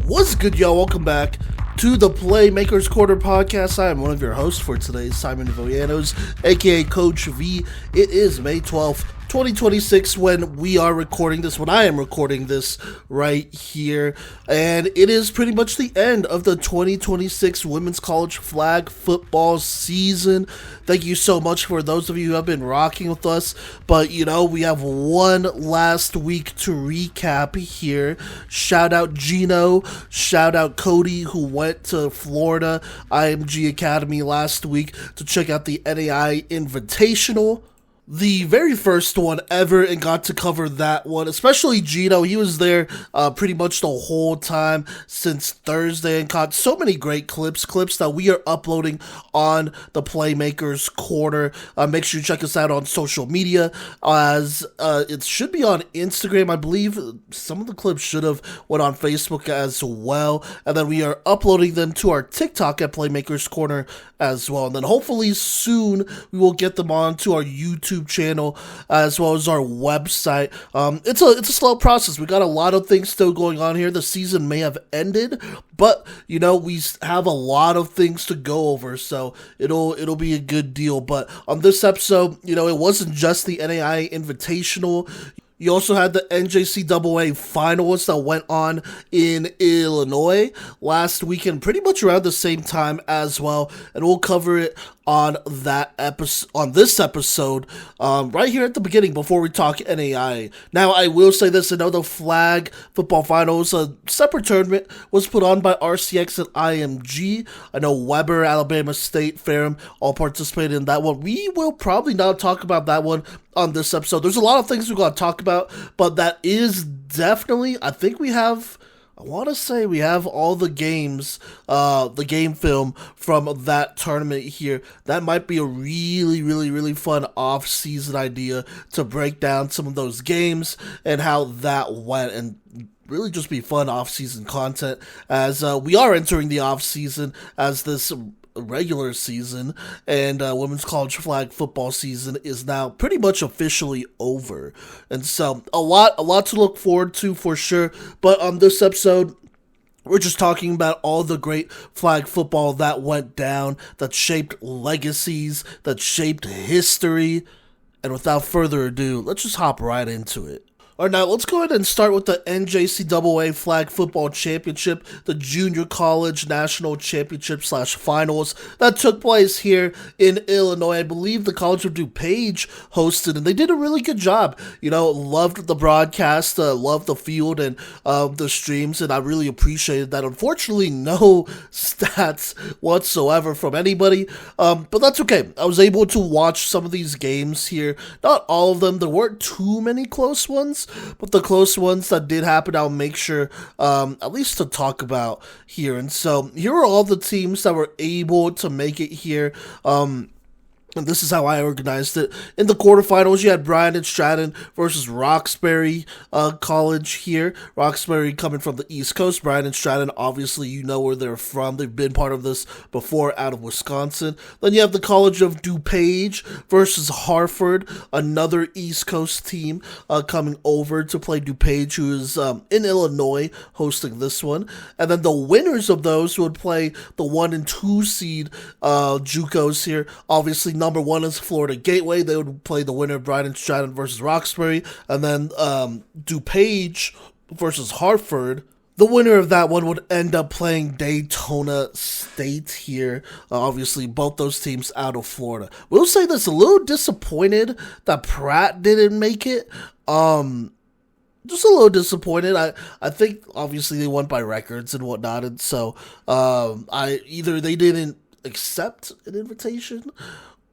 What's good, y'all? Welcome back to the Playmaker's Quarter podcast. I am one of your hosts for today, Simon Villanos, aka Coach V. It is May 12th, 2026 when we are recording this, when I am recording this right here, and it is pretty much the end of the 2026 Women's College Flag Football season. Thank you so much for those of you who have been rocking with us, but we have one last week to recap here. Shout out Gino, shout out Cody, who went to Florida IMG Academy last week to check out the NAIA Invitational. The very first one ever, and got to cover that one, especially Gino. He was there pretty much the whole time since Thursday and caught so many great clips that we are uploading on the Playmakers Corner. Make sure you check us out on social media, as it should be on Instagram. I believe some of the clips should have went on Facebook as well, and then we are uploading them to our TikTok at Playmakers Corner as well, and then hopefully soon we will get them on to our YouTube channel as well as our website. It's a slow process. We got a lot of things still going on here. The season may have ended, but we have a lot of things to go over, so it'll be a good deal. But on this episode, it wasn't just the NAIA Invitational. You also had the NJCAA finals that went on in Illinois last weekend, pretty much around the same time as well, and we'll cover it on this episode, right here at the beginning before we talk NAIA. Now, I will say this: I know the flag football finals, a separate tournament, was put on by RCX and IMG. I know Weber, Alabama State, Ferrum all participated in that one. We will probably not talk about that one on this episode. There's a lot of things we got to talk about, but that is definitely, I think we have all the games, the game film from that tournament here. That might be a really, really, really fun off-season idea to break down some of those games and how that went, and really just be fun off-season content, as we are entering the off-season as this regular season and women's college flag football season is now pretty much officially over, and so a lot to look forward to for sure. But on this episode, we're just talking about all the great flag football that went down, that shaped legacies, that shaped history, and without further ado, let's just hop right into it. All right, now let's go ahead and start with the NJCAA Flag Football Championship, the Junior College National Championship / Finals that took place here in Illinois. I believe the College of DuPage hosted, and they did a really good job. Loved the broadcast, loved the field and the streams, and I really appreciated that. Unfortunately, no stats whatsoever from anybody, but that's okay. I was able to watch some of these games here. Not all of them. There weren't too many close ones, but the close ones that did happen, I'll make sure at least to talk about here. And so here are all the teams that were able to make it here. And this is how I organized it. In the quarterfinals, you had Bryan and Stratton versus Roxbury College here. Roxbury coming from the East Coast. Bryan and Stratton, obviously, you know where they're from. They've been part of this before out of Wisconsin. Then you have the College of DuPage versus Hartford, another East Coast team coming over to play DuPage, who is in Illinois hosting this one. And then the winners of those would play the 1 and 2 seed JUCOs here. Obviously, number 1 is Florida Gateway. They would play the winner of Bryan and Stratton versus Roxbury. And then DuPage versus Hartford. The winner of that one would end up playing Daytona State here. Obviously, both those teams out of Florida. We'll say this, a little disappointed that Pratt didn't make it. Just a little disappointed. I think, obviously, they won by records and whatnot. And so, either they didn't accept an invitation,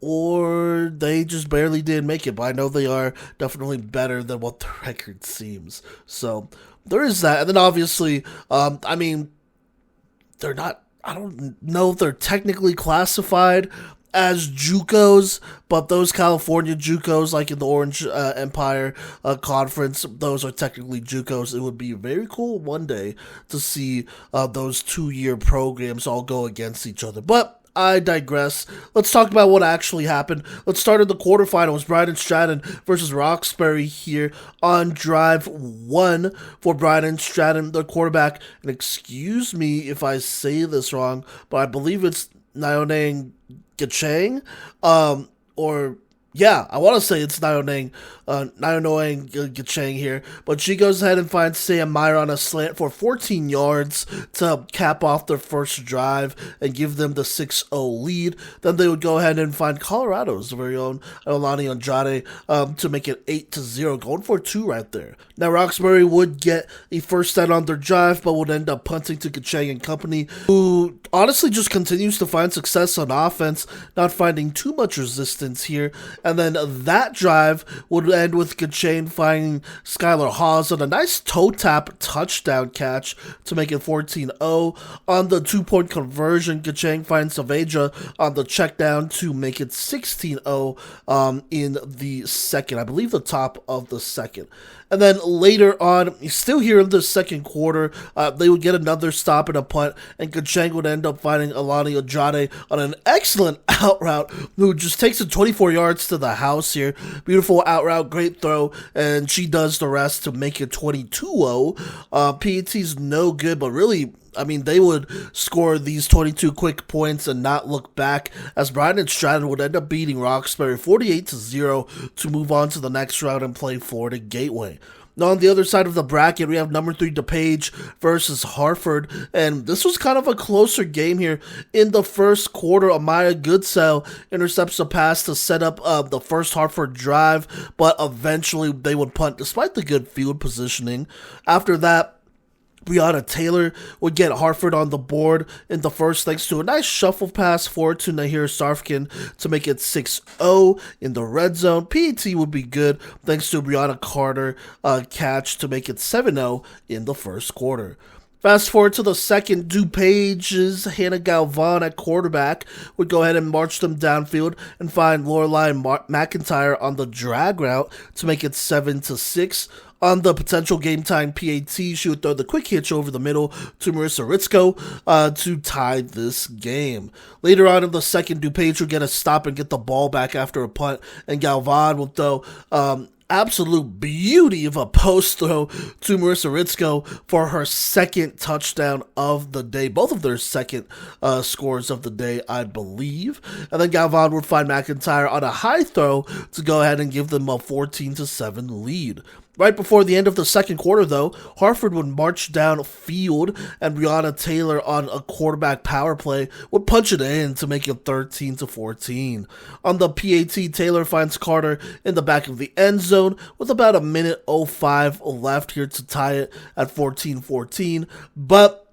or they just barely did make it, but I know they are definitely better than what the record seems. So there is that. And then obviously, they're not, I don't know if they're technically classified as JUCOs, but those California JUCOs, like in the Orange Empire Conference, those are technically JUCOs. It would be very cool one day to see those 2-year programs all go against each other. But I digress. Let's talk about what actually happened. Let's start at the quarterfinals. Bryden Stratton versus Roxbury here on drive 1 for Bryden Stratton, the quarterback. And excuse me if I say this wrong, but I believe it's Naonang Gachang. I want to say it's Naonang Gachang here, but she goes ahead and finds Sam Meyer on a slant for 14 yards to cap off their first drive and give them the 6-0 lead. Then they would go ahead and find Colorado's very own Alani Andrade to make it 8-0, going for 2 right there. Now Roxbury would get a first down on their drive, but would end up punting to Gachang and company, who honestly just continues to find success on offense, not finding too much resistance here. And then that drive would end with Gachang finding Skylar Hawes on a nice toe tap touchdown catch to make it 14-0. On the 2-point conversion, Gachang finds Saavedra on the check down to make it 16-0 in the second, I believe the top of the second. And then later on, still here in the second quarter, they would get another stop and a punt, and Gachang would end up finding Alani Andrade on an excellent out route, who just takes it 24 yards to the house here. Beautiful out route, great throw, and she does the rest to make it 22-0. PAT's no good, but really, I mean, they would score these 22 quick points and not look back, as Bryden Stratton would end up beating Roxbury 48-0 to move on to the next round and play Florida Gateway. Now, on the other side of the bracket, we have number 3 DePage versus Hartford, and this was kind of a closer game here. In the first quarter, Amaya Goodsell intercepts a pass to set up the first Hartford drive, but eventually they would punt despite the good field positioning. After that, Breonna Taylor would get Hartford on the board in the first, thanks to a nice shuffle pass forward to Nahir Sarfkin to make it 6-0 in the red zone. PAT would be good thanks to Breonna Carter catch to make it 7-0 in the first quarter. Fast forward to the second, DuPage's Hannah Galvan at quarterback would go ahead and march them downfield and find Lorelai McIntyre on the drag route to make it 7-6. On the potential game time PAT, she would throw the quick hitch over the middle to Marissa Ritzko to tie this game. Later on in the second, DuPage would get a stop and get the ball back after a punt, and Galvan would throw absolute beauty of a post throw to Marissa Ritzko for her second touchdown of the day. Both of their second scores of the day, I believe. And then Galvan would find McIntyre on a high throw to go ahead and give them a 14-7 lead. Right before the end of the second quarter, though, Hartford would march downfield, and Breonna Taylor on a quarterback power play would punch it in to make it 13-14. On the PAT, Taylor finds Carter in the back of the end zone with about a minute 05 left here to tie it at 14-14, but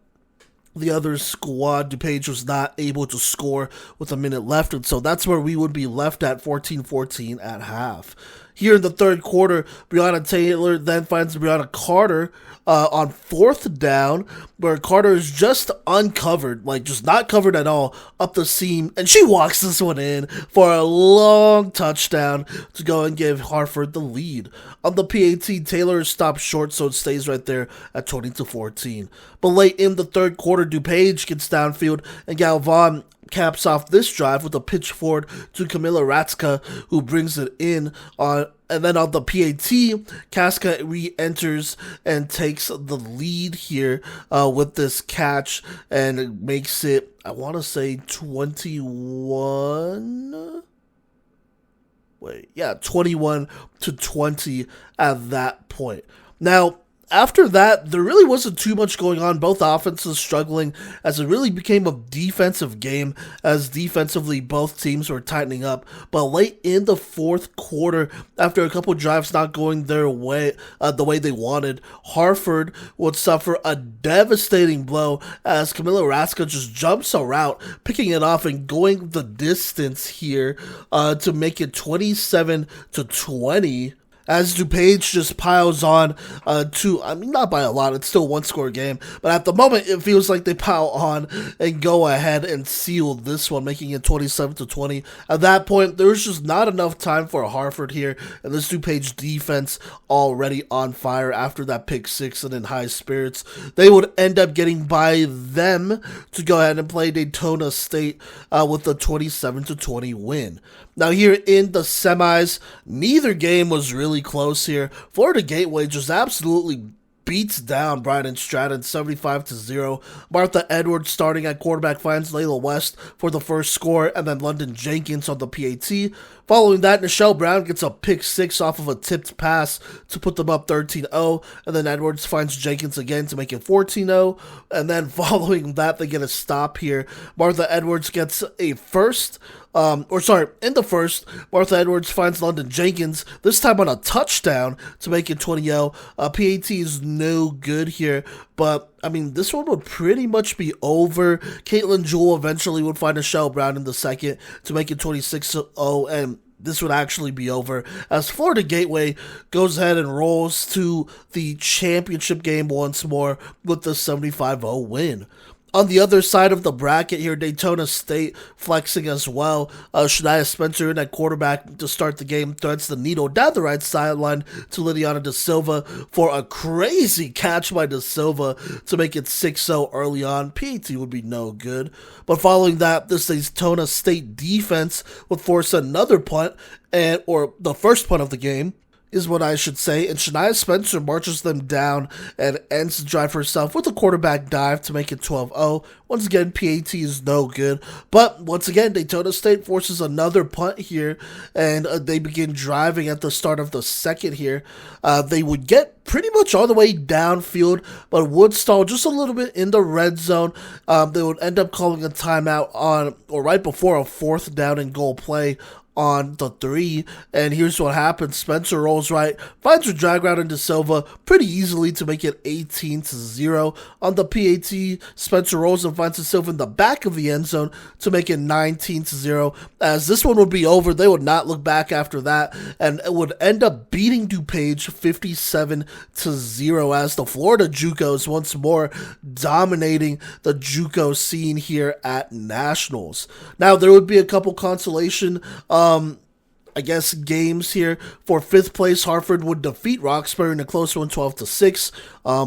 the other squad, DuPage, was not able to score with a minute left, and so that's where we would be left at 14-14 at half. Here in the third quarter, Breonna Taylor then finds Breonna Carter on fourth down, where Carter is just uncovered, like just not covered at all, up the seam, and she walks this one in for a long touchdown to go and give Hartford the lead. On the PAT, Taylor stops short, so it stays right there at 20-14. But late in the third quarter, DuPage gets downfield, and Galvan caps off this drive with a pitch forward to Camilla Ratska, who brings it in on. And then on the PAT, Casca re-enters and takes the lead here with this catch and makes it, I want to say, 21-20 at that point. Now, after that, there really wasn't too much going on. Both offenses struggling, as it really became a defensive game, as defensively both teams were tightening up. But late in the fourth quarter, after a couple drives not going their way, the way they wanted, Hartford would suffer a devastating blow as Camilla Raska just jumps a route, picking it off and going the distance here to make it 27-20. as DuPage just piles on not by a lot, it's still one score game, but at the moment it feels like they pile on and go ahead and seal this one, making it 27-20. At that point, there was just not enough time for Hartford here, and this DuPage defense already on fire after that pick six and in high spirits. They would end up getting by them to go ahead and play Daytona State with a 27-20 win. Now here in the semis, neither game was really close here. Florida Gateway just absolutely beats down Bryden Stratton 75-0. Martha Edwards starting at quarterback finds Layla West for the first score, and then London Jenkins on the PAT. Following that, Nichelle Brown gets a pick six off of a tipped pass to put them up 13-0, and then Edwards finds Jenkins again to make it 14-0, and then following that, they get a stop here. Martha Edwards gets a first. In the first, Martha Edwards finds London Jenkins, this time on a touchdown to make it 20-0. PAT is no good here, but this one would pretty much be over. Caitlin Jewell eventually would find Nichelle Brown in the second to make it 26-0, and this would actually be over as Florida Gateway goes ahead and rolls to the championship game once more with the 75-0 win. On the other side of the bracket here, Daytona State flexing as well. Shania Spencer in at quarterback to start the game, threads the needle down the right sideline to Liliana Da Silva for a crazy catch by Da Silva to make it 6-0 early on. PAT would be no good. But following that, this Daytona State defense would force another punt, or the first punt of the game, is what I should say, and Shania Spencer marches them down and ends the drive herself with a quarterback dive to make it 12-0. Once again, PAT is no good, but once again, Daytona State forces another punt here, and they begin driving at the start of the second here. They would get pretty much all the way downfield, but would stall just a little bit in the red zone. They would end up calling a timeout right before a fourth down and goal play on the 3, and here's what happens. Spencer rolls right, finds her drag route into Silva pretty easily to make it 18-0. On the PAT, Spencer rolls and finds Silva in the back of the end zone to make it 19-0. As this one would be over, they would not look back after that, and it would end up beating DuPage 57-0 as the Florida JUCOs once more dominating the JUCO scene here at Nationals. Now, there would be a couple consolation games here. For 5th place, Hartford would defeat Roxbury in a close one, 12-6.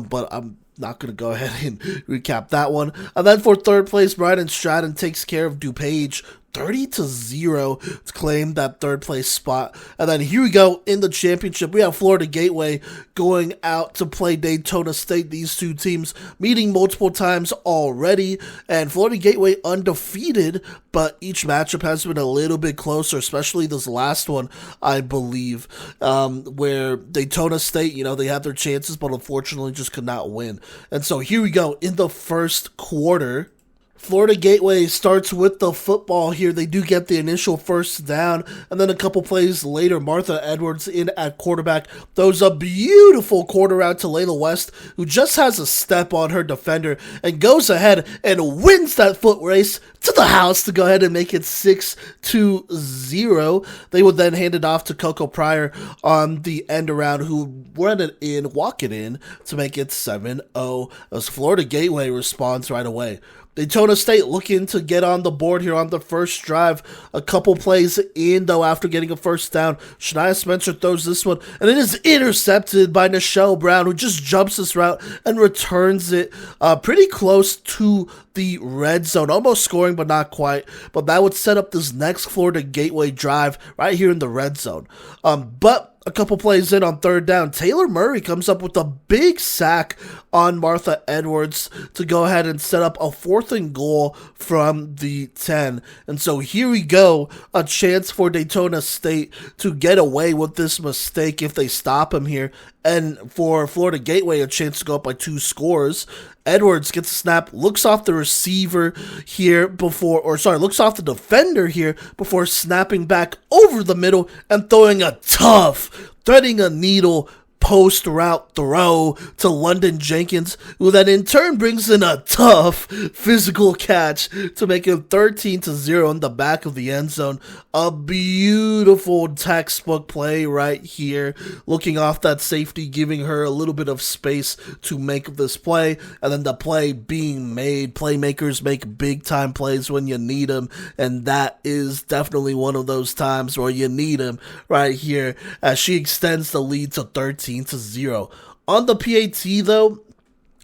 But I'm not going to go ahead and recap that one. And then for 3rd place, Bryden Stratton takes care of DuPage 30-0 to claim that 3rd place spot. And then here we go in the championship. We have Florida Gateway going out to play Daytona State. These two teams meeting multiple times already, and Florida Gateway undefeated, but each matchup has been a little bit closer, especially this last one, I believe, where Daytona State, they had their chances, but unfortunately just could not win. And so here we go in the first quarter. Florida Gateway starts with the football here. They do get the initial first down, and then a couple plays later, Martha Edwards in at quarterback throws a beautiful quarter route to Layla West, who just has a step on her defender and goes ahead and wins that foot race to the house to go ahead and make it 6-0. They would then hand it off to Coco Pryor on the end around, who walk it in to make it 7-0 as Florida Gateway responds right away. Daytona State looking to get on the board here on the first drive. A couple plays in, though, after getting a first down. Shania Spencer throws this one, and it is intercepted by Nichelle Brown, who just jumps this route and returns it pretty close to the red zone. Almost scoring, but not quite. But that would set up this next Florida Gateway drive right here in the red zone. But a couple plays in on 3rd down, Taylor Murray comes up with a big sack on Martha Edwards to go ahead and set up a 4th and goal from the 10. And so here we go, a chance for Daytona State to get away with this mistake if they stop him here. And for Florida Gateway, a chance to go up by 2 scores. Edwards gets a snap, looks off the receiver here looks off the defender here before snapping back over the middle and throwing a tough, threading a needle post route throw to London Jenkins, who then in turn brings in a tough physical catch to make it 13-0 in the back of the end zone. A beautiful textbook play right here, looking off that safety, giving her a little bit of space to make this play, and then the play being made. Playmakers make big time plays when you need them, and that is definitely one of those times where you need them right here, as she extends the lead to 13-0. On the PAT though,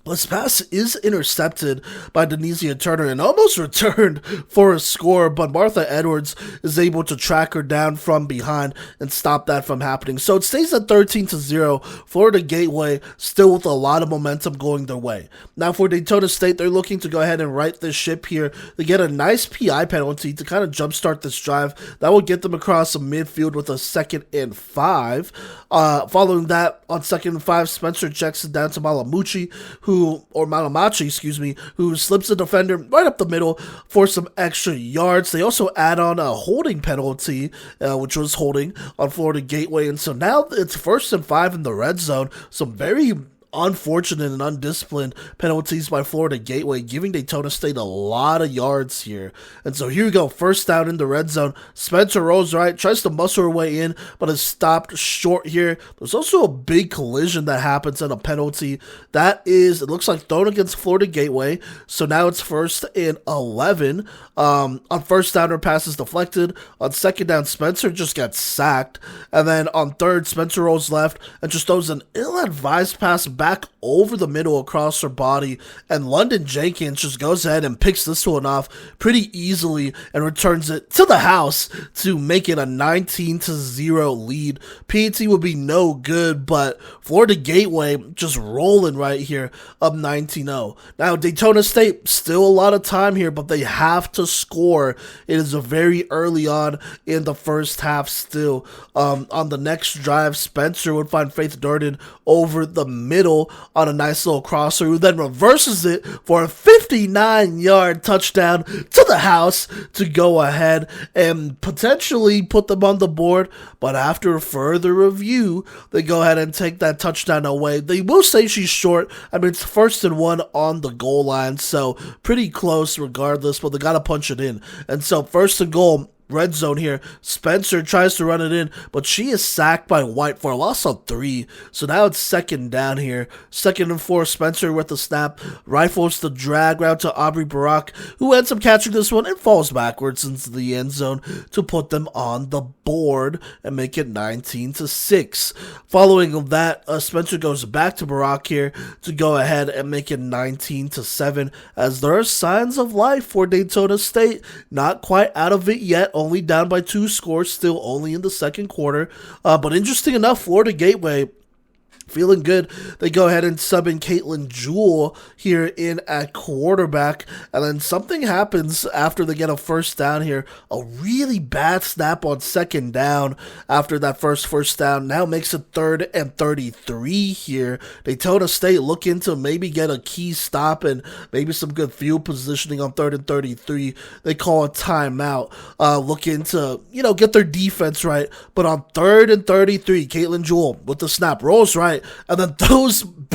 this pass is intercepted by Denisia Turner and almost returned for a score, but Martha Edwards is able to track her down from behind and stop that from happening. So it stays at 13-0. Florida Gateway still with a lot of momentum going their way. Now for Daytona State, they're looking to go ahead and right this ship here. They get a nice PI penalty to kind of jumpstart this drive. That will get them across the midfield with a 2nd and 5. Following that, on 2nd and 5, Spencer checks it down to Malamachi, who slips the defender right up the middle for some extra yards. They also add on a holding penalty, which was holding on Florida Gateway, and so now it's 1st and 5 in the red zone. Some very unfortunate and undisciplined penalties by Florida Gateway, giving Daytona State a lot of yards here. And so here we go, 1st down in the red zone. Spencer rolls right, tries to muscle her way in, but is stopped short here. There's also a big collision that happens and a penalty. That is, it looks like thrown against Florida Gateway. So now it's 1st and 11. On 1st down, her pass is deflected. On 2nd down, Spencer just gets sacked. And then on 3rd, Spencer rolls left and just throws an ill-advised pass back over the middle across her body, and London Jenkins just goes ahead and picks this one off pretty easily and returns it to the house to make it a 19-0 lead. PAT would be no good, but Florida Gateway just rolling right here, up 19-0. Now Daytona State, still a lot of time here, but they have to score. It is a very early on in the first half still. On the next drive, Spencer would find Faith Durden over the middle on a nice little crosser, who then reverses it for a 59-yard touchdown to the house to go ahead and potentially put them on the board. But after further review, they go ahead and take that touchdown away. They will say she's short. I mean, it's 1st and 1 on the goal line, so pretty close regardless, but they got to punch it in. And so 1st and goal, red zone here. Spencer tries to run it in, but she is sacked by White for a loss of 3. So now it's 2nd down here. 2nd and 4, Spencer with the snap, rifles the drag route to Aubrey Barak, who ends up catching this one and falls backwards into the end zone to put them on the board and make it 19-6. Following that, Spencer goes back to Barak here to go ahead and make it 19-7, as there are signs of life for Daytona State. Not quite out of it yet, only down by 2 scores, still only in the 2nd quarter. But interesting enough, Florida Gateway feeling good. They go ahead and sub in Caitlin Jewell here in at quarterback, and then something happens after they get a 1st down here. A really bad snap on 2nd down after that first down. Now makes it 3rd and 33 here. Daytona State looking to maybe get a key stop and maybe some good field positioning on 3rd and 33. They call a timeout, looking to, get their defense right. But on 3rd and 33, Caitlin Jewell with the snap rolls right, and then those not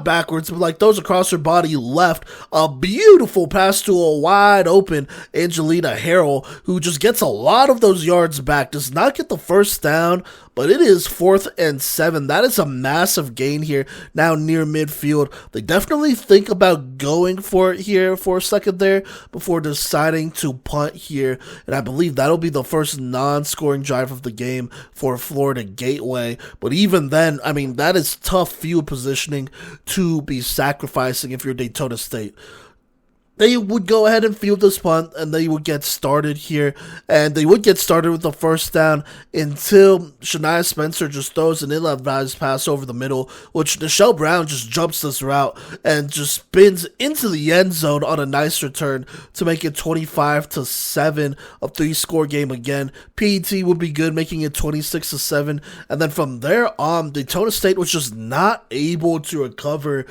backwards, but like those across her body left. A beautiful pass to a wide open Angelina Harrell, who just gets a lot of those yards back. Does not get the 1st down, but it is 4th and 7. That is a massive gain here, now near midfield. They definitely think about going for it here for a second there before deciding to punt here, and I believe that'll be the first non-scoring drive of the game for Florida Gateway. But even then, I mean, that is tough field positioning to be sacrificing if you're Daytona State. They would go ahead and field this punt, and they would get started here. And they would get started with the 1st down until Shania Spencer just throws an ill-advised pass over the middle, which Nichelle Brown just jumps this route and just spins into the end zone on a nice return to make it 25-7, a 3-score game again. PAT would be good, making it 26-7. And then from there on, Daytona State was just not able to recover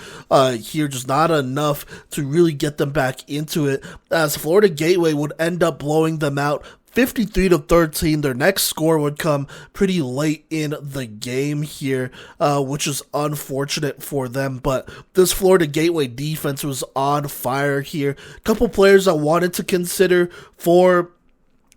here, just not enough to really get them back into it, as Florida Gateway would end up blowing them out 53-13. Their next score would come pretty late in the game here, which is unfortunate for them. But this Florida Gateway defense was on fire here. A couple players I wanted to consider for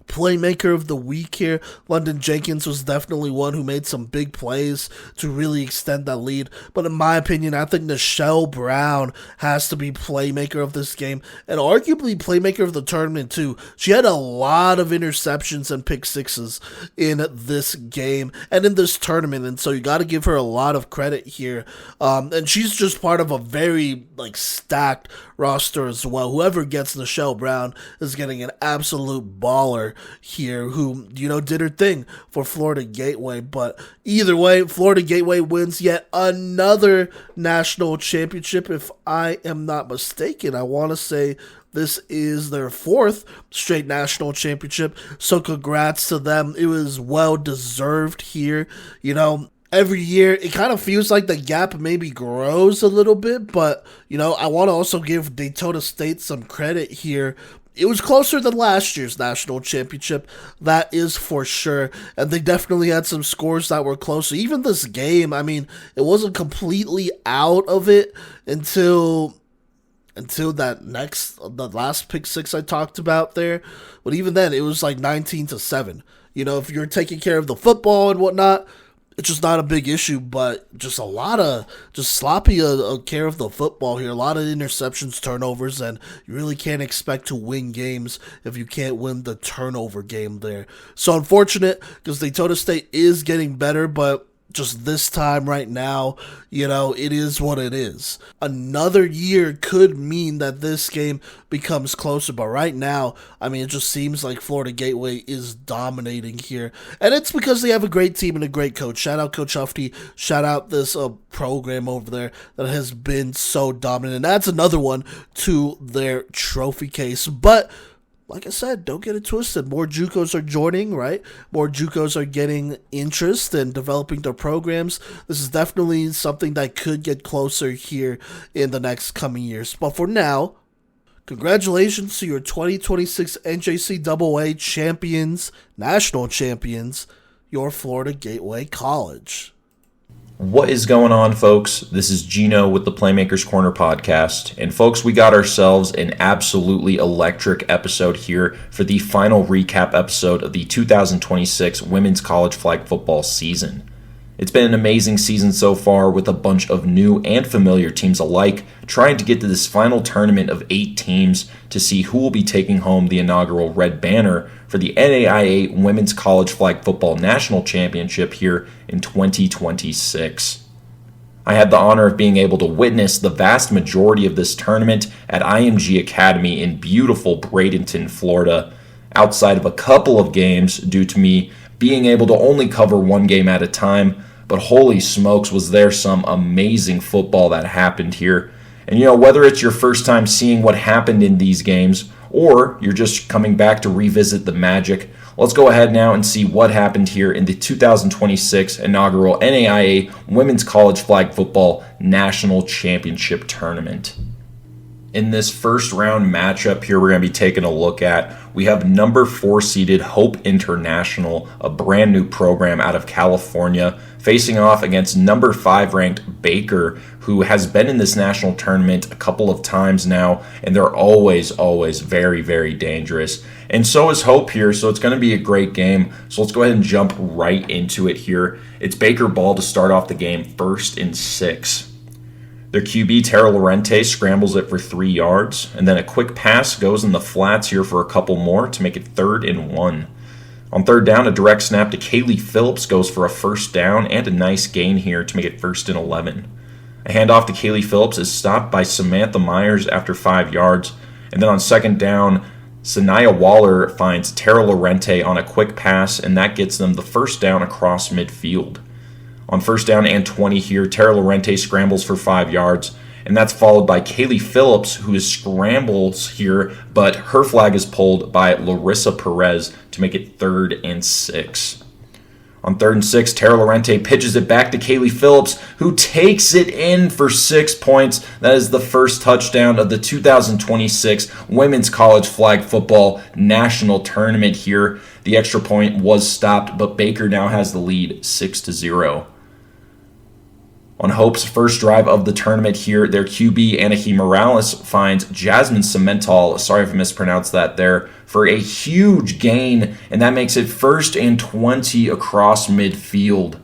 Playmaker of the week here. London Jenkins was definitely one who made some big plays to really extend that lead. But in my opinion, I think Nichelle Brown has to be Playmaker of this game, and arguably Playmaker of the tournament too. She had a lot of interceptions and pick sixes in this game and in this tournament, and so you got to give her a lot of credit here. And she's just part of a very stacked roster as well. Whoever gets Nichelle Brown is getting an absolute baller here who, did her thing for Florida Gateway. But either way, Florida Gateway wins yet another national championship. If I am not mistaken, I want to say this is their fourth straight national championship. So congrats to them. It was well deserved here. Every year, it kind of feels like the gap maybe grows a little bit, but, I want to also give Daytona State some credit here. It was closer than last year's national championship, that is for sure, and they definitely had some scores that were closer. Even this game, it wasn't completely out of it until the last pick six I talked about there, but even then, it was 19-7. If you're taking care of the football and whatnot, it's just not a big issue, but just a lot of sloppy care of the football here. A lot of interceptions, turnovers, and you really can't expect to win games if you can't win the turnover game there. So unfortunate, because Daytona State is getting better, but just this time right now, it is what it is. Another year could mean that this game becomes closer, but right now, it just seems like Florida Gateway is dominating here. And it's because they have a great team and a great coach. Shout out Coach Hufty. Shout out this program over there that has been so dominant. And that's another one to their trophy case. But like I said, don't get it twisted. More JUCOs are joining, right? More JUCOs are getting interest and developing their programs. This is definitely something that could get closer here in the next coming years. But for now, congratulations to your 2026 NJCAA champions, national champions, your Florida Gateway College. What is going on, folks? This is Gino with the Playmaker's Corner podcast. And folks, we got ourselves an absolutely electric episode here for the final recap episode of the 2026 Women's College Flag Football season. It's been an amazing season so far with a bunch of new and familiar teams alike trying to get to this final tournament of 8 teams to see who will be taking home the inaugural Red Banner for the NAIA Women's College Flag Football National Championship here in 2026. I had the honor of being able to witness the vast majority of this tournament at IMG Academy in beautiful Bradenton, Florida, outside of a couple of games due to me being able to only cover one game at a time. But holy smokes, was there some amazing football that happened here. And whether it's your first time seeing what happened in these games or you're just coming back to revisit the magic, let's go ahead now and see what happened here in the 2026 inaugural NAIA Women's College Flag Football National Championship Tournament. In this first round matchup here we're going to be taking a look at, we have number 4 seeded Hope International, a brand new program out of California, facing off against number 5 ranked Baker, who has been in this national tournament a couple of times now, and they're always very, very dangerous. And so is Hope here, so it's going to be a great game. So let's go ahead and jump right into it here. It's Baker ball to start off the game, 1st and 6. Their QB, Tara Lorente, scrambles it for 3 yards, and then a quick pass goes in the flats here for a couple more to make it 3rd and 1. On 3rd down, a direct snap to Kaylee Phillips goes for a 1st down and a nice gain here to make it 1st and 11. A handoff to Kaylee Phillips is stopped by Samantha Myers after 5 yards, and then on 2nd down, Sanaya Waller finds Tara Lorente on a quick pass, and that gets them the 1st down across midfield. On 1st down and 20 here, Tara Lorente scrambles for 5 yards, and that's followed by Kaylee Phillips, who scrambles here, but her flag is pulled by Larissa Perez to make it 3rd and 6. On 3rd and 6, Tara Lorente pitches it back to Kaylee Phillips, who takes it in for 6 points. That is the first touchdown of the 2026 Women's College Flag Football National Tournament here. The extra point was stopped, but Baker now has the lead 6-0. On Hope's first drive of the tournament here, their QB, Anahi Morales, finds Jasmine Cemental, sorry if I mispronounced that there, for a huge gain, and that makes it 1st and 20 across midfield.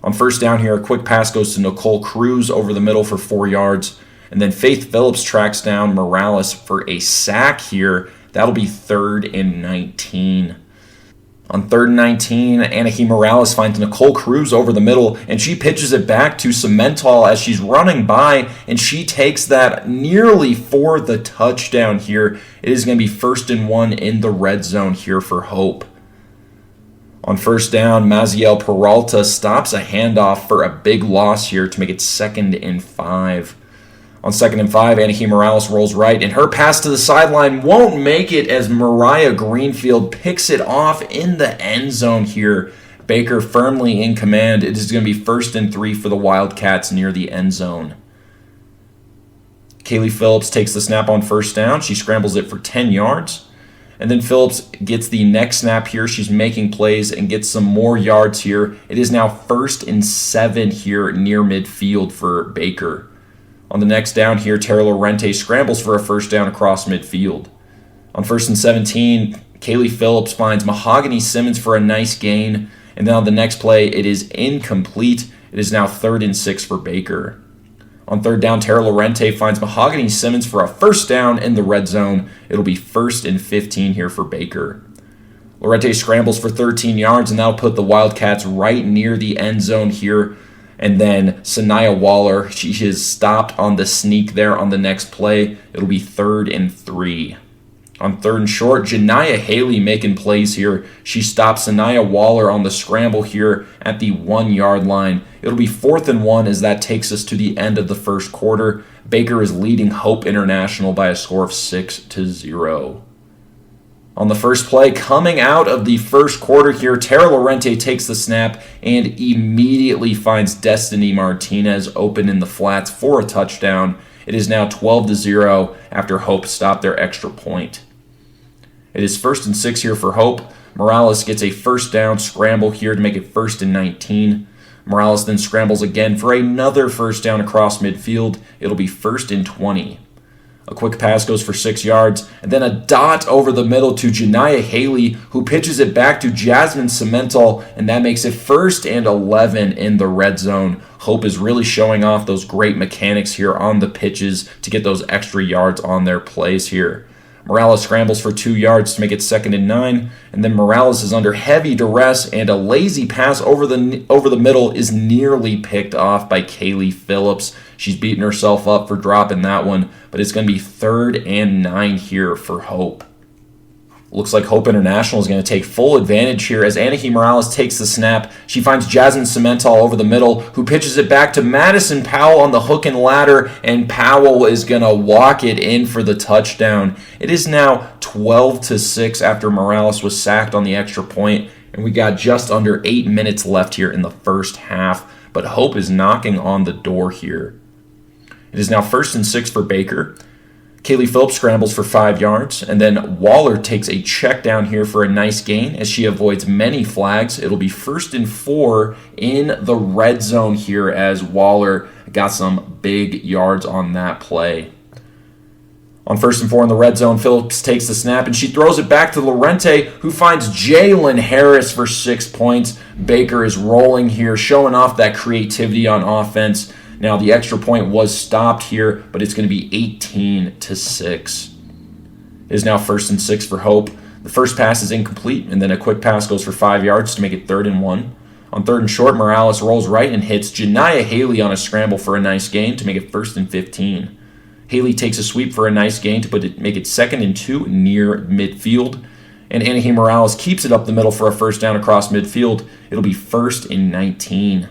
On first down here, a quick pass goes to Nicole Cruz over the middle for 4 yards, and then Faith Phillips tracks down Morales for a sack here. That'll be 3rd and 19. On 3rd and 19, Anahi Morales finds Nicole Cruz over the middle, and she pitches it back to Cemental as she's running by, and she takes that nearly for the touchdown here. It is going to be 1st and 1 in the red zone here for Hope. On first down, Maziel Peralta stops a handoff for a big loss here to make it 2nd and 5. On 2nd and 5, Anahi Morales rolls right, and her pass to the sideline won't make it as Mariah Greenfield picks it off in the end zone here. Baker firmly in command. It is going to be 1st and 3 for the Wildcats near the end zone. Kaylee Phillips takes the snap on first down. She scrambles it for 10 yards. And then Phillips gets the next snap here. She's making plays and gets some more yards here. It is now 1st and 7 here near midfield for Baker. On the next down here, Tara Lorente scrambles for a first down across midfield. On 1st and 17, Kaylee Phillips finds Mahogany Simmons for a nice gain. And then on the next play, it is incomplete. It is now 3rd and 6 for Baker. On 3rd down, Tara Lorente finds Mahogany Simmons for a first down in the red zone. It'll be 1st and 15 here for Baker. Lorente scrambles for 13 yards, and that'll put the Wildcats right near the end zone here. And then Sanaya Waller, she is stopped on the sneak there on the next play. It'll be 3rd and 3. On 3rd and short, Janiyah Haley making plays here. She stops Sanaya Waller on the scramble here at the 1-yard line. It'll be 4th and 1 as that takes us to the end of the first quarter. Baker is leading Hope International by a score of 6-0. On the first play, coming out of the first quarter here, Tara Lorente takes the snap and immediately finds Destiny Martinez open in the flats for a touchdown. It is now 12-0 after Hope stopped their extra point. It is 1st and 6 here for Hope. Morales gets a first down scramble here to make it 1st and 19. Morales then scrambles again for another first down across midfield. It'll be 1st and 20. A quick pass goes for 6 yards, and then a dot over the middle to Janiyah Haley, who pitches it back to Jasmine Cemental, and that makes it 1st and 11 in the red zone. Hope is really showing off those great mechanics here on the pitches to get those extra yards on their plays here. Morales scrambles for 2 yards to make it 2nd and 9, and then Morales is under heavy duress, and a lazy pass over the middle is nearly picked off by Kaylee Phillips. She's beating herself up for dropping that one, but it's going to be 3rd and 9 here for Hope. Looks like Hope International is going to take full advantage here as Anahi Morales takes the snap. She finds Jasmine Cemental over the middle, who pitches it back to Madison Powell on the hook and ladder, and Powell is going to walk it in for the touchdown. It is now 12-6 after Morales was sacked on the extra point, and we got just under 8 minutes left here in the first half, but Hope is knocking on the door here. It is now 1st and 6 for Baker. Kaylee Phillips scrambles for 5 yards, and then Waller takes a check down here for a nice gain as she avoids many flags. It'll be 1st and 4 in the red zone here as Waller got some big yards on that play. On 1st and 4 in the red zone, Phillips takes the snap, and she throws it back to Lorente, who finds Jalen Harris for 6 points. Baker is rolling here, showing off that creativity on offense. Now, the extra point was stopped here, but it's going to be 18-6. It is now 1st and 6 for Hope. The first pass is incomplete, and then a quick pass goes for 5 yards to make it 3rd and 1. On 3rd and short, Morales rolls right and hits Janiyah Haley on a scramble for a nice gain to make it 1st and 15. Haley takes a sweep for a nice gain to make it 2nd and 2 near midfield. And Anahi Morales keeps it up the middle for a first down across midfield. It'll be 1st and 19.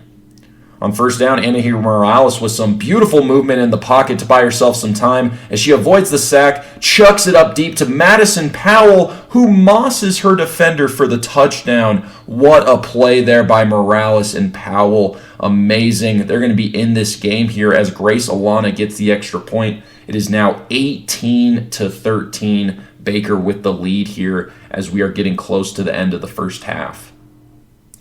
On first down, NAIA Morales with some beautiful movement in the pocket to buy herself some time as she avoids the sack, chucks it up deep to Madison Powell, who mosses her defender for the touchdown. What a play there by Morales and Powell. Amazing. They're going to be in this game here as Grace Alana gets the extra point. It is now 18-13. Baker with the lead here as we are getting close to the end of the first half.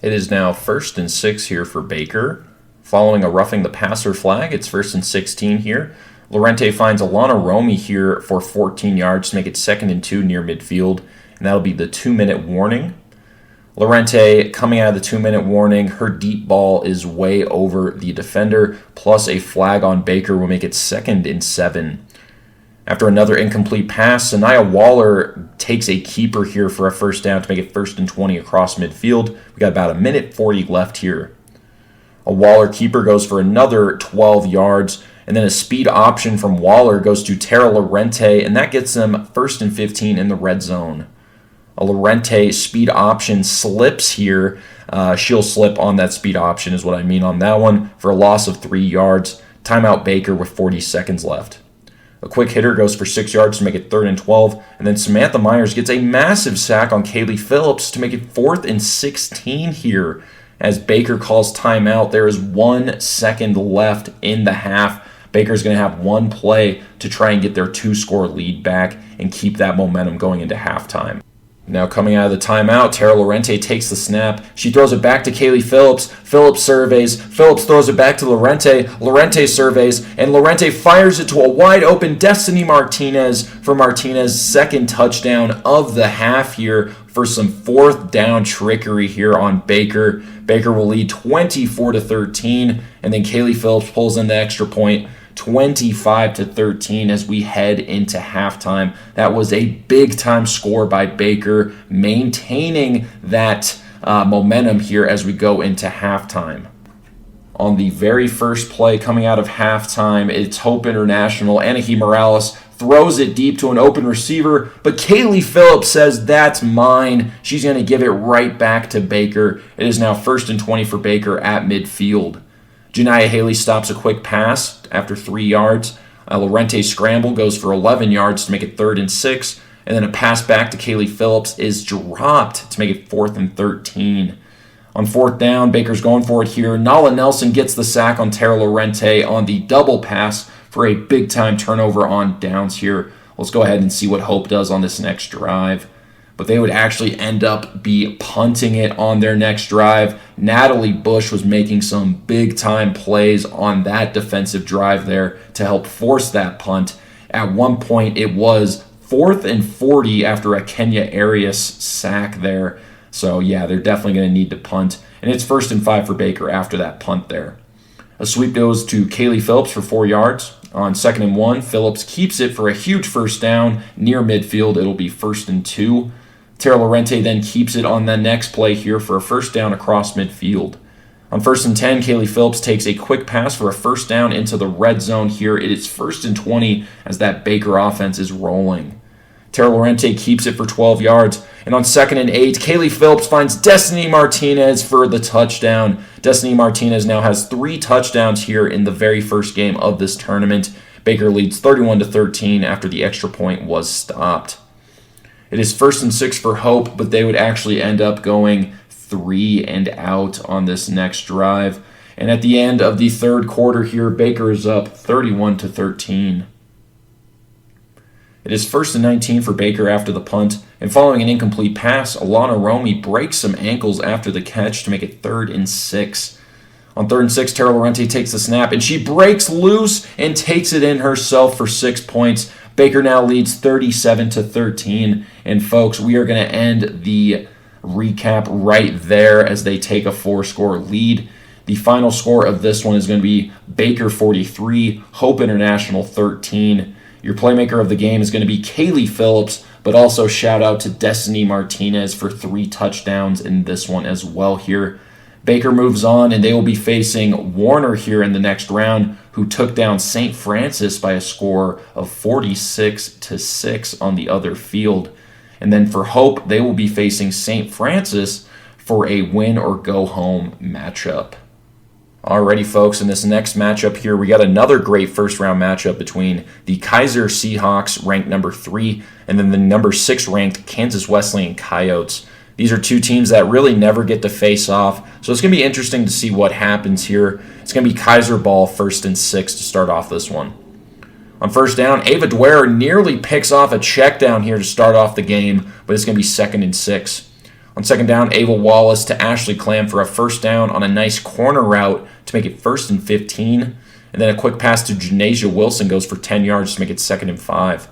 It is now 1st and 6 here for Baker. Following a roughing the passer flag, it's 1st and 16 here. Lorente finds Alana Romy here for 14 yards to make it 2nd and 2 near midfield, and that'll be the 2-minute warning. Lorente coming out of the 2-minute warning, her deep ball is way over the defender, plus a flag on Baker will make it 2nd and 7. After another incomplete pass, Sanaya Waller takes a keeper here for a first down to make it 1st and 20 across midfield. We got about 1:40 left here. A Waller keeper goes for another 12 yards, and then a speed option from Waller goes to Tara Lorente, and that gets them 1st and 15 in the red zone. A Lorente speed option slips here. She'll slip on that speed option is what I mean on that one for a loss of 3 yards. Timeout Baker with 40 seconds left. A quick hitter goes for 6 yards to make it 3rd and 12, and then Samantha Myers gets a massive sack on Kaylee Phillips to make it 4th and 16 here. As Baker calls timeout, there is 1 second left in the half. Baker's going to have one play to try and get their 2-score lead back and keep that momentum going into halftime. Now coming out of the timeout, Tara Lorente takes the snap. She throws it back to Kaylee Phillips. Phillips surveys. Phillips throws it back to Lorente. Lorente surveys. And Lorente fires it to a wide open Destiny Martinez for Martinez's 2nd touchdown of the half here for some 4th down trickery here on Baker. Baker will lead 24-13. And then Kaylee Phillips pulls in the extra point. 25-13 as we head into halftime. That was a big-time score by Baker, maintaining that momentum here as we go into halftime. On the very first play coming out of halftime, it's Hope International. Anahi Morales throws it deep to an open receiver, but Kaylee Phillips says, "That's mine." She's going to give it right back to Baker. It is now 1st and 20 for Baker at midfield. Janiah Haley stops a quick pass after 3 yards. Lorente's scramble goes for 11 yards to make it 3rd and 6. And then a pass back to Kaylee Phillips is dropped to make it 4th and 13. On 4th down, Baker's going for it here. Nala Nelson gets the sack on Tara Lorente on the double pass for a big-time turnover on downs here. Let's go ahead and see what Hope does on this next drive. But they would actually end up be punting it on their next drive. Natalie Bush was making some big-time plays on that defensive drive there to help force that punt. At one point, it was 4th and 40 after a Kenya Arias sack there. So, yeah, they're definitely going to need to punt. And it's 1st and 5 for Baker after that punt there. A sweep goes to Kaylee Phillips for 4 yards. On 2nd and 1, Phillips keeps it for a huge first down near midfield. It'll be 1st and 2. Tara Lorente then keeps it on the next play here for a first down across midfield. On 1st and 10, Kaylee Phillips takes a quick pass for a first down into the red zone here. It is 1st and 20 as that Baker offense is rolling. Tara Lorente keeps it for 12 yards. And on 2nd and 8, Kaylee Phillips finds Destiny Martinez for the touchdown. Destiny Martinez now has 3 touchdowns here in the very first game of this tournament. Baker leads 31-13 after the extra point was stopped. It is 1st and 6 for Hope, but they would actually end up going 3 and out on this next drive. And at the end of the third quarter here, Baker is up 31-13. It is 1st and 19 for Baker after the punt, and following an incomplete pass, Alana Romy breaks some ankles after the catch to make it 3rd and 6. On 3rd and 6, Tara Lorente takes the snap, and she breaks loose and takes it in herself for 6 points. Baker now leads 37-13, and folks, we are going to end the recap right there as they take a 4-score lead. The final score of this one is going to be Baker 43, Hope International 13. Your playmaker of the game is going to be Kaylee Phillips, but also shout out to Destiny Martinez for 3 touchdowns in this one as well here. Baker moves on, and they will be facing Warner here in the next round, who took down St. Francis by a score of 46-6 on the other field. And then for Hope, they will be facing St. Francis for a win-or-go-home matchup. Alrighty, folks, in this next matchup here, we got another great first-round matchup between the Keiser Seahawks, ranked number 3, and then the number 6 ranked Kansas Wesleyan Coyotes. These are two teams that really never get to face off, so it's going to be interesting to see what happens here. It's going to be Keiser ball 1st and 6 to start off this one. On first down, Ava Dwyer nearly picks off a check down here to start off the game, but it's going to be 2nd and 6. On second down, Ava Wallace to Ashley Clam for a first down on a nice corner route to make it 1st and 15. And then a quick pass to Janasia Wilson goes for 10 yards to make it 2nd and 5.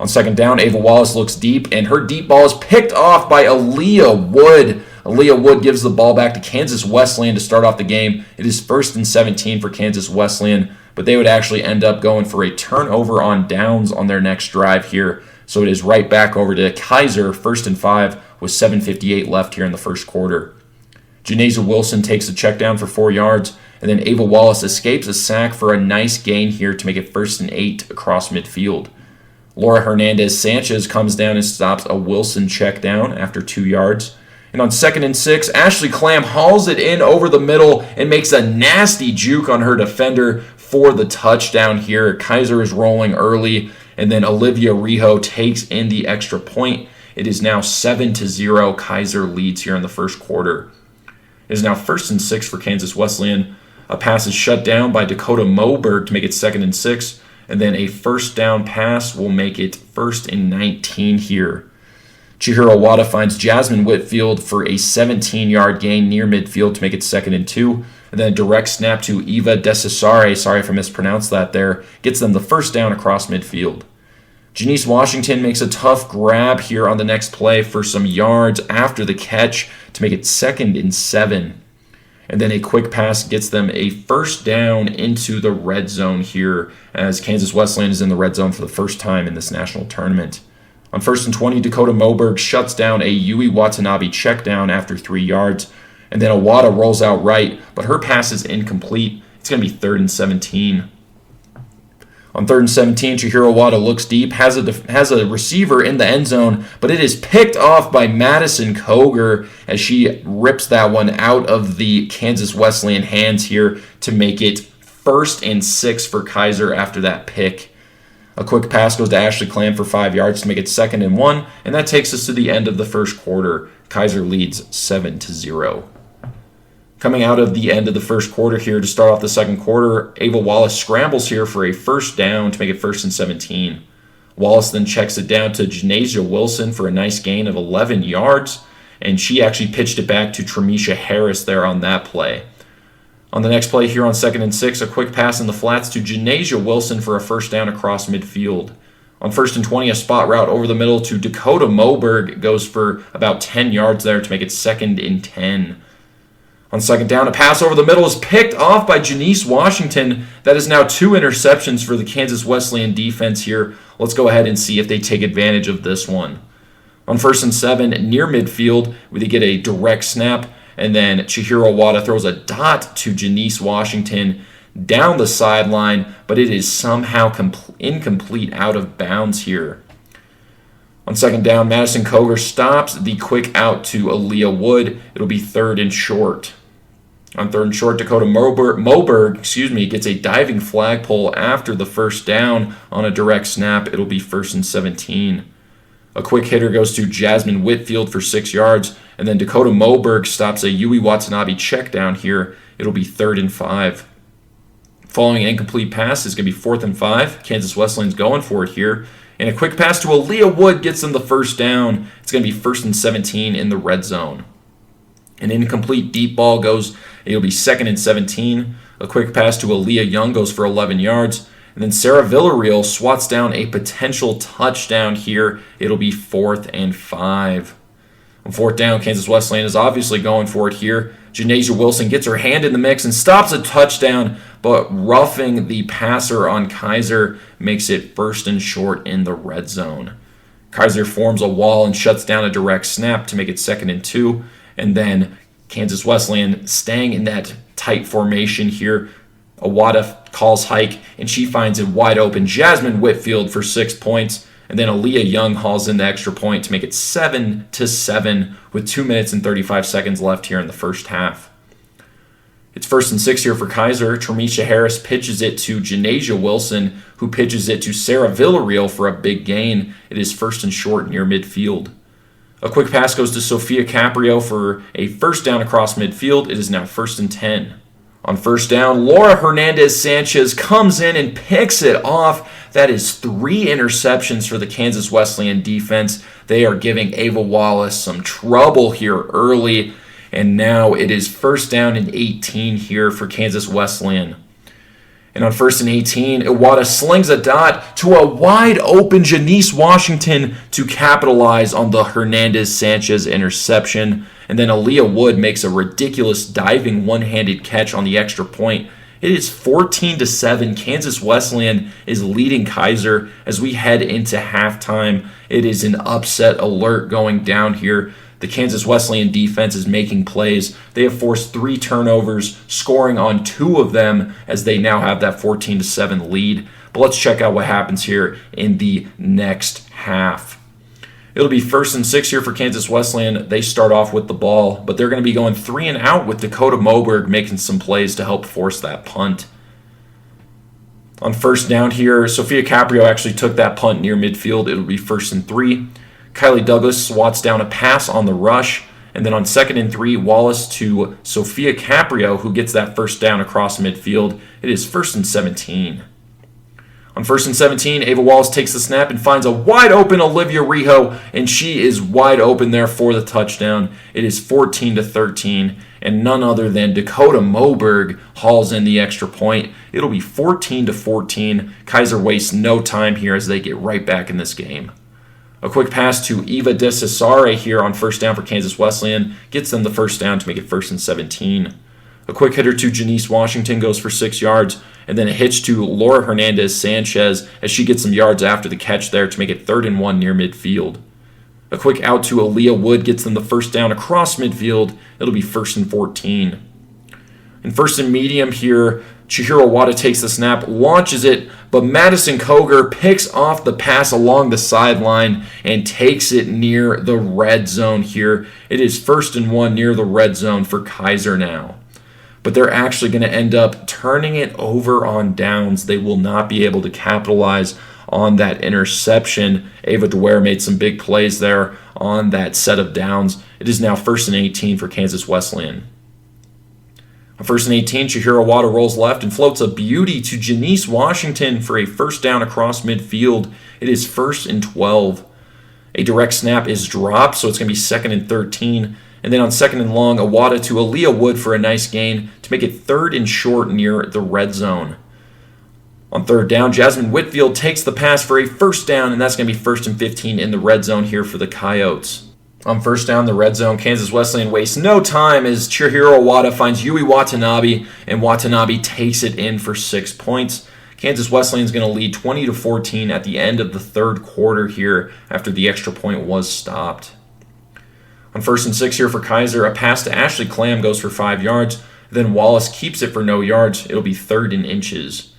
On second down, Ava Wallace looks deep, and her deep ball is picked off by Aaliyah Wood. Aaliyah Wood gives the ball back to Kansas Wesleyan to start off the game. It is 1st and 17 for Kansas Wesleyan, but they would actually end up going for a turnover on downs on their next drive here. So it is right back over to Keiser, 1st and 5, with 7:58 left here in the first quarter. Janasia Wilson takes a check down for 4 yards, and then Ava Wallace escapes a sack for a nice gain here to make it 1st and 8 across midfield. Laura Hernandez Sanchez comes down and stops a Wilson check down after 2 yards. And on 2nd and 6, Ashley Clam hauls it in over the middle and makes a nasty juke on her defender for the touchdown here. Keiser is rolling early, and then Olivia Rijo takes in the extra point. It is now 7-0. Keiser leads here in the first quarter. It is now 1st and 6 for Kansas Wesleyan. A pass is shut down by Dakota Moberg to make it 2nd and 6. And then a first down pass will make it 1st and 19 here. Chihiro Wada finds Jasmine Whitfield for a 17-yard gain near midfield to make it 2nd and 2. And then a direct snap to Eva Desesare, sorry if I mispronounced that there, gets them the first down across midfield. Janice Washington makes a tough grab here on the next play for some yards after the catch to make it 2nd and 7. And then a quick pass gets them a first down into the red zone here as Kansas Wesleyan is in the red zone for the first time in this national tournament. On 1st and 20, Dakota Moberg shuts down a Yui Watanabe check down after 3 yards. And then Awada rolls out right, but her pass is incomplete. It's going to be 3rd and 17. On 3rd and 17, Chihiro Wada looks deep, has a receiver in the end zone, but it is picked off by Madison Koger as she rips that one out of the Kansas Wesleyan hands here to make it 1st and 6 for Keiser after that pick. A quick pass goes to Ashley Clam for 5 yards to make it 2nd and 1, and that takes us to the end of the first quarter. Keiser leads 7-0. Coming out of the end of the first quarter here to start off the second quarter, Ava Wallace scrambles here for a first down to make it 1st and 17. Wallace then checks it down to Janasia Wilson for a nice gain of 11 yards, and she actually pitched it back to Tremisha Harris there on that play. On the next play here on 2nd and 6, a quick pass in the flats to Janasia Wilson for a first down across midfield. On 1st and 20, a spot route over the middle to Dakota Moberg goes for about 10 yards there to make it 2nd and 10. On second down, a pass over the middle is picked off by Janice Washington. That is now 2 interceptions for the Kansas Wesleyan defense here. Let's go ahead and see if they take advantage of this one. On 1st and 7, near midfield, they get a direct snap, and then Chihiro Wada throws a dot to Janice Washington down the sideline, but it is somehow incomplete out of bounds here. On second down, Madison Koger stops the quick out to Aaliyah Wood. It'll be 3rd and short. On 3rd and short, Dakota Moberg gets a diving flagpole after the first down on a direct snap. It'll be 1st and 17. A quick hitter goes to Jasmine Whitfield for 6 yards, and then Dakota Moberg stops a Yui Watanabe check down here. It'll be 3rd and 5. Following an incomplete pass is going to be 4th and 5. Kansas Wesleyan's going for it here. And a quick pass to Aaliyah Wood gets them the first down. It's going to be 1st and 17 in the red zone. An incomplete deep ball it'll be 2nd and 17. A quick pass to Aaliyah Young goes for 11 yards. And then Sarah Villarreal swats down a potential touchdown here. It'll be 4th and 5. On 4th down, Kansas Wesleyan is obviously going for it here. Janasia Wilson gets her hand in the mix and stops a touchdown, but roughing the passer on Keiser makes it 1st and short in the red zone. Keiser forms a wall and shuts down a direct snap to make it 2nd and 2. And then Kansas Wesleyan staying in that tight formation here. Awada calls hike, and she finds it wide open. Jasmine Whitfield for 6 points. And then Aaliyah Young hauls in the extra point to make it 7-7 with 2 minutes and 35 seconds left here in the first half. It's 1st and 6 here for Keiser. Tremisha Harris pitches it to Janasia Wilson, who pitches it to Sarah Villarreal for a big gain. It is 1st and short near midfield. A quick pass goes to Sophia Caprio for a first down across midfield. It is now 1st and 10. On first down, Laura Hernandez-Sanchez comes in and picks it off. That is 3 interceptions for the Kansas Wesleyan defense. They are giving Ava Wallace some trouble here early. And now it is 1st down and 18 here for Kansas Wesleyan. And on 1st and 18, Iwata slings a dot to a wide open Janice Washington to capitalize on the Hernandez-Sanchez interception. And then Aaliyah Wood makes a ridiculous diving one-handed catch on the extra point. It is 14-7. Kansas Wesleyan is leading Keiser as we head into halftime. It is an upset alert going down here. The Kansas Wesleyan defense is making plays. They have forced 3 turnovers, scoring on 2 of them as they now have that 14-7 lead. But let's check out what happens here in the next half. It'll be 1st and 6 here for Kansas Wesleyan. They start off with the ball, but they're going to be going 3 and out with Dakota Moberg making some plays to help force that punt. On first down here, Sophia Caprio actually took that punt near midfield. It'll be 1st and 3. Kylie Douglas swats down a pass on the rush. And then on 2nd and 3, Wallace to Sophia Caprio, who gets that first down across midfield. It is 1st and 17. On 1st and 17, Ava Wallace takes the snap and finds a wide open Olivia Rijo, and she is wide open there for the touchdown. It is 14-13, and none other than Dakota Moberg hauls in the extra point. It'll be 14-14. Keiser wastes no time here as they get right back in this game. A quick pass to Eva DeCesare here on first down for Kansas Wesleyan gets them the first down to make it 1st and 17. A quick hitter to Janice Washington goes for 6 yards, and then a hitch to Laura Hernandez-Sanchez as she gets some yards after the catch there to make it 3rd and 1 near midfield. A quick out to Aaliyah Wood gets them the first down across midfield. It'll be 1st and 14. In 1st and medium here, Chihiro Wada takes the snap, launches it, but Madison Koger picks off the pass along the sideline and takes it near the red zone here. It is 1st and 1 near the red zone for Keiser now. But they're actually going to end up turning it over on downs. They will not be able to capitalize on that interception. Ava Dwyer made some big plays there on that set of downs. It is now 1st and 18 for Kansas Wesleyan. On 1st and 18, Chihiro Wada rolls left and floats a beauty to Janice Washington for a first down across midfield. It is 1st and 12. A direct snap is dropped, so it's going to be 2nd and 13. And then on 2nd and long, Awada to Aaliyah Wood for a nice gain to make it 3rd and short near the red zone. On 3rd down, Jasmine Whitfield takes the pass for a first down, and that's going to be 1st and 15 in the red zone here for the Coyotes. On first down, the red zone, Kansas Wesleyan wastes no time as Chihiro Wada finds Yui Watanabe, and Watanabe takes it in for 6 points. Kansas Wesleyan is going to lead 20-14 at the end of the 3rd quarter here after the extra point was stopped. On 1st and 6 here for Keiser, a pass to Ashley Clam goes for 5 yards. Then Wallace keeps it for no yards. It'll be 3rd and inches.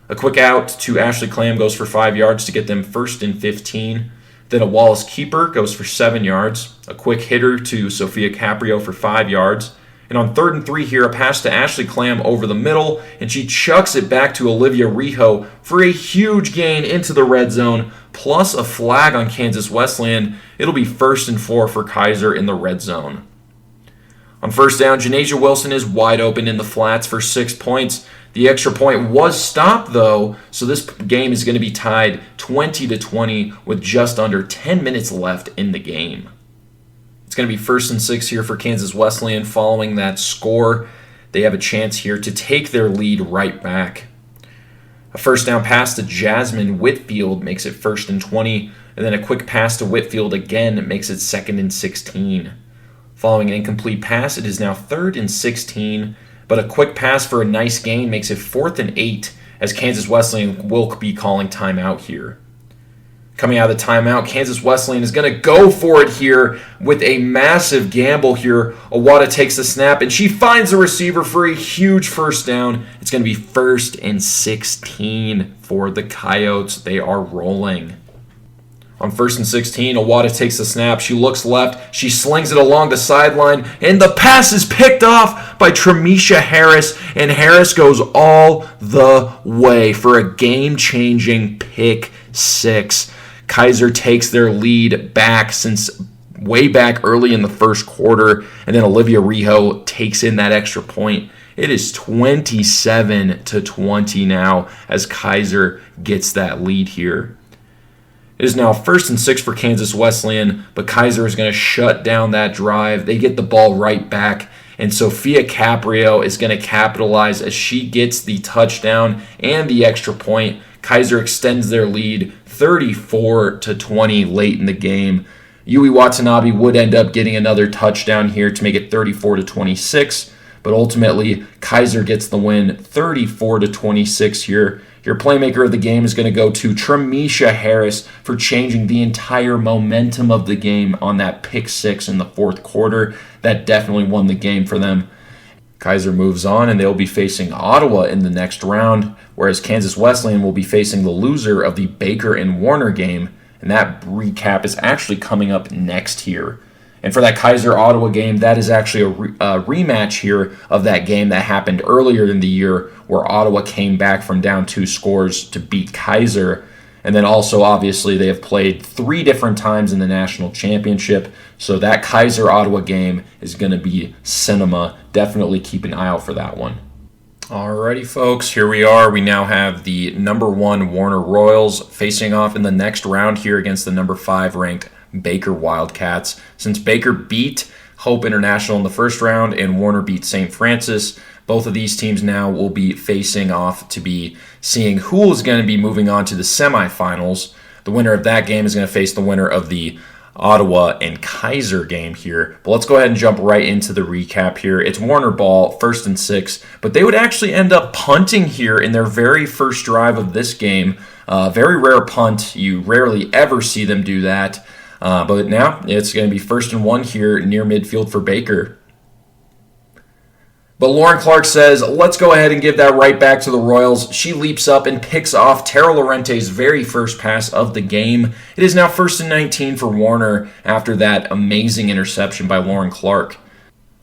A quick out to Ashley Clam goes for 5 yards to get them 1st and 15. Then a Wallace keeper goes for 7 yards. A quick hitter to Sophia Caprio for 5 yards. And on 3rd and 3 here, a pass to Ashley Clam over the middle, and she chucks it back to Olivia Rijo for a huge gain into the red zone, plus a flag on Kansas Wesleyan. It'll be 1st and 4 for Keiser in the red zone. On first down, Janasia Wilson is wide open in the flats for 6 points. The extra point was stopped, though, so this game is going to be tied 20-20 with just under 10 minutes left in the game. It's going to be 1st and 6 here for Kansas Wesleyan following that score. They have a chance here to take their lead right back. A first down pass to Jasmine Whitfield makes it 1st and 20, and then a quick pass to Whitfield again makes it 2nd and 16. Following an incomplete pass, it is now 3rd and 16, but a quick pass for a nice gain makes it 4th and 8 as Kansas Wesleyan will be calling timeout here. Coming out of the timeout, Kansas Wesleyan is going to go for it here with a massive gamble here. Awada takes the snap, and she finds the receiver for a huge first down. It's going to be 1st and 16 for the Coyotes. They are rolling. On 1st and 16, Awada takes the snap. She looks left. She slings it along the sideline. And the pass is picked off by Tremisha Harris. And Harris goes all the way for a game-changing pick six. Keiser takes their lead back since way back early in the first quarter. And then Olivia Rijo takes in that extra point. It is 27-20 now as Keiser gets that lead here. It is now 1st and 6 for Kansas Wesleyan, but Keiser is going to shut down that drive. They get the ball right back, and Sophia Caprio is going to capitalize as she gets the touchdown and the extra point. Keiser extends their lead 34-20 late in the game. Yui Watanabe would end up getting another touchdown here to make it 34-26, but ultimately Keiser gets the win 34-26 here. Your playmaker of the game is going to go to Tremisha Harris for changing the entire momentum of the game on that pick six in the fourth quarter. That definitely won the game for them. Keiser moves on, and they'll be facing Ottawa in the next round, whereas Kansas Wesleyan will be facing the loser of the Baker and Warner game, and that recap is actually coming up next here. And for that Keiser-Ottawa game, that is actually a rematch here of that game that happened earlier in the year where Ottawa came back from down 2 scores to beat Keiser. And then also, obviously, they have played 3 different times in the national championship. So that Keiser-Ottawa game is going to be cinema. Definitely keep an eye out for that one. Alrighty, folks, here we are. We now have the number 1 Warner Royals facing off in the next round here against the number 5 ranked Baker Wildcats. Since Baker beat Hope International in the first round and Warner beat St. Francis, both of these teams now will be facing off to be seeing who is going to be moving on to the semifinals. The winner of that game is going to face the winner of the Ottawa and Keiser game here. But let's go ahead and jump right into the recap here. It's Warner ball, 1st and 6, but they would actually end up punting here in their very first drive of this game. Very rare punt. You rarely ever see them do that. But now it's going to be 1st and 1 here near midfield for Baker. But Lauren Clark says, let's go ahead and give that right back to the Royals. She leaps up and picks off Tara Lorente's very first pass of the game. It is now 1st and 19 for Warner after that amazing interception by Lauren Clark.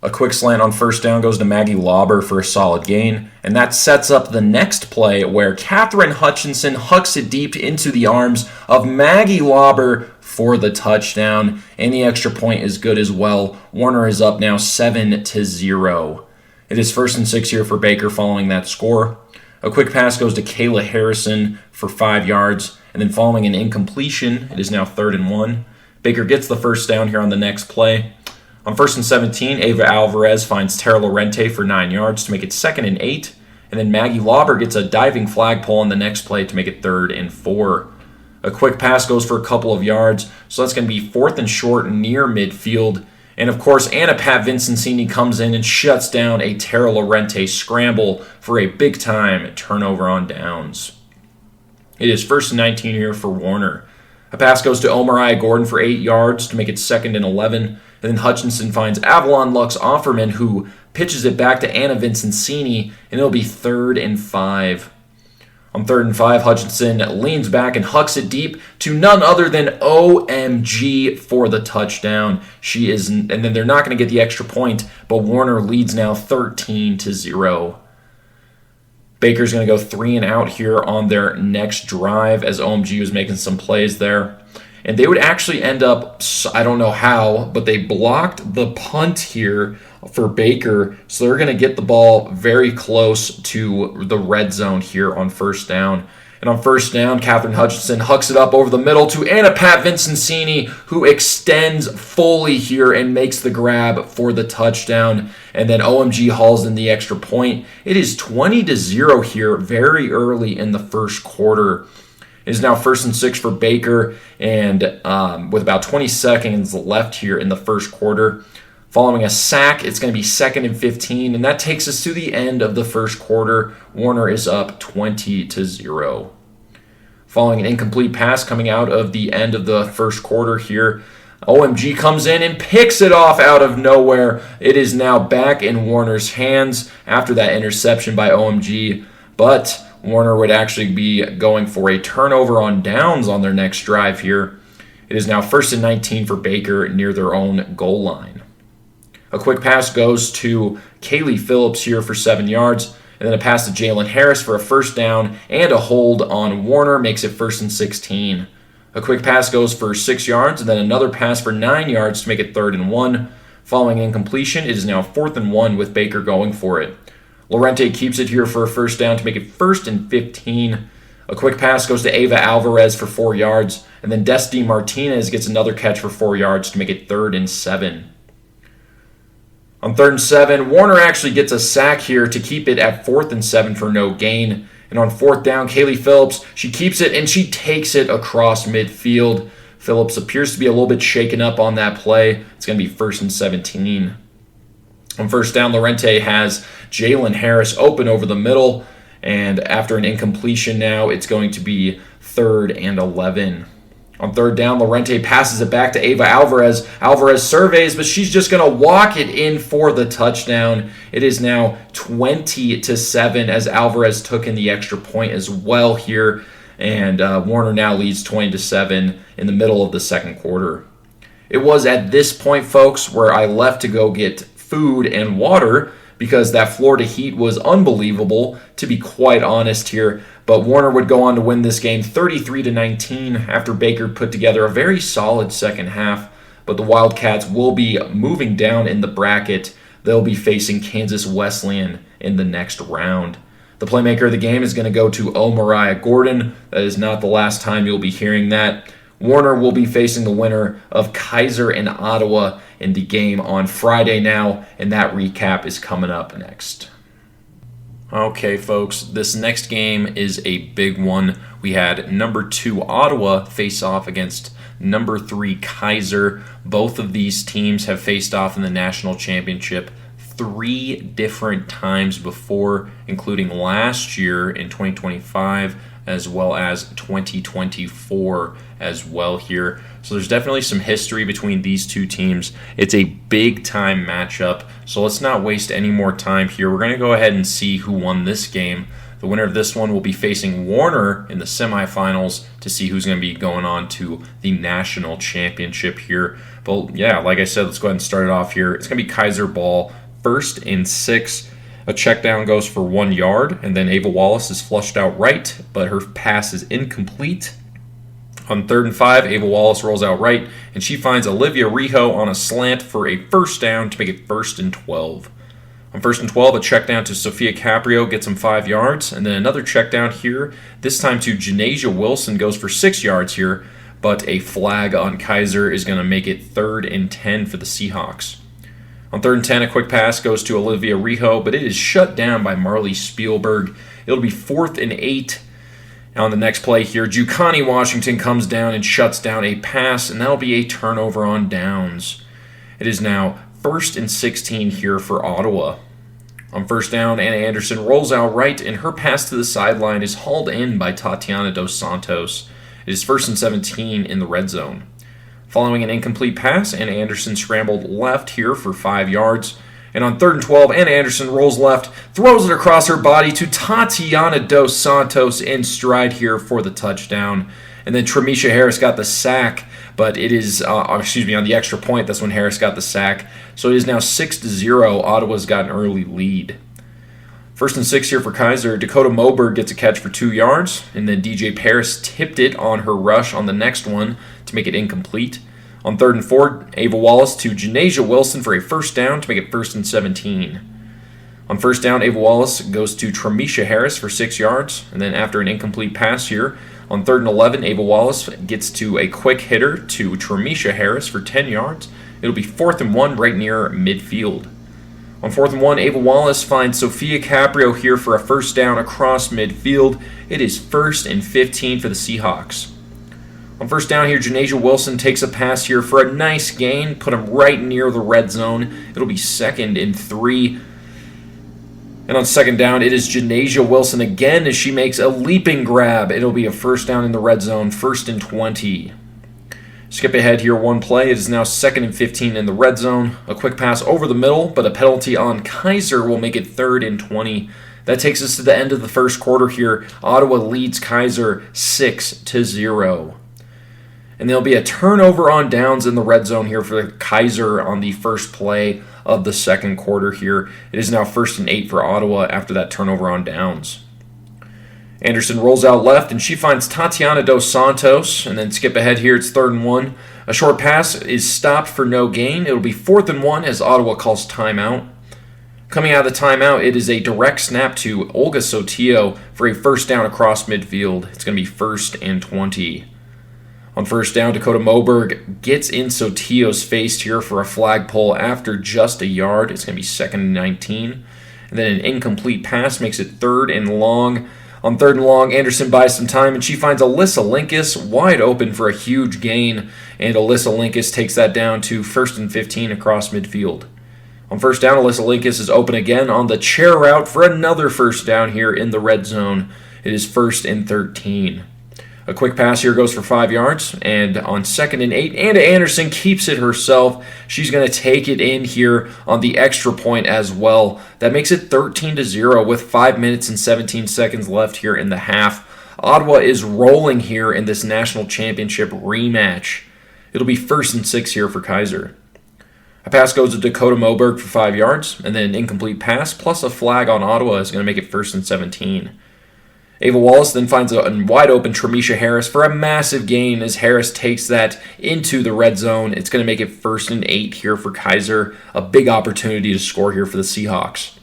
A quick slant on 1st down goes to Maggie Lauber for a solid gain, and that sets up the next play where Catherine Hutchinson hucks it deep into the arms of Maggie Lauber for the touchdown, and the extra point is good as well. Warner is up now 7-0. It is 1st and 6 here for Baker following that score. A quick pass goes to Kayla Harrison for 5 yards, and then following an incompletion, it is now 3rd and 1. Baker gets the first down here on the next play. On 1st and 17, Ava Alvarez finds Tara Lorente for 9 yards to make it 2nd and 8, and then Maggie Lauber gets a diving flagpole on the next play to make it 3rd and 4. A quick pass goes for a couple of yards, so that's going to be 4th and short near midfield. And of course, Anna Pat Vincenzini comes in and shuts down a Tara Lorente scramble for a big-time turnover on downs. It is 1st and 19 here for Warner. A pass goes to Omariah Gordon for 8 yards to make it 2nd and 11. And then Hutchinson finds Avalon Lux Offerman, who pitches it back to Anna Vincenzini, and it'll be 3rd and 5. On 3rd and 5, Hutchinson leans back and hucks it deep to none other than OMG for the touchdown. And then they're not going to get the extra point, but Warner leads now 13-0. Baker's going to go 3 and out here on their next drive as OMG was making some plays there. And they would actually end up, I don't know how, but they blocked the punt here for Baker. So they're going to get the ball very close to the red zone here on 1st down. And on 1st down, Catherine Hutchinson hucks it up over the middle to Anna Pat Vincenzini, who extends fully here and makes the grab for the touchdown. And then OMG hauls in the extra point. It is 20-0 here very early in the first quarter. It is now 1st and 6 for Baker, and with about 20 seconds left here in the first quarter. Following a sack, it's going to be 2nd and 15, and that takes us to the end of the first quarter. Warner is up 20-0. Following an incomplete pass coming out of the end of the first quarter here, OMG comes in and picks it off out of nowhere. It is now back in Warner's hands after that interception by OMG, but Warner would actually be going for a turnover on downs on their next drive here. It is now 1st and 19 for Baker near their own goal line. A quick pass goes to Kaylee Phillips here for 7 yards, and then a pass to Jalen Harris for a first down, and a hold on Warner makes it 1st and 16. A quick pass goes for 6 yards, and then another pass for 9 yards to make it 3rd and 1. Following incompletion, it is now 4th and 1 with Baker going for it. Lorente keeps it here for a first down to make it 1st and 15. A quick pass goes to Ava Alvarez for 4 yards, and then Destiny Martinez gets another catch for 4 yards to make it 3rd and 7. On 3rd and 7, Warner actually gets a sack here to keep it at 4th and 7 for no gain. And on 4th down, Kaylee Phillips, she keeps it and she takes it across midfield. Phillips appears to be a little bit shaken up on that play. It's going to be 1st and 17. On 1st down, Lorente has Jalen Harris open over the middle. And after an incompletion now, it's going to be 3rd and 11. On 3rd down, Lorente passes it back to Ava Alvarez. Alvarez surveys, but she's just going to walk it in for the touchdown. It is now 20-7 as Alvarez took in the extra point as well here. And Warner now leads 20-7 in the middle of the second quarter. It was at this point, folks, where I left to go get food and water because that Florida heat was unbelievable, to be quite honest here. But Warner would go on to win this game 33-19 after Baker put together a very solid second half. But the Wildcats will be moving down in the bracket. They'll be facing Kansas Wesleyan in the next round. The playmaker of the game is going to go to Mariah Gordon. That is not the last time you'll be hearing that. Warner will be facing the winner of Keiser and Ottawa in the game on Friday now, and that recap is coming up next. Okay, folks, this next game is a big one. We had number 2 Ottawa face off against number 3 Keiser. Both of these teams have faced off in the national championship 3 different times before, including last year in 2025 as well as 2024 as well here. So there's definitely some history between these two teams. It's a big-time matchup, so let's not waste any more time here. We're going to go ahead and see who won this game. The winner of this one will be facing Warner in the semifinals to see who's going to be going on to the national championship here. But yeah, like I said, let's go ahead and start it off here. It's going to be Keiser ball, 1st and 6. A check down goes for 1 yard, and then Ava Wallace is flushed out right, but her pass is incomplete. On 3rd and 5, Ava Wallace rolls out right, and she finds Olivia Rijo on a slant for a first down to make it 1st and 12. On 1st and 12, a check down to Sophia Caprio gets him 5 yards, and then another check down here, this time to Janasia Wilson, goes for 6 yards here, but a flag on Keiser is going to make it 3rd and 10 for the Seahawks. On 3rd and 10, a quick pass goes to Olivia Rijo, but it is shut down by Marley Spielberg. It'll be 4th and 8. On the next play here, Jucani Washington comes down and shuts down a pass, and that'll be a turnover on downs. It is now 1st and 16 here for Ottawa. On 1st down, Anna Anderson rolls out right, and her pass to the sideline is hauled in by Tatiana Dos Santos. It is 1st and 17 in the red zone. Following an incomplete pass, Anna Anderson scrambled left here for 5 yards. And on 3rd and 12, Anna Anderson rolls left, throws it across her body to Tatiana Dos Santos in stride here for the touchdown. And then Tremisha Harris got the sack, but it is, on the extra point, that's when Harris got the sack. So it is now 6-0. Ottawa's got an early lead. 1st and 6 here for Keiser. Dakota Moberg gets a catch for 2 yards, and then DJ Paris tipped it on her rush on the next one to make it incomplete. On 3rd and 4, Ava Wallace to Janasia Wilson for a first down to make it 1st and 17. On 1st down, Ava Wallace goes to Tremisha Harris for 6 yards, and then after an incomplete pass here, on 3rd and 11, Ava Wallace gets to a quick hitter to Tremisha Harris for 10 yards. It'll be 4th and 1 right near midfield. On 4th and 1, Ava Wallace finds Sophia Caprio here for a first down across midfield. It is 1st and 15 for the Seahawks. On 1st down here, Janasia Wilson takes a pass here for a nice gain, put him right near the red zone. It'll be 2nd and 3. And on 2nd down, it is Janasia Wilson again as she makes a leaping grab. It'll be a first down in the red zone, 1st and 20. Skip ahead here one play. It is now 2nd and 15 in the red zone. A quick pass over the middle, but a penalty on Keiser will make it 3rd and 20. That takes us to the end of the first quarter here. Ottawa leads Keiser 6-0. And there'll be a turnover on downs in the red zone here for Keiser on the first play of the second quarter here. It is now 1st and 8 for Ottawa after that turnover on downs. Anderson rolls out left, and she finds Tatiana Dos Santos, and then skip ahead here, it's 3rd and 1. A short pass is stopped for no gain. It'll be 4th and 1 as Ottawa calls timeout. Coming out of the timeout, it is a direct snap to Olga Sotillo for a first down across midfield. It's going to be 1st and 20. On first down, Dakota Moberg gets in Sotillo's face here for a flag pull after just a yard. It's going to be 2nd and 19. And then an incomplete pass makes it 3rd and long. On 3rd and long, Anderson buys some time, and she finds Alyssa Linkus wide open for a huge gain. And Alyssa Linkus takes that down to 1st and 15 across midfield. On first down, Alyssa Linkus is open again on the chair route for another first down here in the red zone. It is 1st and 13. A quick pass here goes for 5 yards, and on 2nd and 8, Anna Anderson keeps it herself. She's going to take it in here on the extra point as well. That makes it 13-0 with 5 minutes and 17 seconds left here in the half. Ottawa is rolling here in this national championship rematch. It'll be 1st and 6 here for Keiser. A pass goes to Dakota Moberg for 5 yards, and then an incomplete pass plus a flag on Ottawa is going to make it 1st and 17. Ava Wallace then finds a wide open Tremisha Harris for a massive gain as Harris takes that into the red zone. It's going to make it 1st and 8 here for Keiser. A big opportunity to score here for the Seahawks.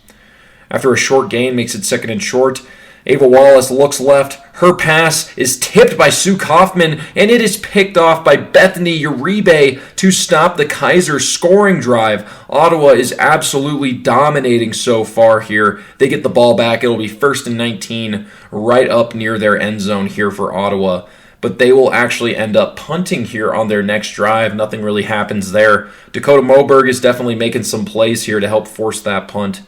After a short gain makes it 2nd and short, Ava Wallace looks left. Her pass is tipped by Sue Kaufman, and it is picked off by Bethany Uribe to stop the Keiser scoring drive. Ottawa is absolutely dominating so far here. They get the ball back. It'll be 1st and 19 right up near their end zone here for Ottawa. But they will actually end up punting here on their next drive. Nothing really happens there. Dakota Moberg is definitely making some plays here to help force that punt.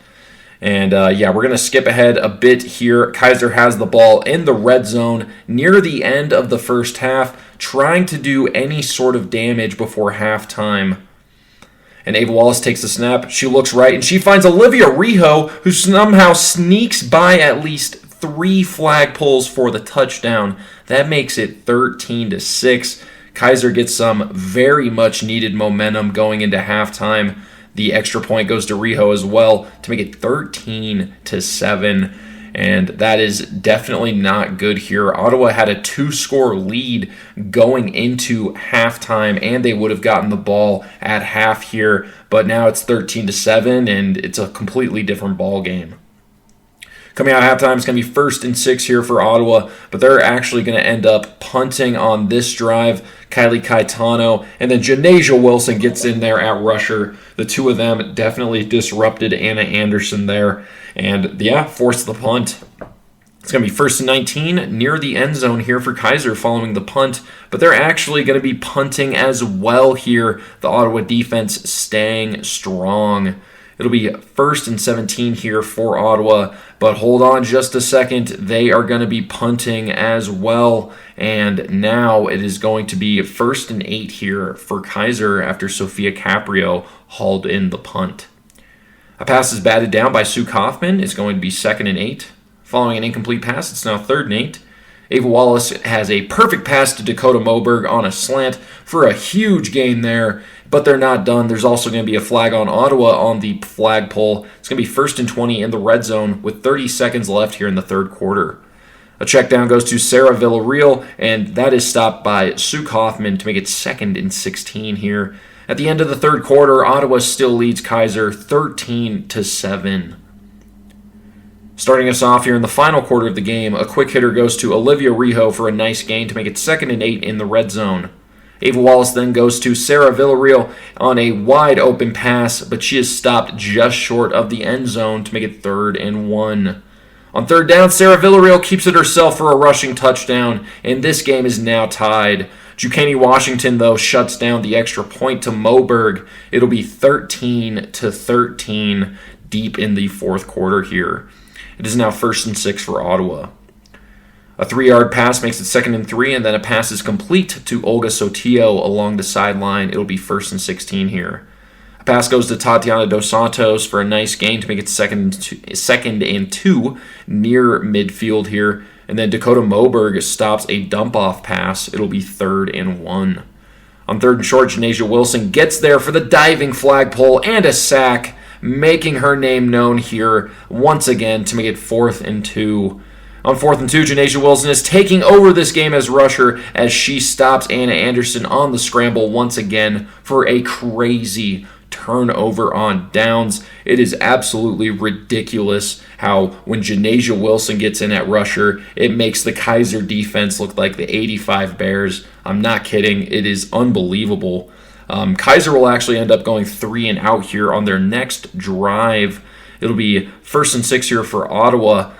And we're going to skip ahead a bit here. Keiser has the ball in the red zone near the end of the first half, trying to do any sort of damage before halftime. And Ava Wallace takes the snap. She looks right, and she finds Olivia Rijo, who somehow sneaks by at least 3 flag pulls for the touchdown. That makes it 13-6. Keiser gets some very much needed momentum going into halftime. The extra point goes to Rijo as well to make it 13-7, and that is definitely not good here. Ottawa had a 2-score lead going into halftime, and they would have gotten the ball at half here, but now it's 13-7, and it's a completely different ball game. Coming out of halftime, it's going to be 1st and 6 here for Ottawa, but they're actually going to end up punting on this drive. Kylie Caetano, and then Janasia Wilson gets in there at rusher. The two of them definitely disrupted Anna Anderson there, and forced the punt. It's going to be 1st and 19 near the end zone here for Keiser following the punt, but they're actually going to be punting as well here. The Ottawa defense staying strong. It'll be 1st and 17 here for Ottawa, but hold on just a second. They are going to be punting as well, and now it is going to be 1st and 8 here for Keiser after Sophia Caprio hauled in the punt. A pass is batted down by Sue Kaufman. It's going to be 2nd and 8. Following an incomplete pass, it's now 3rd and 8. Ava Wallace has a perfect pass to Dakota Moberg on a slant for a huge gain there, but they're not done. There's also going to be a flag on Ottawa on the flag pole. It's going to be 1st and 20 in the red zone with 30 seconds left here in the third quarter. A check down goes to Sarah Villarreal, and that is stopped by Sue Kaufman to make it 2nd and 16 here. At the end of the third quarter, Ottawa still leads Keiser 13-7. Starting us off here in the final quarter of the game, a quick hitter goes to Olivia Rijo for a nice gain to make it 2nd and 8 in the red zone. Ava Wallace then goes to Sarah Villarreal on a wide open pass, but she is stopped just short of the end zone to make it 3rd and 1. On 3rd down, Sarah Villarreal keeps it herself for a rushing touchdown, and this game is now tied. Duquesne Washington, though, shuts down the extra point to Moberg. It'll be 13-13 deep in the fourth quarter here. It is now 1st and 6 for Ottawa. A 3-yard pass makes it 2nd and 3, and then a pass is complete to Olga Sotillo along the sideline. It'll be 1st and 16 here. A pass goes to Tatiana Dos Santos for a nice gain to make it 2nd and 2 near midfield here. And then Dakota Moberg stops a dump-off pass. It'll be 3rd and 1. On 3rd and short, Janasia Wilson gets there for the diving flagpole and a sack, making her name known here once again to make it 4th and 2. On 4th and 2, Janasia Wilson is taking over this game as rusher as she stops Anna Anderson on the scramble once again for a crazy turnover on downs. It is absolutely ridiculous how when Janasia Wilson gets in at rusher, it makes the Keiser defense look like the 85 Bears. I'm not kidding. It is unbelievable. Keiser will actually end up going 3 and out here on their next drive. It'll be 1st and 6 here for Ottawa.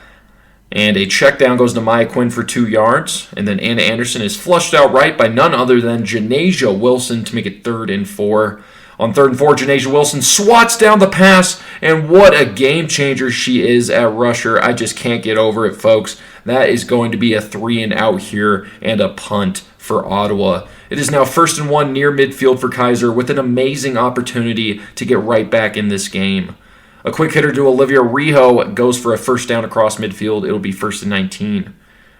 And a check down goes to Maya Quinn for 2 yards. And then Anna Anderson is flushed out right by none other than Janasia Wilson to make it 3rd and 4. On 3rd and 4, Janasia Wilson swats down the pass. And what a game changer she is at rusher. I just can't get over it, folks. That is going to be a 3 and out here and a punt for Ottawa. It is now 1st and 1 near midfield for Keiser with an amazing opportunity to get right back in this game. A quick hitter to Olivia Rijo goes for a 1st down across midfield. It'll be 1st and 19.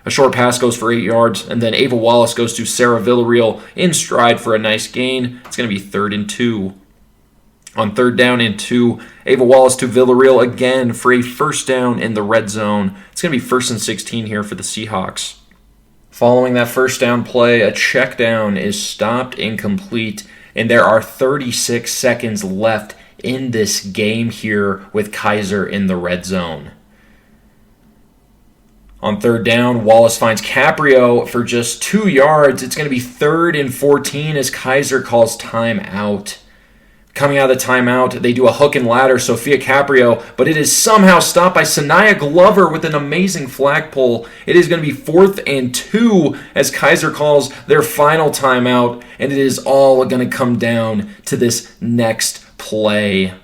A short pass goes for 8 yards, and then Ava Wallace goes to Sarah Villarreal in stride for a nice gain. It's going to be 3rd and 2. On 3rd down and 2, Ava Wallace to Villarreal again for a 1st down in the red zone. It's going to be 1st and 16 here for the Seahawks. Following that 1st down play, a check down is stopped incomplete, and there are 36 seconds left in this game here with Keiser in the red zone. On 3rd down, Wallace finds Caprio for just 2 yards. It's going to be 3rd and 14 as Keiser calls timeout. Coming out of the timeout, they do a hook and ladder, Sophia Caprio, but it is somehow stopped by Sanaya Glover with an amazing flagpole. It is going to be 4th and 2 as Keiser calls their final timeout, and it is all going to come down to this next play.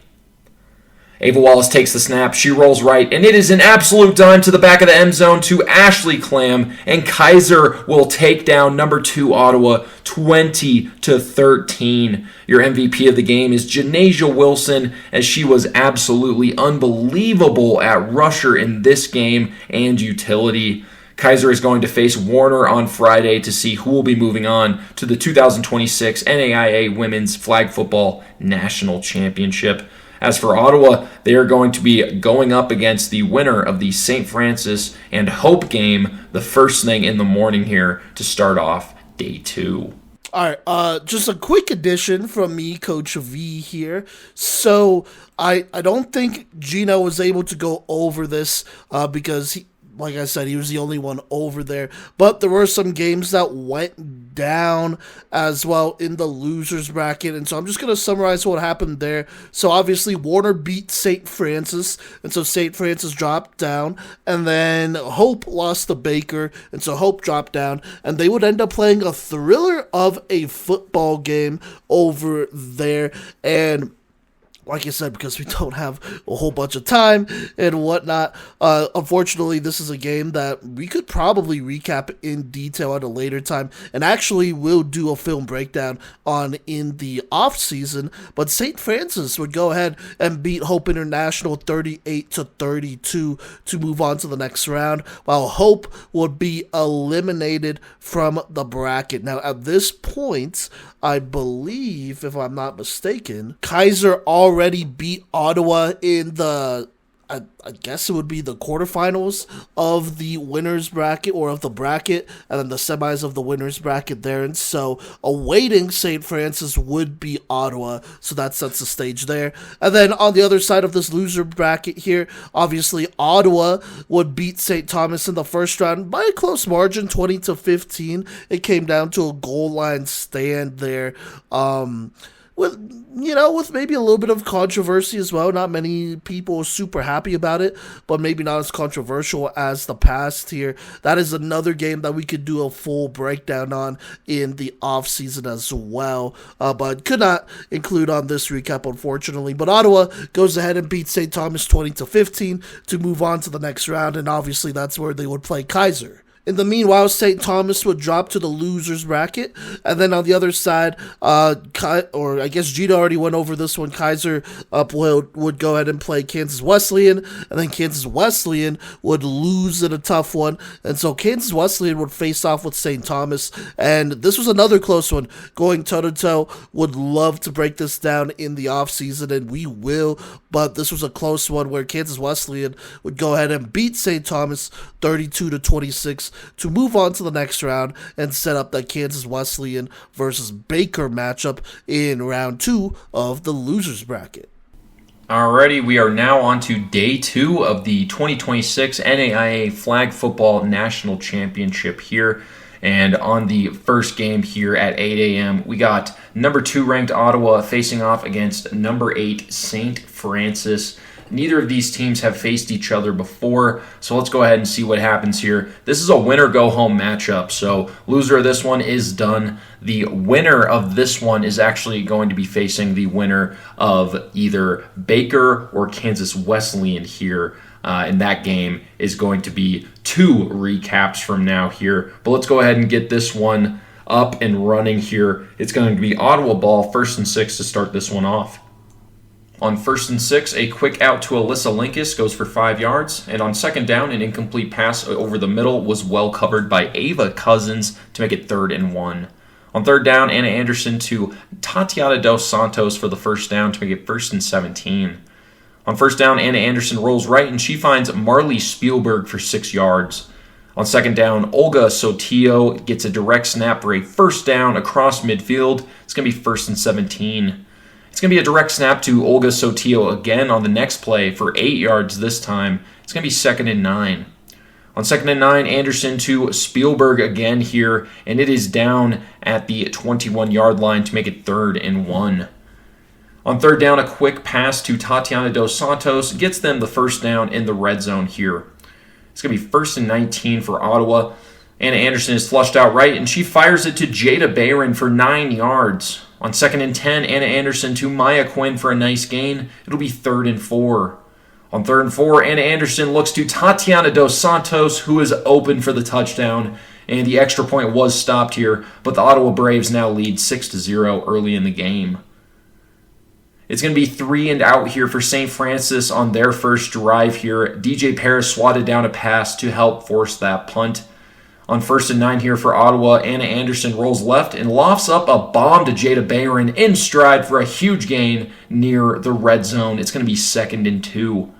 Ava Wallace takes the snap, she rolls right, and it is an absolute dime to the back of the end zone to Ashley Clam, and Keiser will take down number 2 Ottawa 20-13. Your MVP of the game is Janasia Wilson, as she was absolutely unbelievable at rusher in this game and utility. Keiser is going to face Warner on Friday to see who will be moving on to the 2026 NAIA Women's Flag Football National Championship. As for Ottawa, they are going to be going up against the winner of the St. Francis and Hope game the first thing in the morning here to start off day 2. All right, just a quick addition from me, Coach V here. So I don't think Gino was able to go over this because like I said, he was the only one over there. But there were some games that went down as well in the losers bracket. And so I'm just going to summarize what happened there. So obviously Warner beat St. Francis. And so St. Francis dropped down. And then Hope lost to Baker. And so Hope dropped down. And they would end up playing a thriller of a football game over there. And like I said, because we don't have a whole bunch of time and whatnot, unfortunately, this is a game that we could probably recap in detail at a later time, and actually we'll do a film breakdown on in the off season. But St. Francis would go ahead and beat Hope International 38-32 to move on to the next round, while Hope would be eliminated from the bracket. Now, at this point, I believe, if I'm not mistaken, Keiser already beat Ottawa in the, I guess it would be the quarterfinals of the winners bracket, or of the bracket, and then the semis of the winners bracket there. And so awaiting St. Francis would be Ottawa, so that sets the stage there. And then on the other side of this loser bracket here, obviously Ottawa would beat St. Thomas in the first round by a close margin, 20-15. It came down to a goal line stand there. With maybe a little bit of controversy as well. Not many people are super happy about it, but maybe not as controversial as the past here. That is another game that we could do a full breakdown on in the off season as well, but could not include on this recap, unfortunately. But Ottawa goes ahead and beats St. Thomas 20-15 to move on to the next round, and obviously that's where they would play Keiser In the meanwhile, St. Thomas would drop to the losers bracket, and then on the other side, or I guess Gina already went over this one. Keiser would go ahead and play Kansas Wesleyan, and then Kansas Wesleyan would lose in a tough one, and so Kansas Wesleyan would face off with St. Thomas, and this was another close one, going toe-to-toe. Would love to break this down in the offseason, and we will, but this was a close one where Kansas Wesleyan would go ahead and beat St. Thomas 32-26 to move on to the next round and set up the Kansas Wesleyan versus Baker matchup in round 2 of the losers bracket. Alrighty, we are now on to day 2 of the 2026 NAIA Flag Football National Championship here. And on the first game here at 8 a.m., we got number 2 ranked Ottawa facing off against number 8 St. Francis. Neither of these teams have faced each other before, so let's go ahead and see what happens here. This is a winner-go-home matchup, so loser of this one is done. The winner of this one is actually going to be facing the winner of either Baker or Kansas Wesleyan here. And that game is going to be 2 recaps from now here. But let's go ahead and get this one up and running here. It's going to be Ottawa ball, 1st and 6 to start this one off. On 1st and 6, a quick out to Alyssa Linkus goes for 5 yards. And on 2nd down, an incomplete pass over the middle was well covered by Ava Cousins to make it 3rd and 1. On 3rd down, Anna Anderson to Tatiana Dos Santos for the 1st down to make it 1st and 17. On 1st down, Anna Anderson rolls right and she finds Marley Spielberg for 6 yards. On 2nd down, Olga Sotillo gets a direct snap for a 1st down across midfield. It's going to be 1st and 17. It's going to be a direct snap to Olga Sotillo again on the next play for 8 yards this time. It's going to be 2nd and 9. On 2nd and 9, Anderson to Spielberg again here, and it is down at the 21-yard line to make it 3rd and 1. On 3rd down, a quick pass to Tatiana Dos Santos gets them the 1st down in the red zone here. It's going to be 1st and 19 for Ottawa. Anna Anderson is flushed out right, and she fires it to Jada Barron for 9 yards. On 2nd and 10, Anna Anderson to Maya Quinn for a nice gain. It'll be 3rd and 4. On 3rd and 4, Anna Anderson looks to Tatiana Dos Santos, who is open for the touchdown. And the extra point was stopped here, but the Ottawa Braves now lead 6-0 early in the game. It's going to be 3 and out here for St. Francis on their first drive here. DJ Paris swatted down a pass to help force that punt. On 1st and 9 here for Ottawa, Anna Anderson rolls left and lofts up a bomb to Jada Barron in stride for a huge gain near the red zone. It's going to be 2nd and 2.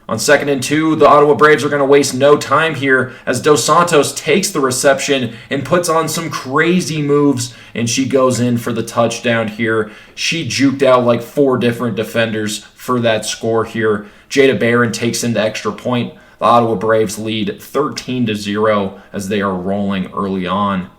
On 2nd and 2, the Ottawa Braves are going to waste no time here as Dos Santos takes the reception and puts on some crazy moves, and she goes in for the touchdown here. She juked out like 4 different defenders for that score here. Jada Barron takes in the extra point. The Ottawa Braves lead 13-0 as they are rolling early on.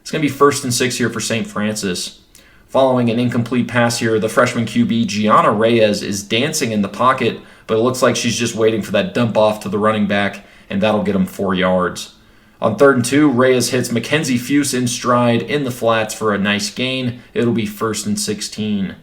It's going to be 1st and 6 here for St. Francis. Following an incomplete pass here, the freshman QB Gianna Reyes is dancing in the pocket, but it looks like she's just waiting for that dump off to the running back, and that'll get him 4 yards. On 3rd and 2, Reyes hits Mackenzie Fuse in stride in the flats for a nice gain. It'll be 1st and 16.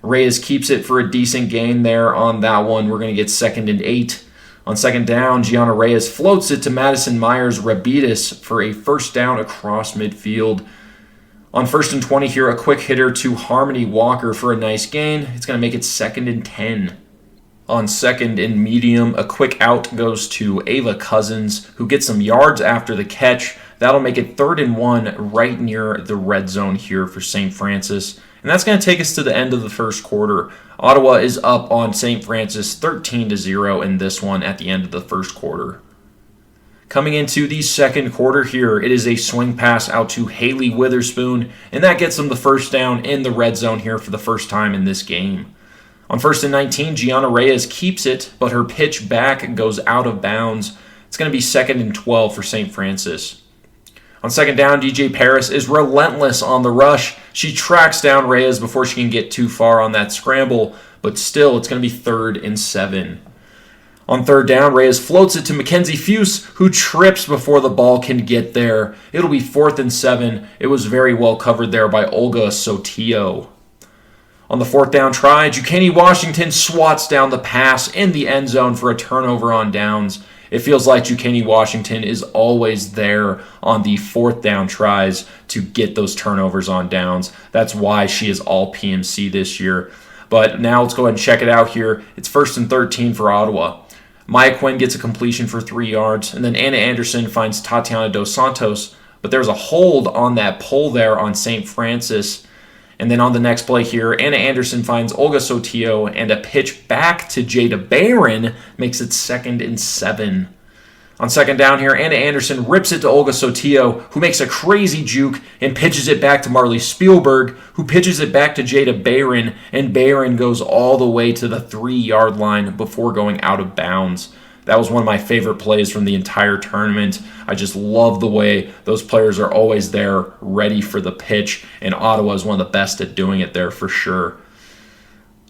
Reyes keeps it for a decent gain there on that one. We're going to get 2nd and 8. On 2nd down, Gianna Reyes floats it to Madison Myers-Rabitis for a 1st down across midfield. On 1st and 20 here, a quick hitter to Harmony Walker for a nice gain. It's going to make it 2nd and 10. On 2nd and medium, a quick out goes to Ava Cousins, who gets some yards after the catch. That'll make it 3rd and 1 right near the red zone here for St. Francis. And that's going to take us to the end of the first quarter. Ottawa is up on St. Francis 13-0 in this one at the end of the first quarter. Coming into the second quarter here, it is a swing pass out to Haley Witherspoon, and that gets them the 1st down in the red zone here for the first time in this game. On 1st and 19, Gianna Reyes keeps it, but her pitch back goes out of bounds. It's going to be 2nd and 12 for St. Francis. On 2nd down, DJ Paris is relentless on the rush. She tracks down Reyes before she can get too far on that scramble, but still, it's going to be 3rd and 7. On 3rd down, Reyes floats it to Mackenzie Fuse, who trips before the ball can get there. It'll be 4th and 7. It was very well covered there by Olga Sotillo. On the 4th down try, Duquesne Washington swats down the pass in the end zone for a turnover on downs. It feels like Duquesne Washington is always there on the fourth down tries to get those turnovers on downs. That's why she is all PMC this year. But now let's go ahead and check it out here. It's 1st and 13 for Ottawa. Maya Quinn gets a completion for 3 yards, and then Anna Anderson finds Tatiana Dos Santos, but there's a hold on that pole there on St. Francis. And then on the next play here, Anna Anderson finds Olga Sotillo, and a pitch back to Jada Barron makes it 2nd and 7. On 2nd down here, Anna Anderson rips it to Olga Sotillo, who makes a crazy juke and pitches it back to Marley Spielberg, who pitches it back to Jada Barron, and Barron goes all the way to the 3-yard line before going out of bounds. That was one of my favorite plays from the entire tournament. I just love the way those players are always there, ready for the pitch, and Ottawa is one of the best at doing it there for sure.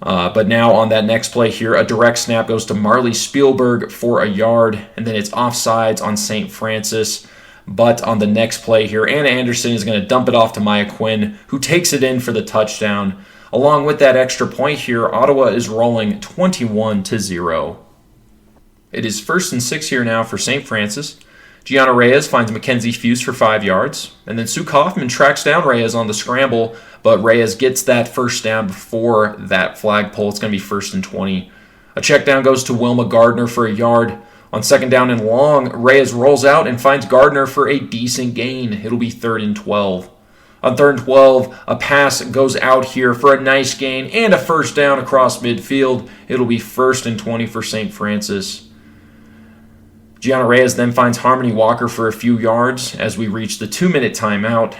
But now on that next play here, a direct snap goes to Marley Spielberg for a yard, and then it's offsides on St. Francis. But on the next play here, Anna Anderson is going to dump it off to Maya Quinn, who takes it in for the touchdown. Along with that extra point here, Ottawa is rolling 21-0. It is 1st and 6 here now for St. Francis. Gianna Reyes finds Mackenzie Fuse for 5 yards, and then Sue Kaufman tracks down Reyes on the scramble, but Reyes gets that first down before that flagpole. It's going to be 1st and 20. A check down goes to Wilma Gardner for a yard. On 2nd down and long, Reyes rolls out and finds Gardner for a decent gain. It'll be 3rd and 12. On 3rd and 12, a pass goes out here for a nice gain and a first down across midfield. It'll be 1st and 20 for St. Francis. Gianna Reyes then finds Harmony Walker for a few yards as we reach the 2-minute timeout.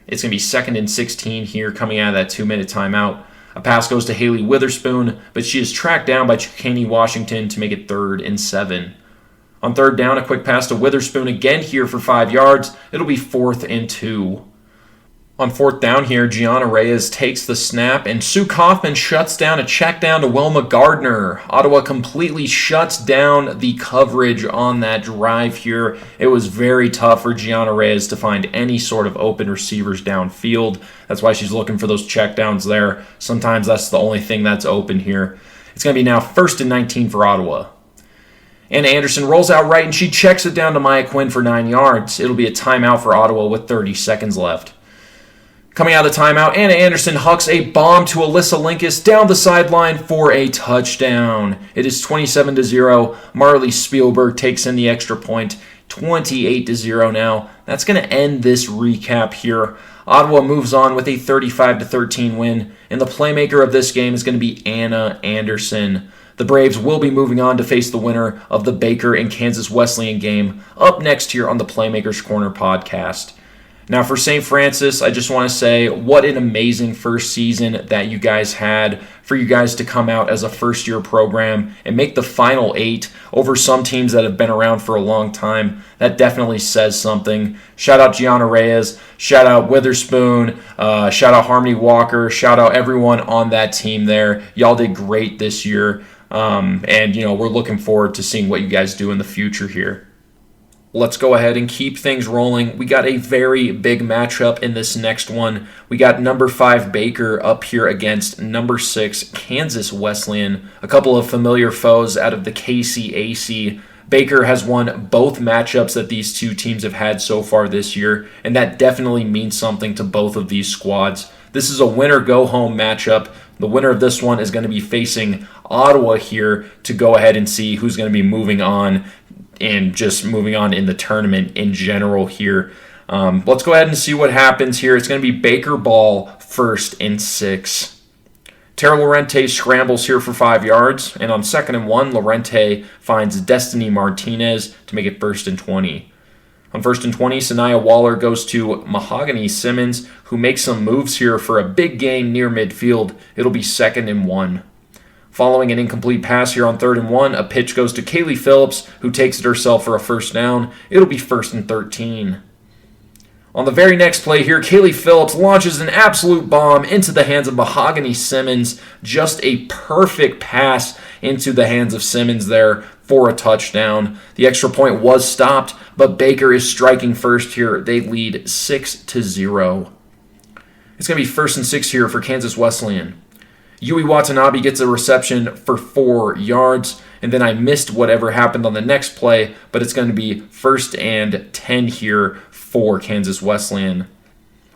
It's going to be 2nd and 16 here coming out of that 2-minute timeout. A pass goes to Haley Witherspoon, but she is tracked down by Duquesne Washington to make it 3rd and 7. On 3rd down, a quick pass to Witherspoon again here for 5 yards. It'll be 4th and 2. On 4th down here, Gianna Reyes takes the snap, and Sue Kaufman shuts down a check down to Wilma Gardner. Ottawa completely shuts down the coverage on that drive here. It was very tough for Gianna Reyes to find any sort of open receivers downfield. That's why she's looking for those check downs there. Sometimes that's the only thing that's open here. It's going to be now 1st and 19 for Ottawa. Anna Anderson rolls out right, and she checks it down to Maya Quinn for 9 yards. It'll be a timeout for Ottawa with 30 seconds left. Coming out of the timeout, Anna Anderson hucks a bomb to Alyssa Linkus down the sideline for a touchdown. It is 27-0. Marley Spielberg takes in the extra point, 28-0 now. That's going to end this recap here. Ottawa moves on with a 35-13 win, and the playmaker of this game is going to be Anna Anderson. The Braves will be moving on to face the winner of the Baker and Kansas Wesleyan game up next here on the Playmaker's Corner podcast. Now for St. Francis, I just want to say what an amazing first season that you guys had, for you guys to come out as a first-year program and make the Final 8 over some teams that have been around for a long time. That definitely says something. Shout out Gianna Reyes, shout out Witherspoon, shout out Harmony Walker, shout out everyone on that team there. Y'all did great this year, and we're looking forward to seeing what you guys do in the future here. Let's go ahead and keep things rolling. We got a very big matchup in this next one. We got number 5 Baker up here against number 6 Kansas Wesleyan. A couple of familiar foes out of the KCAC. Baker has won both matchups that these two teams have had so far this year, and that definitely means something to both of these squads. This is a winner-go-home matchup. The winner of this one is going to be facing Ottawa here to go ahead and see who's going to be moving on and just moving on in the tournament in general here. Let's go ahead and see what happens here. It's going to be Baker ball 1st and 6. Tara Lorente scrambles here for 5 yards, and on 2nd and 1, Lorente finds Destiny Martinez to make it 1st and 20. On 1st and 20, Sanaya Waller goes to Mahogany Simmons, who makes some moves here for a big gain near midfield. It'll be 2nd and 1. Following an incomplete pass here on 3rd and 1, a pitch goes to Kaylee Phillips, who takes it herself for a first down. It'll be 1st and 13. On the very next play here, Kaylee Phillips launches an absolute bomb into the hands of Mahogany Simmons. Just a perfect pass into the hands of Simmons there for a touchdown. The extra point was stopped, but Baker is striking first here. They lead 6-0. It's going to be 1st and 6 here for Kansas Wesleyan. Yui Watanabe gets a reception for 4 yards, and then I missed whatever happened on the next play, but it's going to be 1st and 10 here for Kansas Wesleyan.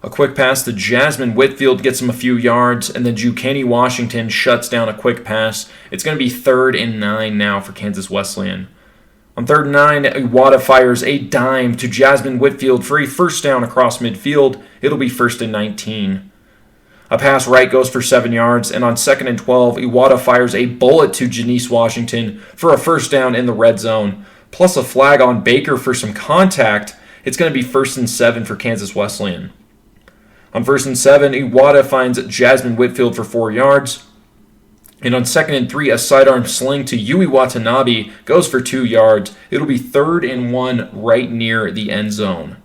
A quick pass to Jasmine Whitfield gets him a few yards, and then Jucani Washington shuts down a quick pass. It's going to be 3rd and 9 now for Kansas Wesleyan. On 3rd and 9, Iwata fires a dime to Jasmine Whitfield for a first down across midfield. It'll be 1st and 19. A pass right goes for 7 yards, and on 2nd and 12, Iwata fires a bullet to Janice Washington for a first down in the red zone, plus a flag on Baker for some contact. It's going to be 1st and 7 for Kansas Wesleyan. On 1st and 7, Iwata finds Jasmine Whitfield for 4 yards. And on 2nd and 3, a sidearm sling to Yui Watanabe goes for 2 yards. It'll be 3rd and 1 right near the end zone.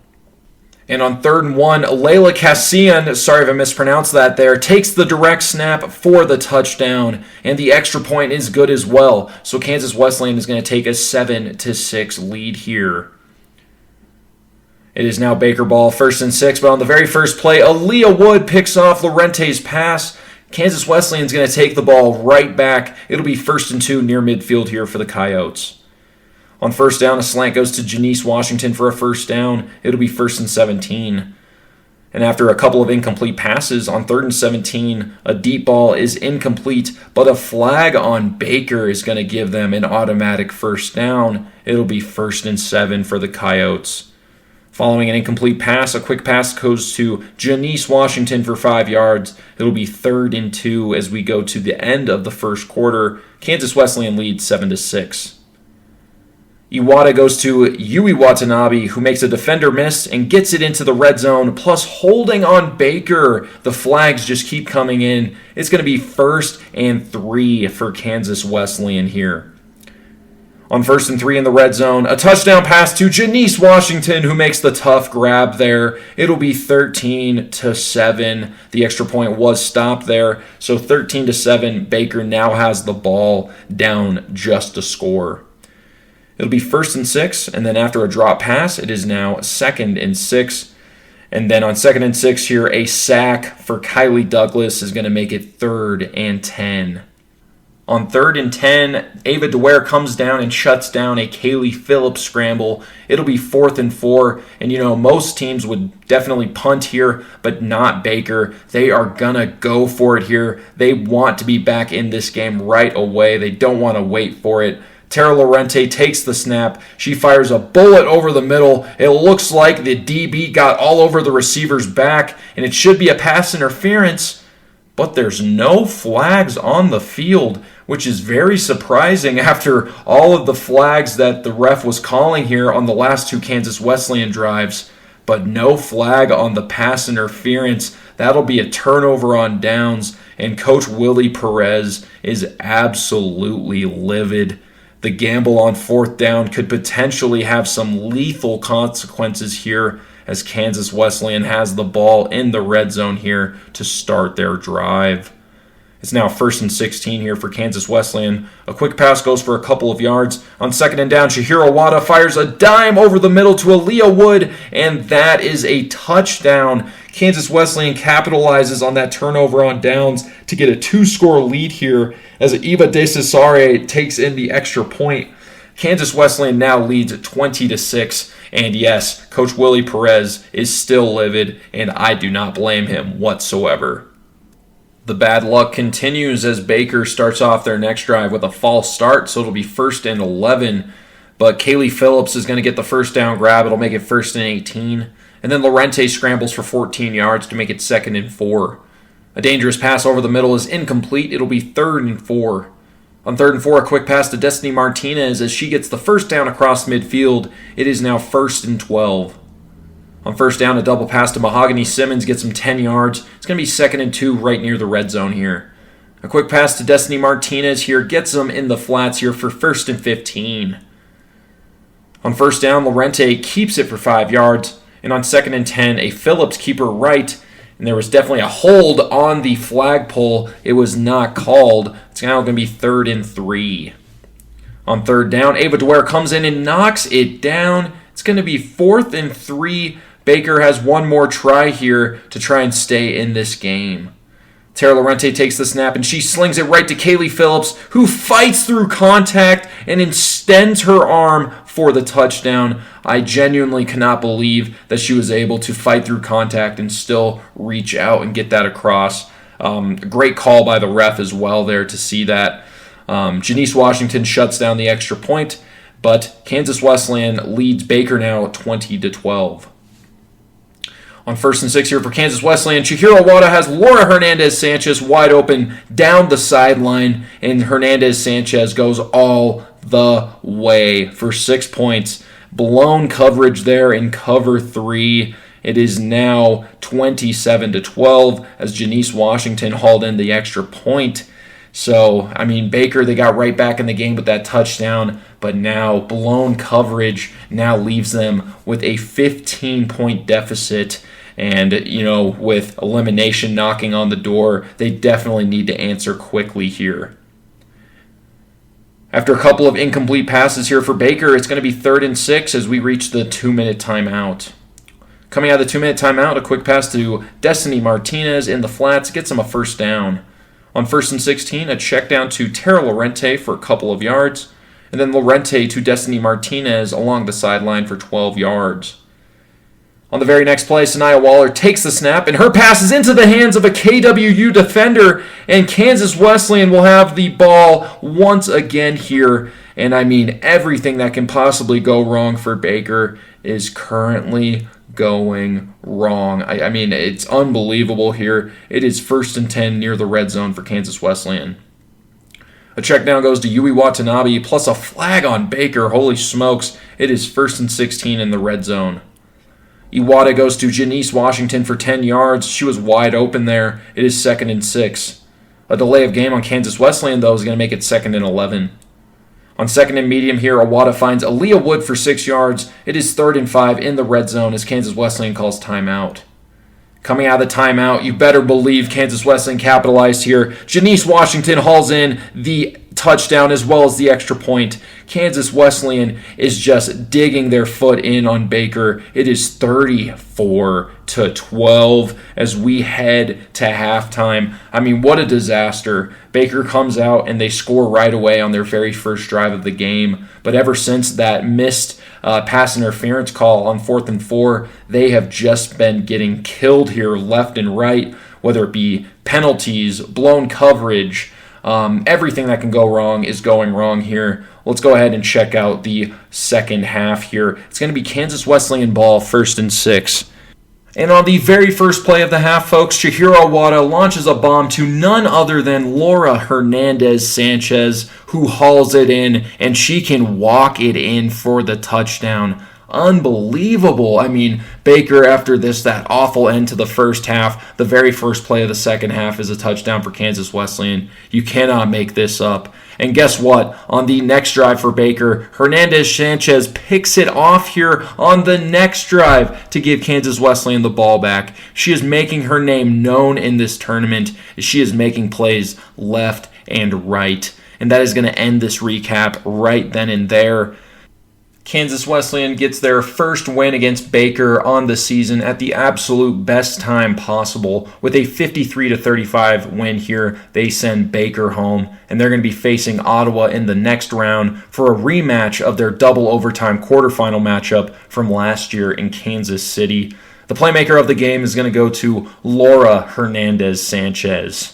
And on 3rd and 1, Layla Cassian, sorry if I mispronounced that there, takes the direct snap for the touchdown. And the extra point is good as well. So Kansas Wesleyan is going to take a 7-6 lead here. It is now Baker ball, 1st and 6, but on the very first play, Aaliyah Wood picks off Lorente's pass. Kansas Wesleyan is going to take the ball right back. It'll be 1st and 2 near midfield here for the Coyotes. On 1st down, a slant goes to Janice Washington for a first down. It'll be 1st and 17. And after a couple of incomplete passes, on 3rd and 17, a deep ball is incomplete, but a flag on Baker is going to give them an automatic first down. It'll be 1st and 7 for the Coyotes. Following an incomplete pass, a quick pass goes to Janice Washington for 5 yards. It'll be 3rd and 2 as we go to the end of the first quarter. Kansas Wesleyan leads 7-6. Iwata goes to Yui Watanabe, who makes a defender miss and gets it into the red zone, plus holding on Baker. The flags just keep coming in. It's going to be 1st and 3 for Kansas Wesleyan here. On 1st and 3 in the red zone, a touchdown pass to Janice Washington, who makes the tough grab there. It'll be 13-7. The extra point was stopped there. So 13-7, Baker now has the ball down just a score. It'll be 1st and 6, and then after a drop pass, it is now 2nd and 6. And then on 2nd and 6 here, a sack for Kylie Douglas is going to make it 3rd and 10. On 3rd and 10, Ava DeWare comes down and shuts down a Kaylee Phillips scramble. It'll be 4th and 4. And, most teams would definitely punt here, but not Baker. They are going to go for it here. They want to be back in this game right away. They don't want to wait for it. Tara Lorente takes the snap. She fires a bullet over the middle. It looks like the DB got all over the receiver's back, and it should be a pass interference. But there's no flags on the field, which is very surprising after all of the flags that the ref was calling here on the last 2 Kansas Wesleyan drives. But no flag on the pass interference. That'll be a turnover on downs, and Coach Willie Perez is absolutely livid. The gamble on 4th down could potentially have some lethal consequences here, as Kansas Wesleyan has the ball in the red zone here to start their drive. It's now 1st and 16 here for Kansas Wesleyan. A quick pass goes for a couple of yards. On 2nd and down, Shahira Wada fires a dime over the middle to Aaliyah Wood, and that is a touchdown. Kansas Wesleyan capitalizes on that turnover on downs to get a 2-score lead here as Eva DeCesare takes in the extra point. Kansas Wesleyan now leads 20-6, and yes, Coach Willie Perez is still livid, and I do not blame him whatsoever. The bad luck continues as Baker starts off their next drive with a false start, so it'll be 1st and 11, but Kaylee Phillips is going to get the first down grab. It'll make it 1st and 18, and then Lorente scrambles for 14 yards to make it 2nd and 4. A dangerous pass over the middle is incomplete. It'll be 3rd and 4. On 3rd and 4, a quick pass to Destiny Martinez as she gets the first down across midfield. It is now 1st and 12. On 1st down, a double pass to Mahogany Simmons gets him 10 yards. It's going to be 2nd and 2 right near the red zone here. A quick pass to Destiny Martinez here gets them in the flats here for 1st and 15. On 1st down, Lorente keeps it for 5 yards. And on 2nd and 10, a Phillips keeper right. And there was definitely a hold on the flagpole. It was not called. It's now going to be 3rd and 3. On 3rd down, Ava DeWare comes in and knocks it down. It's going to be 4th and 3. Baker has one more try here to try and stay in this game. Tara Lorente takes the snap, and she slings it right to Kaylee Phillips, who fights through contact and extends her arm for the touchdown. I genuinely cannot believe that she was able to fight through contact and still reach out and get that across. Great call by the ref as well there to see that. Janice Washington shuts down the extra point, but Kansas Wesleyan leads Baker now 20-12. On 1st and 6 here for Kansas Wesleyan, Chihiro Wada has Laura Hernandez-Sanchez wide open down the sideline, and Hernandez-Sanchez goes all the way for 6 points. Blown coverage there in cover 3. It is now 27-12 as Janice Washington hauled in the extra point. So, Baker, they got right back in the game with that touchdown, but now blown coverage now leaves them with a 15-point deficit. And, with elimination knocking on the door, they definitely need to answer quickly here. After a couple of incomplete passes here for Baker, it's going to be 3rd and 6 as we reach the 2-minute timeout. Coming out of the 2-minute timeout, a quick pass to Destiny Martinez in the flats gets him a first down. On 1st and 16, a check down to Tara Lorente for a couple of yards, and then Lorente to Destiny Martinez along the sideline for 12 yards. On the very next play, Sanaya Waller takes the snap, and her pass is into the hands of a KWU defender, and Kansas Wesleyan will have the ball once again here. And everything that can possibly go wrong for Baker is currently going wrong. It's unbelievable here. It is 1st and 10 near the red zone for Kansas Wesleyan. A check down goes to Yui Watanabe, plus a flag on Baker. Holy smokes. It is 1st and 16 in the red zone. Iwata goes to Janice Washington for 10 yards. She was wide open there. It is 2nd and 6. A delay of game on Kansas Wesleyan, though, is going to make it 2nd and 11. On 2nd and medium here, Iwata finds Aaliyah Wood for 6 yards. It is 3rd and 5 in the red zone as Kansas Wesleyan calls timeout. Coming out of the timeout, you better believe Kansas Wesleyan capitalized here. Janice Washington hauls in the touchdown as well as the extra point. Kansas Wesleyan is just digging their foot in on Baker. It is 34-12 as we head to halftime. What a disaster. Baker comes out and they score right away on their very first drive of the game. But ever since that missed pass interference call on 4th and 4, they have just been getting killed here left and right, whether it be penalties, blown coverage. Everything that can go wrong is going wrong here. Let's go ahead and check out the second half here. It's going to be Kansas Wesleyan ball, 1st and 6. And on the very first play of the half, folks, Chihiro Wada launches a bomb to none other than Laura Hernandez-Sanchez, who hauls it in, and she can walk it in for the touchdown. Unbelievable. Baker, after that awful end to the first half, the very first play of the second half is a touchdown for Kansas Wesleyan. You cannot make this up. And guess what? On the next drive for Baker, Hernandez-Sanchez picks it off here on the next drive to give Kansas Wesleyan the ball back. She is making her name known in this tournament. She is making plays left and right. And that is going to end this recap right then and there. Kansas Wesleyan gets their first win against Baker on the season at the absolute best time possible. With a 53-35 win here, they send Baker home, and they're going to be facing Ottawa in the next round for a rematch of their double overtime quarterfinal matchup from last year in Kansas City. The playmaker of the game is going to go to Laura Hernandez-Sanchez.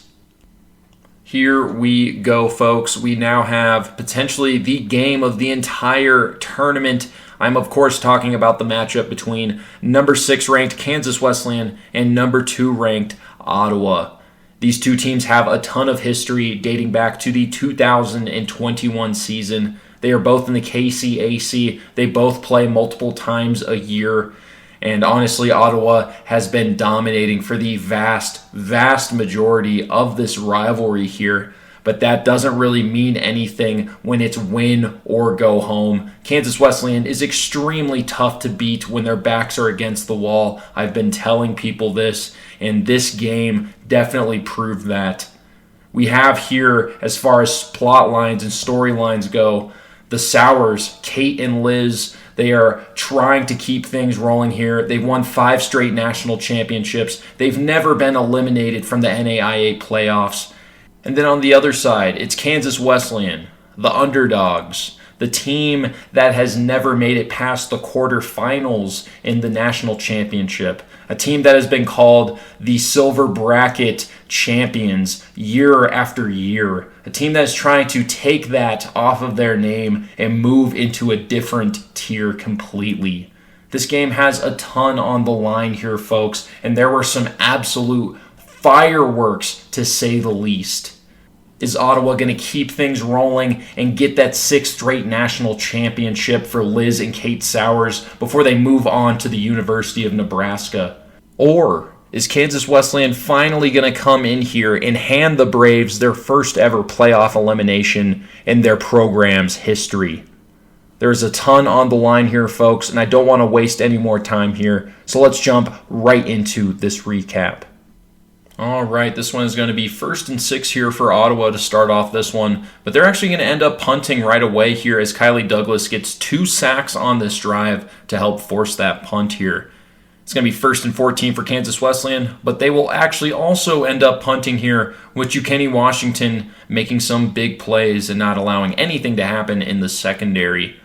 Here we go, folks. We now have potentially the game of the entire tournament. I'm, of course, talking about the matchup between number 6 ranked Kansas Wesleyan and number 2 ranked Ottawa. These two teams have a ton of history dating back to the 2021 season. They are both in the KCAC. They both play multiple times a year. And honestly, Ottawa has been dominating for the vast majority of this rivalry here. But that doesn't really mean anything when it's win or go home. Kansas Wesleyan is extremely tough to beat when their backs are against the wall. I've been telling people this, and this game definitely proved that. We have here, as far as plot lines and storylines go, the Sours, Kate and Liz. They are trying to keep things rolling here. They've won 5 straight national championships. They've never been eliminated from the NAIA playoffs. And then on the other side, it's Kansas Wesleyan, the underdogs, the team that has never made it past the quarterfinals in the national championship, a team that has been called the silver bracket champions year after year, a team that is trying to take that off of their name and move into a different tier completely. This game has a ton on the line here, folks, and there were some absolute fireworks, to say the least. Is Ottawa going to keep things rolling and get that 6th straight national championship for Liz and Kate Sowers before they move on to the University of Nebraska? Or is Kansas Wesleyan finally going to come in here and hand the Braves their first ever playoff elimination in their program's history? There's a ton on the line here, folks, and I don't want to waste any more time here, so let's jump right into this recap. All right, this one is going to be 1st and 6 here for Ottawa to start off this one, but they're actually going to end up punting right away here as Kylie Douglas gets 2 sacks on this drive to help force that punt here. It's going to be 1st and 14 for Kansas Wesleyan, but they will actually also end up punting here with Kenny Washington making some big plays and not allowing anything to happen in the secondary.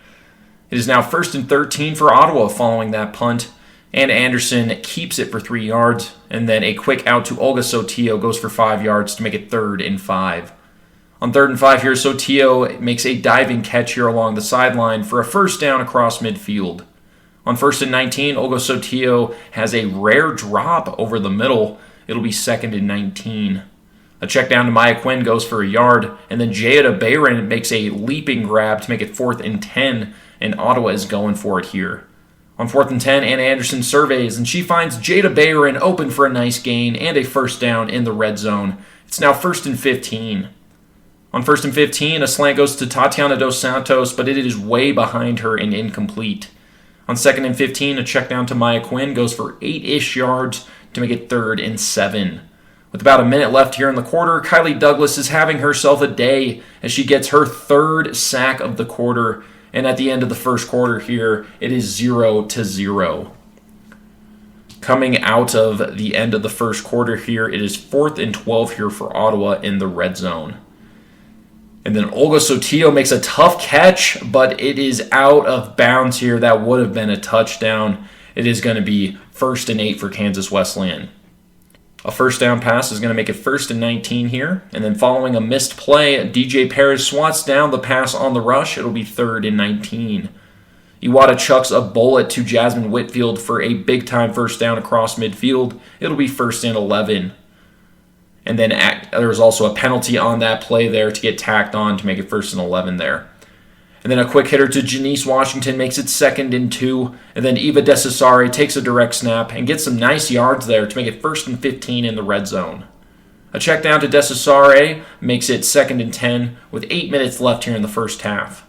It is now 1st and 13 for Ottawa following that punt. And Anderson keeps it for 3 yards, and then a quick out to Olga Sotillo goes for 5 yards to make it 3rd and 5. On 3rd and 5 here, Sotillo makes a diving catch here along the sideline for a first down across midfield. On 1st and 19, Olga Sotillo has a rare drop over the middle. It'll be 2nd and 19. A check down to Maya Quinn goes for a yard, and then Jada Bayron makes a leaping grab to make it 4th and 10, and Ottawa is going for it here. On 4th and 10, Anna Anderson surveys, and she finds Jada Bayron open for a nice gain and a first down in the red zone. It's now 1st and 15. On 1st and 15, a slant goes to Tatiana Dos Santos, but it is way behind her and incomplete. On 2nd and 15, a check down to Maya Quinn goes for 8-ish yards to make it 3rd and 7. With about a minute left here in the quarter, Kylie Douglas is having herself a day as she gets her 3rd sack of the quarter. And at the end of the first quarter here, it is 0-0. Coming out of the end of the first quarter here, it is 4th and 12 here for Ottawa in the red zone. And then Olga Sotillo makes a tough catch, but it is out of bounds here. That would have been a touchdown. It is going to be 1st and 8 for Kansas Wesleyan. A first down pass is going to make it 1st and 19 here. And then following a missed play, DJ Perez swats down the pass on the rush. It'll be 3rd and 19. Iwata chucks a bullet to Jasmine Whitfield for a big-time first down across midfield. It'll be 1st and 11. And then there was also a penalty on that play there to get tacked on to make it 1st and 11 there. And then a quick hitter to Janice Washington makes it 2nd and 2. And then Eva Desasare takes a direct snap and gets some nice yards there to make it 1st and 15 in the red zone. A check down to Desasare makes it 2nd and 10 with 8 minutes left here in the first half.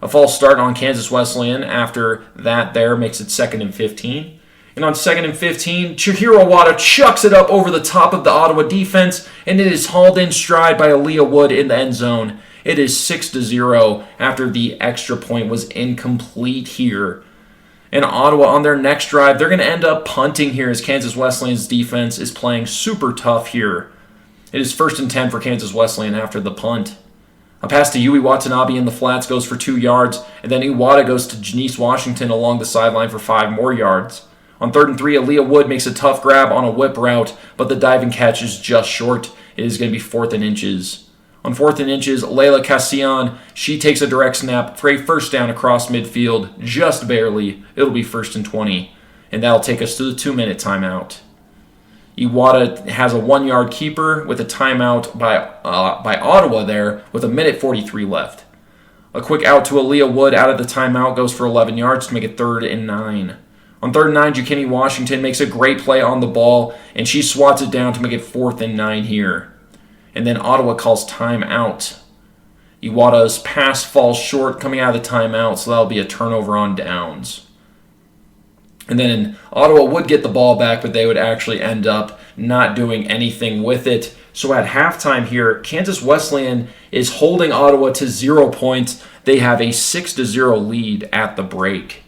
A false start on Kansas Wesleyan after that there makes it 2nd and 15. And on 2nd and 15, Chihiro Wada chucks it up over the top of the Ottawa defense, and it is hauled in stride by Aaliyah Wood in the end zone. It is 6-0 after the extra point was incomplete here. And Ottawa on their next drive, they're going to end up punting here as Kansas Wesleyan's defense is playing super tough here. It is 1st and 10 for Kansas Wesleyan after the punt. A pass to Yui Watanabe in the flats goes for 2 yards, and then Iwata goes to Janice Washington along the sideline for 5 more yards. On 3rd and 3, Aaliyah Wood makes a tough grab on a whip route, but the diving catch is just short. It is going to be 4th and inches. On 4th and inches, Layla Cassian, she takes a direct snap for a first down across midfield, just barely. It'll be 1st and 20, and that'll take us to the 2-minute timeout. Iwata has a 1-yard keeper with a timeout by Ottawa there with 1:43 left. A quick out to Aaliyah Wood out of the timeout goes for 11 yards to make it 3rd and 9. On 3rd and 9, Kenny Washington makes a great play on the ball, and she swats it down to make it 4th and 9 here. And then Ottawa calls timeout. Iwata's pass falls short coming out of the timeout, so that'll be a turnover on downs. And then Ottawa would get the ball back, but they would actually end up not doing anything with it. So at halftime here, Kansas Wesleyan is holding Ottawa to 0 points. They have a 6-0 lead at the break.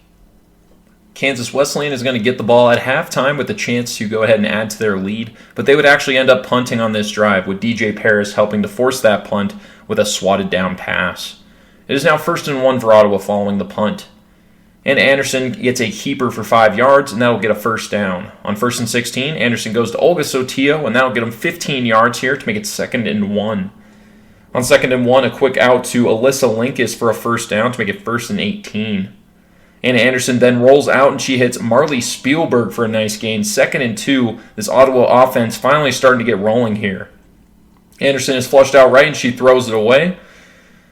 Kansas Wesleyan is going to get the ball at halftime with a chance to go ahead and add to their lead, but they would actually end up punting on this drive, with DJ Paris helping to force that punt with a swatted down pass. It is now 1st and 1 for Ottawa following the punt. And Anderson gets a keeper for 5 yards, and that'll get a first down. On 1st and 16, Anderson goes to Olga Sotillo, and that'll get him 15 yards here to make it 2nd and 1. On 2nd and 1, a quick out to Alyssa Linkus for a first down to make it 1st and 18. And Anderson then rolls out, and she hits Marley Spielberg for a nice gain. 2nd and 2, this Ottawa offense finally starting to get rolling here. Anderson is flushed out right, and she throws it away.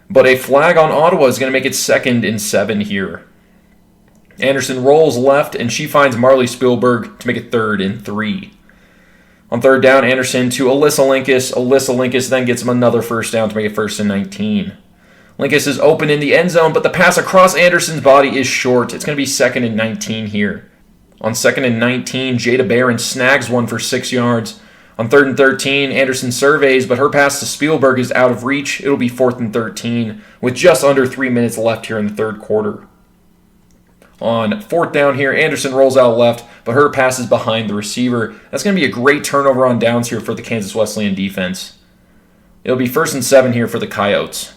But a flag on Ottawa is going to make it 2nd and 7 here. Anderson rolls left, and she finds Marley Spielberg to make it 3rd and 3. On 3rd down, Anderson to Alyssa Linkus. Alyssa Linkus then gets him another first down to make it 1st and 19. Linkus is open in the end zone, but the pass across Anderson's body is short. It's going to be 2nd and 19 here. On 2nd and 19, Jada Barron snags one for 6 yards. On 3rd and 13, Anderson surveys, but her pass to Spielberg is out of reach. It'll be 4th and 13 with just under 3 minutes left here in the third quarter. On 4th down here, Anderson rolls out left, but her pass is behind the receiver. That's going to be a great turnover on downs here for the Kansas Wesleyan defense. It'll be 1st and 7 here for the Coyotes.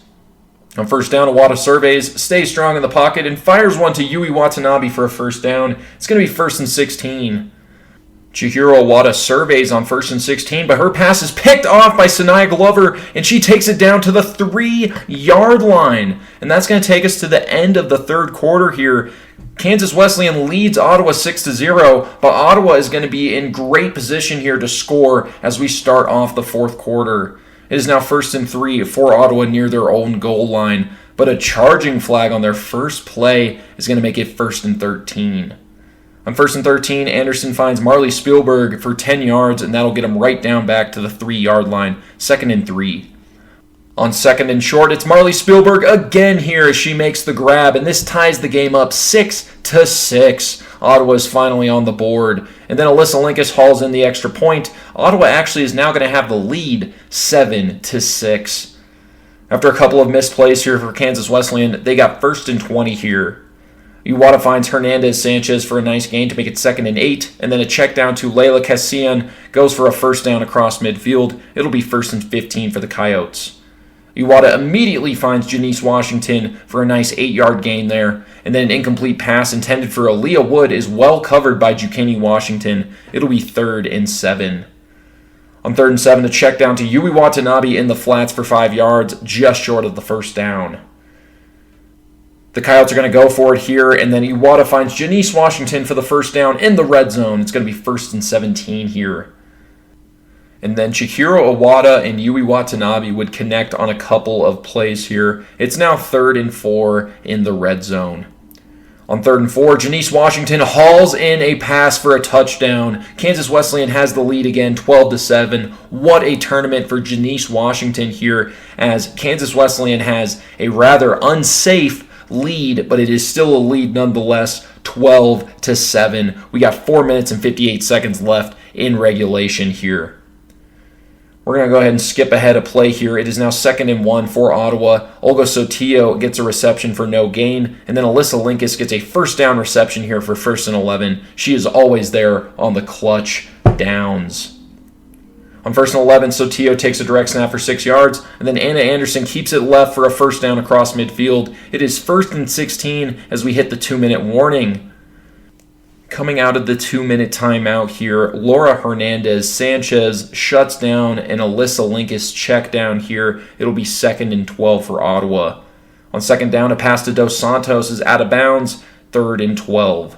On 1st down, Awada surveys, stays strong in the pocket, and fires one to Yui Watanabe for a first down. It's going to be 1st and 16. Chihiro Awada surveys on 1st and 16, but her pass is picked off by Sanaya Glover, and she takes it down to the 3-yard line. And that's going to take us to the end of the third quarter here. Kansas Wesleyan leads Ottawa 6-0, but Ottawa is going to be in great position here to score as we start off the fourth quarter. It is now 1st and 3 for Ottawa near their own goal line, but a charging flag on their first play is going to make it 1st and 13. On 1st and 13, Anderson finds Marley Spielberg for 10 yards, and that'll get him right down back to the 3-yard line, 2nd and 3. On 2nd and short, it's Marley Spielberg again here as she makes the grab, and this ties the game up 6-6. Ottawa is finally on the board. And then Alyssa Linkus hauls in the extra point. Ottawa actually is now going to have the lead 7-6. After a couple of missed plays here for Kansas Wesleyan, they got 1st and 20 here. Iwata finds Hernandez Sanchez for a nice gain to make it 2nd and 8, and then a check down to Layla Cassian goes for a first down across midfield. It'll be 1st and 15 for the Coyotes. Iwata immediately finds Janice Washington for a nice 8-yard gain there, and then an incomplete pass intended for Aaliyah Wood is well covered by Jukini Washington. It'll be 3rd and 7. On 3rd and 7, a check down to Yui Watanabe in the flats for 5 yards, just short of the first down. The Coyotes are going to go for it here, and then Iwata finds Janice Washington for the first down in the red zone. It's going to be 1st and 17 here. And then Chihiro Awada and Yui Watanabe would connect on a couple of plays here. It's now 3rd and 4 in the red zone. On 3rd and 4, Janice Washington hauls in a pass for a touchdown. Kansas Wesleyan has the lead again, 12-7. What a tournament for Janice Washington here, as Kansas Wesleyan has a rather unsafe lead, but it is still a lead nonetheless, 12-7. We got 4 minutes and 58 seconds left in regulation here. We're going to go ahead and skip ahead a play here. It is now 2nd and 1 for Ottawa. Olga Sotillo gets a reception for no gain, and then Alyssa Linkus gets a first down reception here for 1st and 11. She is always there on the clutch downs. On 1st and 11, Sotillo takes a direct snap for 6 yards, and then Anna Anderson keeps it left for a first down across midfield. It is 1st and 16 as we hit the 2-minute warning. Coming out of the 2-minute timeout here, Laura Hernandez Sanchez shuts down an Alyssa Linkus check down here. It'll be 2nd and 12 for Ottawa. On 2nd down, a pass to Dos Santos is out of bounds, 3rd and 12.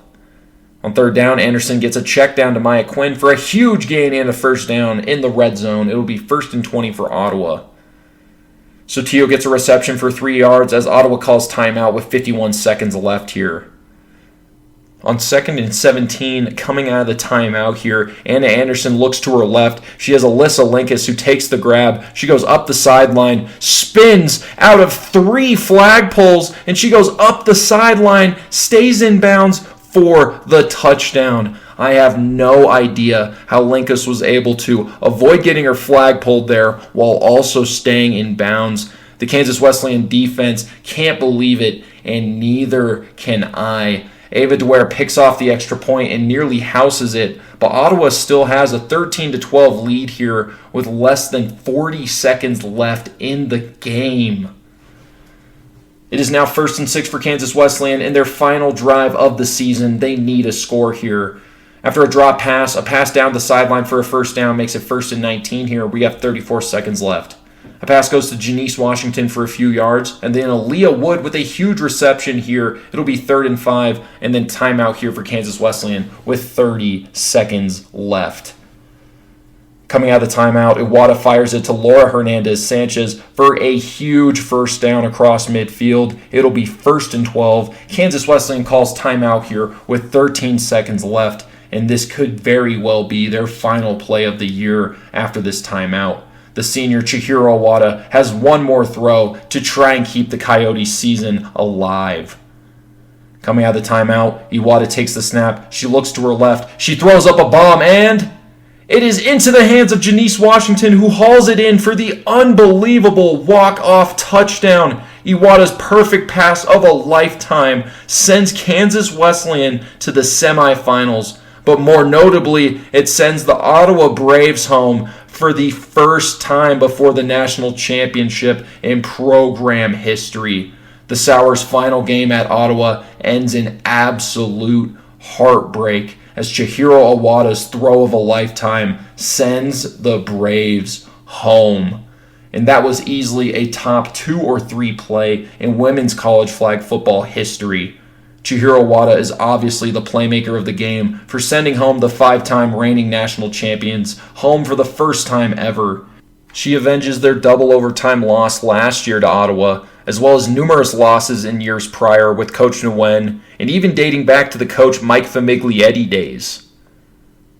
On 3rd down, Anderson gets a check down to Maya Quinn for a huge gain and a first down in the red zone. It'll be 1st and 20 for Ottawa. Sotillo gets a reception for 3 yards as Ottawa calls timeout with 51 seconds left here. On 2nd and 17, coming out of the timeout here, Anna Anderson looks to her left. She has Alyssa Linkus who takes the grab. She goes up the sideline, spins out of 3 flagpoles, and she goes up the sideline, stays in bounds for the touchdown. I have no idea how Linkus was able to avoid getting her flag pulled there while also staying in bounds. The Kansas Wesleyan defense can't believe it, and neither can I. Ava Dwyer picks off the extra point and nearly houses it, but Ottawa still has a 13-12 lead here with less than 40 seconds left in the game. It is now 1st and 6 for Kansas Wesleyan in their final drive of the season. They need a score here. After a drop pass, a pass down the sideline for a first down makes it 1st and 19 here. We have 34 seconds left. A pass goes to Janice Washington for a few yards, and then Aaliyah Wood with a huge reception here. It'll be 3rd and 5, and then timeout here for Kansas Wesleyan with 30 seconds left. Coming out of the timeout, Iwata fires it to Laura Hernandez-Sanchez for a huge first down across midfield. It'll be 1st and 12. Kansas Wesleyan calls timeout here with 13 seconds left, and this could very well be their final play of the year after this timeout. The senior Chihiro Iwata has one more throw to try and keep the Coyotes season alive. Coming out of the timeout, Iwata takes the snap. She looks to her left. She throws up a bomb, and it is into the hands of Janice Washington, who hauls it in for the unbelievable walk-off touchdown. Iwata's perfect pass of a lifetime sends Kansas Wesleyan to the semifinals. But more notably, it sends the Ottawa Braves home for the first time before the national championship in program history. The Sours' final game at Ottawa ends in absolute heartbreak as Chihiro Iwata's throw of a lifetime sends the Braves home. And that was easily a top 2 or 3 play in women's college flag football history. Chihiro Iwata is obviously the playmaker of the game for sending home the 5-time reigning national champions home for the first time ever. She avenges their double overtime loss last year to Ottawa, as well as numerous losses in years prior with Coach Nguyen, and even dating back to the coach Mike Famiglietti days.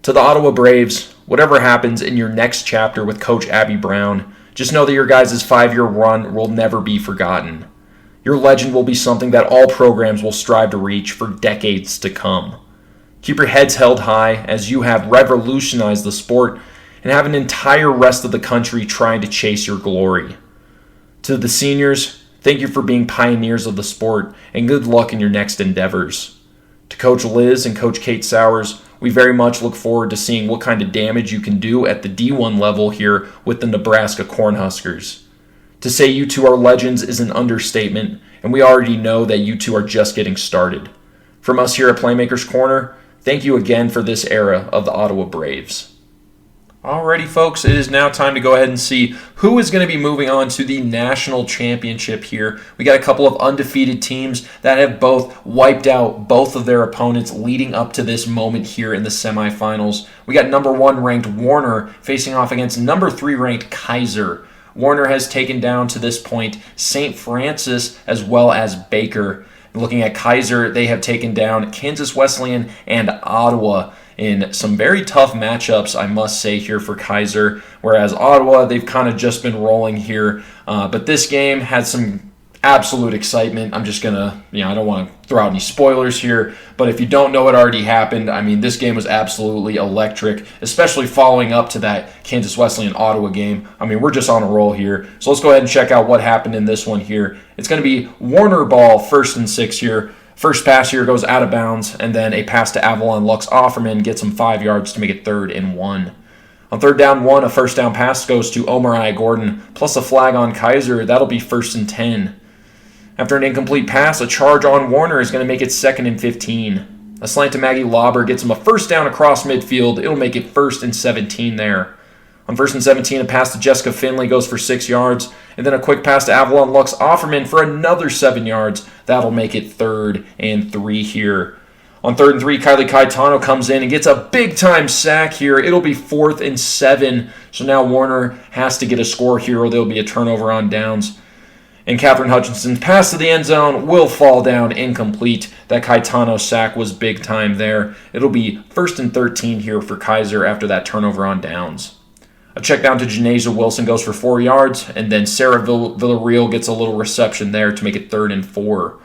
To the Ottawa Braves, whatever happens in your next chapter with Coach Abby Brown, just know that your guys' 5-year run will never be forgotten. Your legend will be something that all programs will strive to reach for decades to come. Keep your heads held high as you have revolutionized the sport and have an entire rest of the country trying to chase your glory. To the seniors, thank you for being pioneers of the sport and good luck in your next endeavors. To Coach Liz and Coach Kate Sowers, we very much look forward to seeing what kind of damage you can do at the D1 level here with the Nebraska Cornhuskers. To say you two are legends is an understatement, and we already know that you two are just getting started. From us here at Playmaker's Corner, thank you again for this era of the Ottawa Braves. Alrighty, folks, it is now time to go ahead and see who is going to be moving on to the national championship here. We got a couple of undefeated teams that have both wiped out both of their opponents leading up to this moment here in the semifinals. We got number 1 ranked Warner facing off against number 3 ranked Keiser. Warner has taken down to this point St. Francis as well as Baker. Looking at Keiser, they have taken down Kansas Wesleyan and Ottawa in some very tough matchups, I must say, here for Keiser. Whereas Ottawa, they've kind of just been rolling here. But this game had some absolute excitement. I'm just going to, I don't want to throw out any spoilers here. But if you don't know what already happened, I mean, this game was absolutely electric, especially following up to that Kansas Wesleyan-Ottawa game. I mean, we're just on a roll here. So let's go ahead and check out what happened in this one here. It's going to be Warner ball, 1st and 6 here. First pass here goes out of bounds, and then a pass to Avalon Lux Offerman gets him 5 yards to make it 3rd and 1. On 3rd down 1, a first down pass goes to Omariah Gordon, plus a flag on Keiser. That'll be 1st and 10. After an incomplete pass, a charge on Warner is going to make it 2nd and 15. A slant to Maggie Lauber gets him a first down across midfield. It'll make it 1st and 17 there. On 1st and 17, a pass to Jessica Finley goes for 6 yards, and then a quick pass to Avalon Lux Offerman for another 7 yards. That'll make it 3rd and 3 here. On 3rd and 3, Kylie Caetano comes in and gets a big-time sack here. It'll be 4th and 7, so now Warner has to get a score here or there'll be a turnover on downs. And Catherine Hutchinson's pass to the end zone will fall down incomplete. That Caetano sack was big time there. It'll be 1st and 13 here for Keiser after that turnover on downs. A check down to Janasia Wilson goes for 4 yards, and then Sarah Villarreal gets a little reception there to make it 3rd and 4.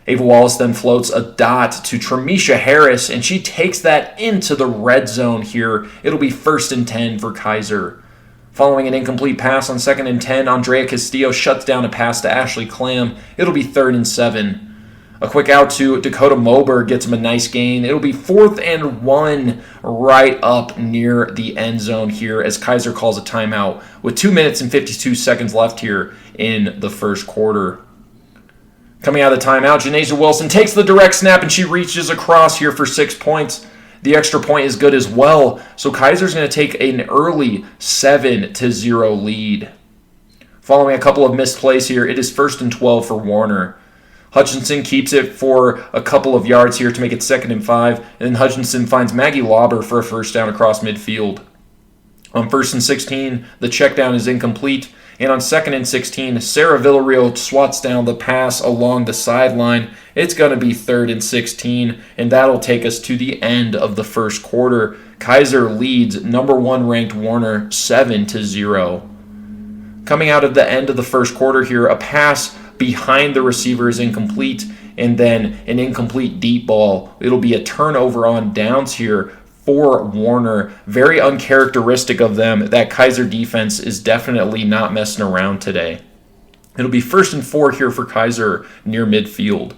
Ava Wallace then floats a dot to Tremisha Harris, and she takes that into the red zone here. It'll be 1st and 10 for Keiser. Following an incomplete pass on 2nd and 10, Andrea Castillo shuts down a pass to Ashley Clam. It'll be 3rd and 7. A quick out to Dakota Moberg gets him a nice gain. It'll be 4th and 1 right up near the end zone here as Keiser calls a timeout with 2 minutes and 52 seconds left here in the first quarter. Coming out of the timeout, Janasia Wilson takes the direct snap and she reaches across here for 6 points. The extra point is good as well, so Keiser's going to take an early 7-0 lead. Following a couple of missed plays here, it is 1st and 12 for Warner. Hutchinson keeps it for a couple of yards here to make it 2nd and 5, and then Hutchinson finds Maggie Lauber for a first down across midfield. On 1st and 16, the check down is incomplete, and on 2nd and 16, Sarah Villarreal swats down the pass along the sideline. It's going to be 3rd and 16, and that'll take us to the end of the first quarter. Keiser leads number 1 ranked Warner 7-0. Coming out of the end of the first quarter here, a pass behind the receiver is incomplete, and then an incomplete deep ball. It'll be a turnover on downs here for Warner. Very uncharacteristic of them. That Keiser defense is definitely not messing around today. It'll be 1st and 4 here for Keiser near midfield.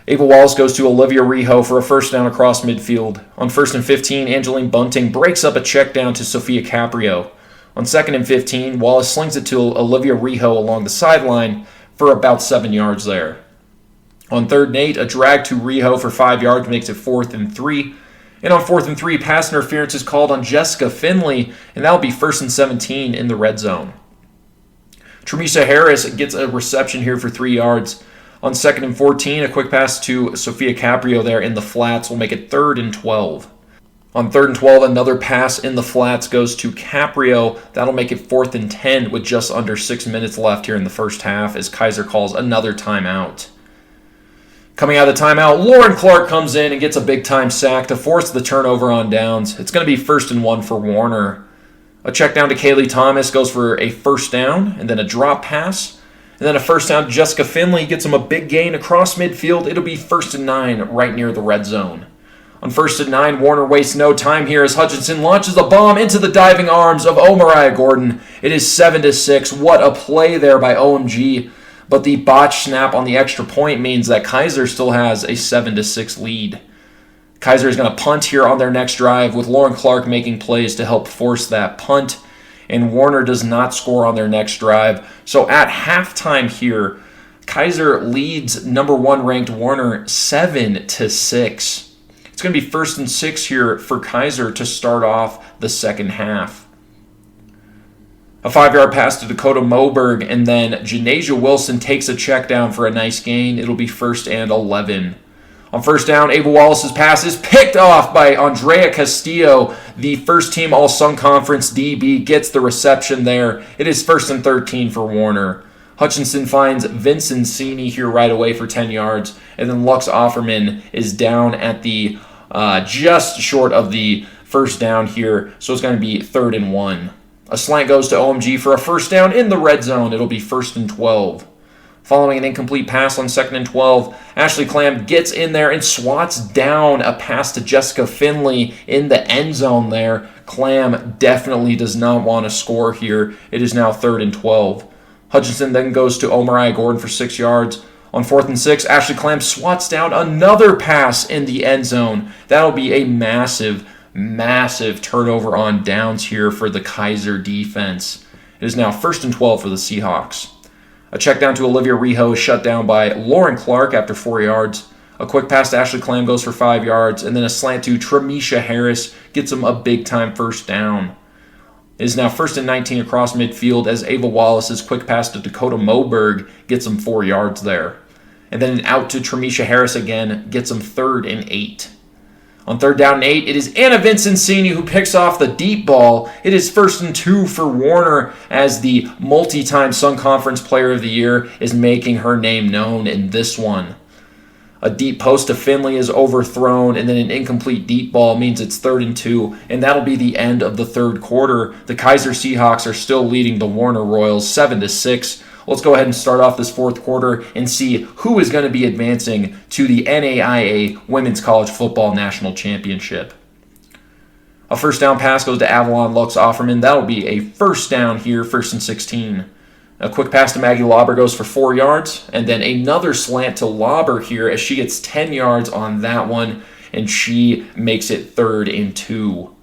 Ava Wallace goes to Olivia Rijo for a first down across midfield. On 1st and 15, Angeline Bunting breaks up a check down to Sophia Caprio. On 2nd and 15, Wallace slings it to Olivia Rijo along the sideline for about 7 yards there. On 3rd and 8, a drag to Rijo for 5 yards makes it 4th and 3. And on 4th and 3, pass interference is called on Jessica Finley, and that'll be 1st and 17 in the red zone. Tremisha Harris gets a reception here for 3 yards. On 2nd and 14, a quick pass to Sophia Caprio there in the flats will make it 3rd and 12. On 3rd and 12, another pass in the flats goes to Caprio. That'll make it 4th and 10 with just under 6 minutes left here in the first half as Keiser calls another timeout. Coming out of the timeout, Lauren Clark comes in and gets a big-time sack to force the turnover on downs. It's going to be 1st and 1 for Warner. A check down to Kaylee Thomas goes for a first down, and then a drop pass. And then a first down to Jessica Finley gets him a big gain across midfield. It'll be 1st and 9 right near the red zone. On 1st and 9, Warner wastes no time here as Hutchinson launches a bomb into the diving arms of Mariah Gordon. It is 7-6. What a play there by OMG. But the botch snap on the extra point means that Keiser still has a 7-6 lead. Keiser is going to punt here on their next drive with Lauren Clark making plays to help force that punt. And Warner does not score on their next drive. So at halftime here, Keiser leads number 1 ranked Warner 7-6. It's going to be 1st and 6 here for Keiser to start off the second half. A 5-yard pass to Dakota Moberg, and then Janasia Wilson takes a check down for a nice gain. It'll be 1st and 11. On first down, Ava Wallace's pass is picked off by Andrea Castillo. The first-team All-Sun Conference DB gets the reception there. It is 1st and 13 for Warner. Hutchinson finds Vincent Cini here right away for 10 yards, and then Lux Offerman is down at the just short of the first down here, so it's going to be 3rd and 1. A slant goes to OMG for a first down in the red zone. It'll be 1st and 12. Following an incomplete pass on 2nd and 12, Ashley Clam gets in there and swats down a pass to Jessica Finley in the end zone there. Clam definitely does not want to score here. It is now 3rd and 12. Hutchinson then goes to Mariah Gordon for 6 yards. On 4th and 6, Ashley Clam swats down another pass in the end zone. That'll be a massive turnover on downs here for the Keiser defense. It is now 1st and 12 for the Seahawks. A check down to Olivia Rijo is shut down by Lauren Clark after 4 yards. A quick pass to Ashley Clam goes for 5 yards, and then a slant to Tremisha Harris gets him a big-time first down. It is now 1st and 19 across midfield as Ava Wallace's quick pass to Dakota Moberg gets him 4 yards there. And then an out to Tremisha Harris again gets him 3rd and 8. On 3rd down and 8, it is Anna Vincenzini who picks off the deep ball. It is 1st and 2 for Warner as the multi-time Sun Conference Player of the Year is making her name known in this one. A deep post to Finley is overthrown, and then an incomplete deep ball means it's 3rd and 2, and that'll be the end of the third quarter. The Keiser Seahawks are still leading the Warner Royals 7-6. Let's go ahead and start off this fourth quarter and see who is going to be advancing to the NAIA Women's College Football National Championship. A first down pass goes to Avalon Lux Offerman. That'll be a first down here, 1st and 16. A quick pass to Maggie Lauber goes for 4 yards, and then another slant to Lauber here as she gets 10 yards on that one, and she makes it 3rd and 2.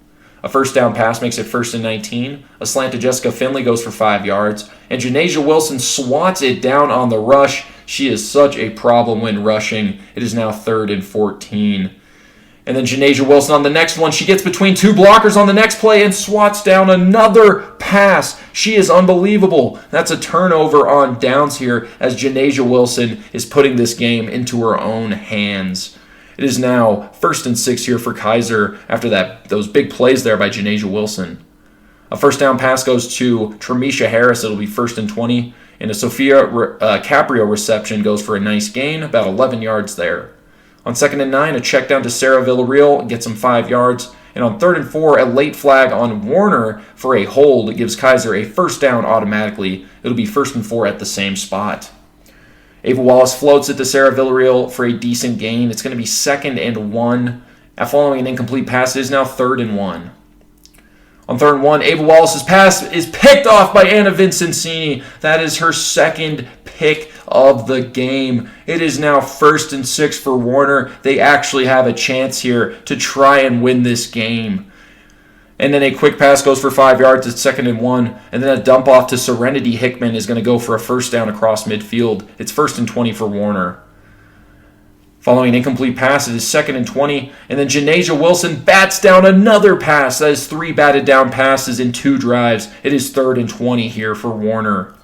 A first down pass makes it 1st and 19. A slant to Jessica Finley goes for 5 yards, and Janasia Wilson swats it down on the rush. She is such a problem when rushing. It is now 3rd and 14. And then Janasia Wilson on the next one, she gets between 2 blockers on the next play and swats down another pass. She is unbelievable. That's a turnover on downs here as Janasia Wilson is putting this game into her own hands. It is now 1st and 6 here for Keiser after those big plays there by Janasia Wilson. A first down pass goes to Tremisha Harris. It'll be 1st and 20. And a Sophia Caprio reception goes for a nice gain, about 11 yards there. On 2nd and 9, a check down to Sarah Villarreal gets him 5 yards. And on 3rd and 4, a late flag on Warner for a hold gives Keiser a first down automatically. It'll be 1st and 4 at the same spot. Ava Wallace floats it to Sarah Villarreal for a decent gain. It's going to be 2nd and 1. Following an incomplete pass, it is now 3rd and 1. On 3rd and 1, Ava Wallace's pass is picked off by Anna Vincenzini. That is her 2nd pick of the game. It is now 1st and 6 for Warner. They actually have a chance here to try and win this game. And then a quick pass goes for 5 yards at 2nd and 1. And then a dump off to Serenity Hickman is going to go for a first down across midfield. It's 1st and 20 for Warner. Following an incomplete pass, it is 2nd and 20. And then Janasia Wilson bats down another pass. That is 3 batted down passes in 2 drives. It is 3rd and 20 here for Warner.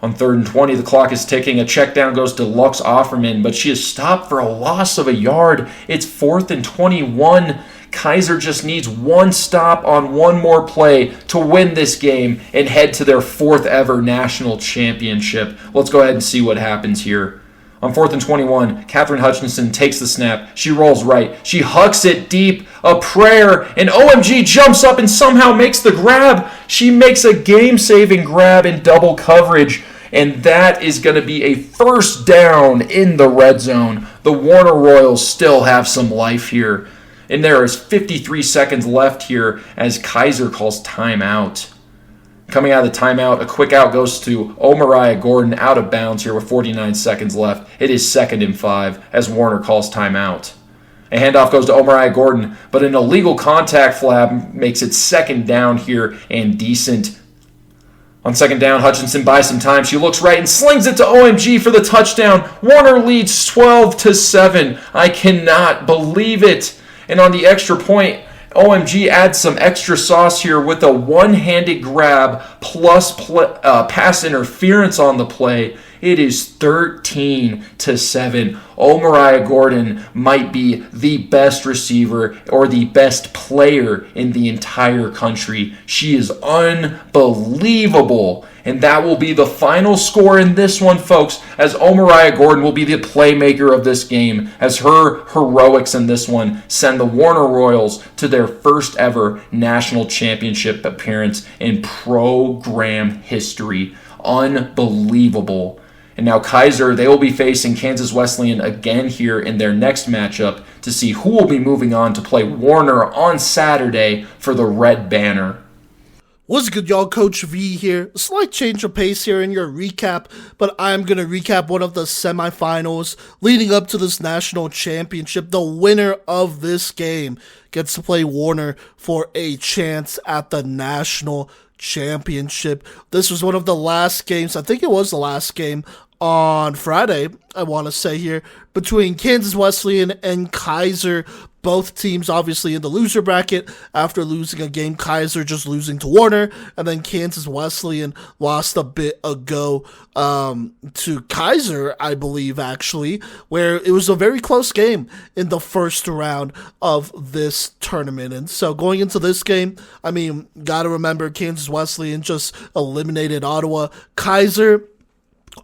On 3rd and 20, the clock is ticking. A check down goes to Lux Offerman, but she is stopped for a loss of a yard. It's 4th and 21. Keiser just needs one stop on one more play to win this game and head to their 4th ever national championship. Let's go ahead and see what happens here. On 4th and 21, Katherine Hutchinson takes the snap. She rolls right. She hucks it deep. A prayer. And OMG jumps up and somehow makes the grab. She makes a game-saving grab in double coverage. And that is going to be a first down in the red zone. The Warner Royals still have some life here. And there is 53 seconds left here as Keiser calls timeout. Coming out of the timeout, a quick out goes to Omariah Gordon out of bounds here with 49 seconds left. It is 2nd and 5 as Warner calls timeout. A handoff goes to Omariah Gordon, but an illegal contact flag makes it 2nd down here and decent. On 2nd down, Hutchinson buys some time. She looks right and slings it to OMG for the touchdown. Warner leads 12-7. I cannot believe it. And on the extra point, OMG adds some extra sauce here with a one-handed grab plus pass interference on the play. It is 13-7. Omariah Gordon might be the best receiver or the best player in the entire country. She is unbelievable. And that will be the final score in this one, folks, as Omariah Gordon will be the playmaker of this game, as her heroics in this one send the Warner Royals to their 1st ever national championship appearance in program history. Unbelievable. And now Keiser, they will be facing Kansas Wesleyan again here in their next matchup to see who will be moving on to play Warner on Saturday for the Red Banner. What's good, y'all? Coach V here. A slight change of pace here in your recap, but I'm going to recap one of the semifinals leading up to this national championship. The winner of this game gets to play Warner for a chance at the national championship. This was one of the last games, I think it was the last game on Friday, I want to say here, between Kansas Wesleyan and Keiser. Both teams obviously in the loser bracket after losing a game. Keiser just losing to Warner, and then Kansas Wesleyan lost a bit ago to Keiser, I believe, actually, where it was a very close game in the first round of this tournament. And so going into this game, I mean, gotta remember Kansas Wesleyan just eliminated Ottawa. Keiser,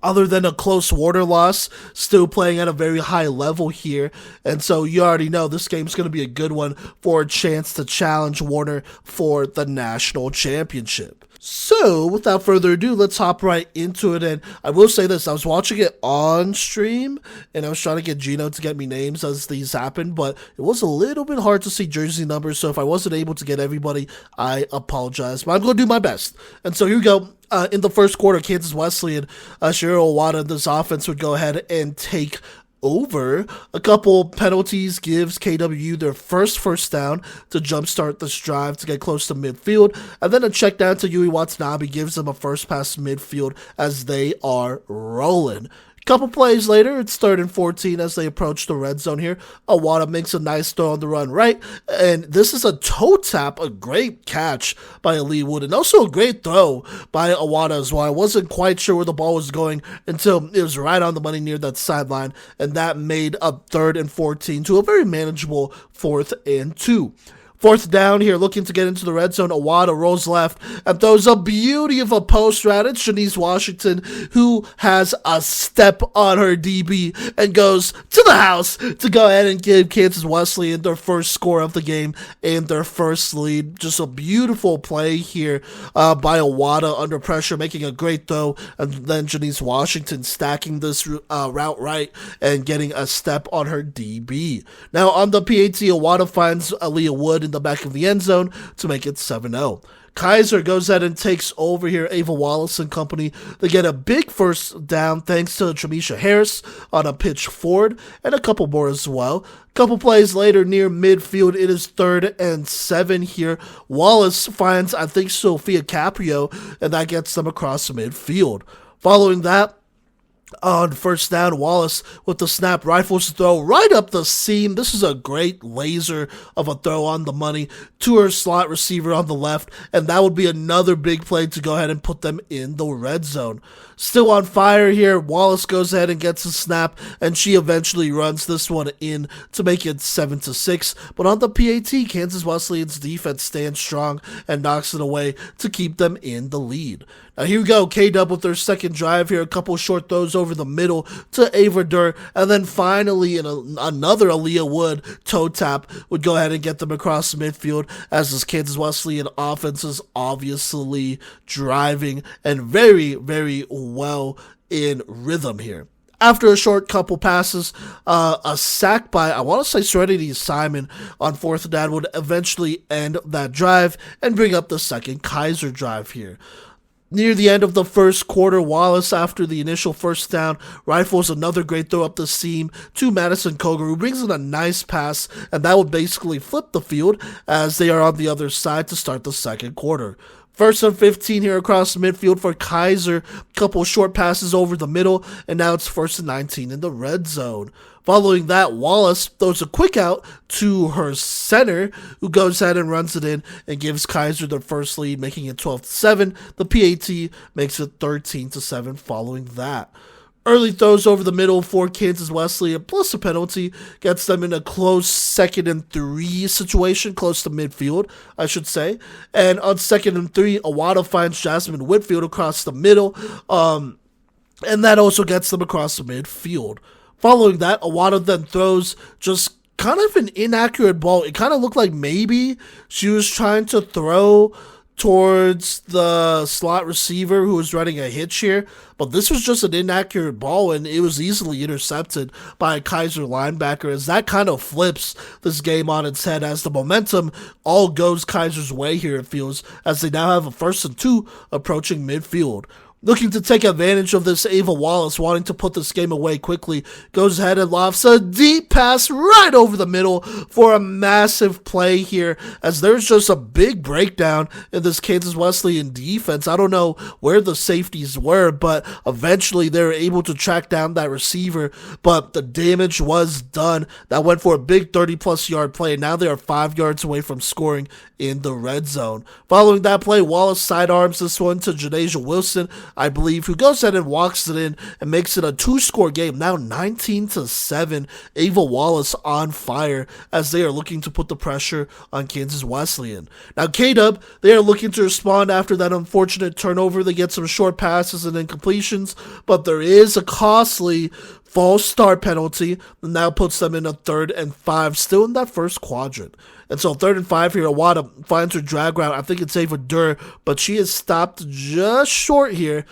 other than a close Warner loss, still playing at a very high level here. And so you already know this game's going to be a good one for a chance to challenge Warner for the national championship. So, without further ado, let's hop right into it. And I will say this, I was watching it on stream, and I was trying to get Gino to get me names as these happened, but it was a little bit hard to see jersey numbers, so if I wasn't able to get everybody, I apologize. But I'm going to do my best. And so here we go. In the first quarter, Kansas Wesleyan, Shiro Owada and this offense would go ahead and take over. A couple penalties gives KW their first down to jumpstart this drive to get close to midfield, and then a check down to Yui Watanabe gives them a first pass midfield as they are rolling. Couple plays later, it's 3rd and 14 as they approach the red zone here. Owada makes a nice throw on the run right, and this is a toe tap, a great catch by Ali Wood, and also a great throw by Owada as well. I wasn't quite sure where the ball was going until it was right on the money near that sideline, and that made a 3rd and 14 to a very manageable 4th and 2. 4th down here, looking to get into the red zone. Owada rolls left and throws a beauty of a post route. It's Janice Washington, who has a step on her DB and goes to the house to go ahead and give Kansas Wesleyan their first score of the game and their first lead. Just a beautiful play here by Owada under pressure, making a great throw, and then Janice Washington stacking this route right and getting a step on her DB. Now on the PAT, Owada finds Aaliyah Wood in the back of the end zone to make it 7-0. Keiser goes ahead and takes over here. Ava Wallace and company, they get a big first down thanks to Tramisha Harris on a pitch forward and a couple more as well. Couple plays later near midfield, it is 3rd and 7 here. Wallace finds, I think, Sophia Caprio, and that gets them across midfield. Following that, on first down, Wallace with the snap rifles throw right up the seam. This is a great laser of a throw on the money to her slot receiver on the left, and that would be another big play to go ahead and put them in the red zone. Still on fire here, Wallace goes ahead and gets a snap, and she eventually runs this one in to make it 7-6. But on the PAT, Kansas Wesleyan's defense stands strong and knocks it away to keep them in the lead. Now here we go, K-Dub with their second drive here, a couple short throws over the middle to Ava Durr, and then finally another Aaliyah Wood toe tap would go ahead and get them across midfield, as this Kansas Wesleyan offense is obviously driving and very, very well in rhythm here. After a short couple passes, a sack by, I want to say, Serenity Simon on 4th down would eventually end that drive and bring up the second Keiser drive here. Near the end of the first quarter, Wallace, after the initial first down, rifles another great throw up the seam to Madison Koger, who brings in a nice pass, and that would basically flip the field as they are on the other side to start the second quarter. 1st and 15 here across the midfield for Keiser. Couple short passes over the middle, and now it's 1st and 19 in the red zone. Following that, Wallace throws a quick out to her center, who goes ahead and runs it in and gives Keiser their first lead, making it 12-7. The PAT makes it 13-7 following that. Early throws over the middle for Kansas Wesleyan, plus a penalty, gets them in a close 2nd and 3 situation, close to midfield, I should say. And on 2nd and 3, Owada finds Jasmine Whitfield across the middle, and that also gets them across the midfield. Following that, Owada then throws just kind of an inaccurate ball. It kind of looked like maybe she was trying to throw towards the slot receiver who was running a hitch here, but this was just an inaccurate ball, and it was easily intercepted by a Keiser linebacker, as that kind of flips this game on its head, as the momentum all goes Kaiser's way here, it feels, as they now have a 1st and 2 approaching midfield. Looking to take advantage of this, Ava Wallace, wanting to put this game away quickly, goes ahead and lofts a deep pass right over the middle for a massive play here, as there's just a big breakdown in this Kansas Wesleyan defense. I don't know where the safeties were, but eventually they were able to track down that receiver, but the damage was done. That went for a big 30-plus yard play, and now they are 5 yards away from scoring in the red zone. Following that play, Wallace sidearms this one to Janasia Wilson, I believe, who goes ahead and walks it in and makes it a 2-score game. Now 19-7. Ava Wallace on fire as they are looking to put the pressure on Kansas Wesleyan. Now K-Dub, they are looking to respond after that unfortunate turnover. They get some short passes and incompletions, but there is a costly false start penalty, and now puts them in a 3rd and 5, still in that first quadrant. And so 3rd and 5 here, Awada finds her drag route. I think it's safe with Durr, but she is stopped just short here.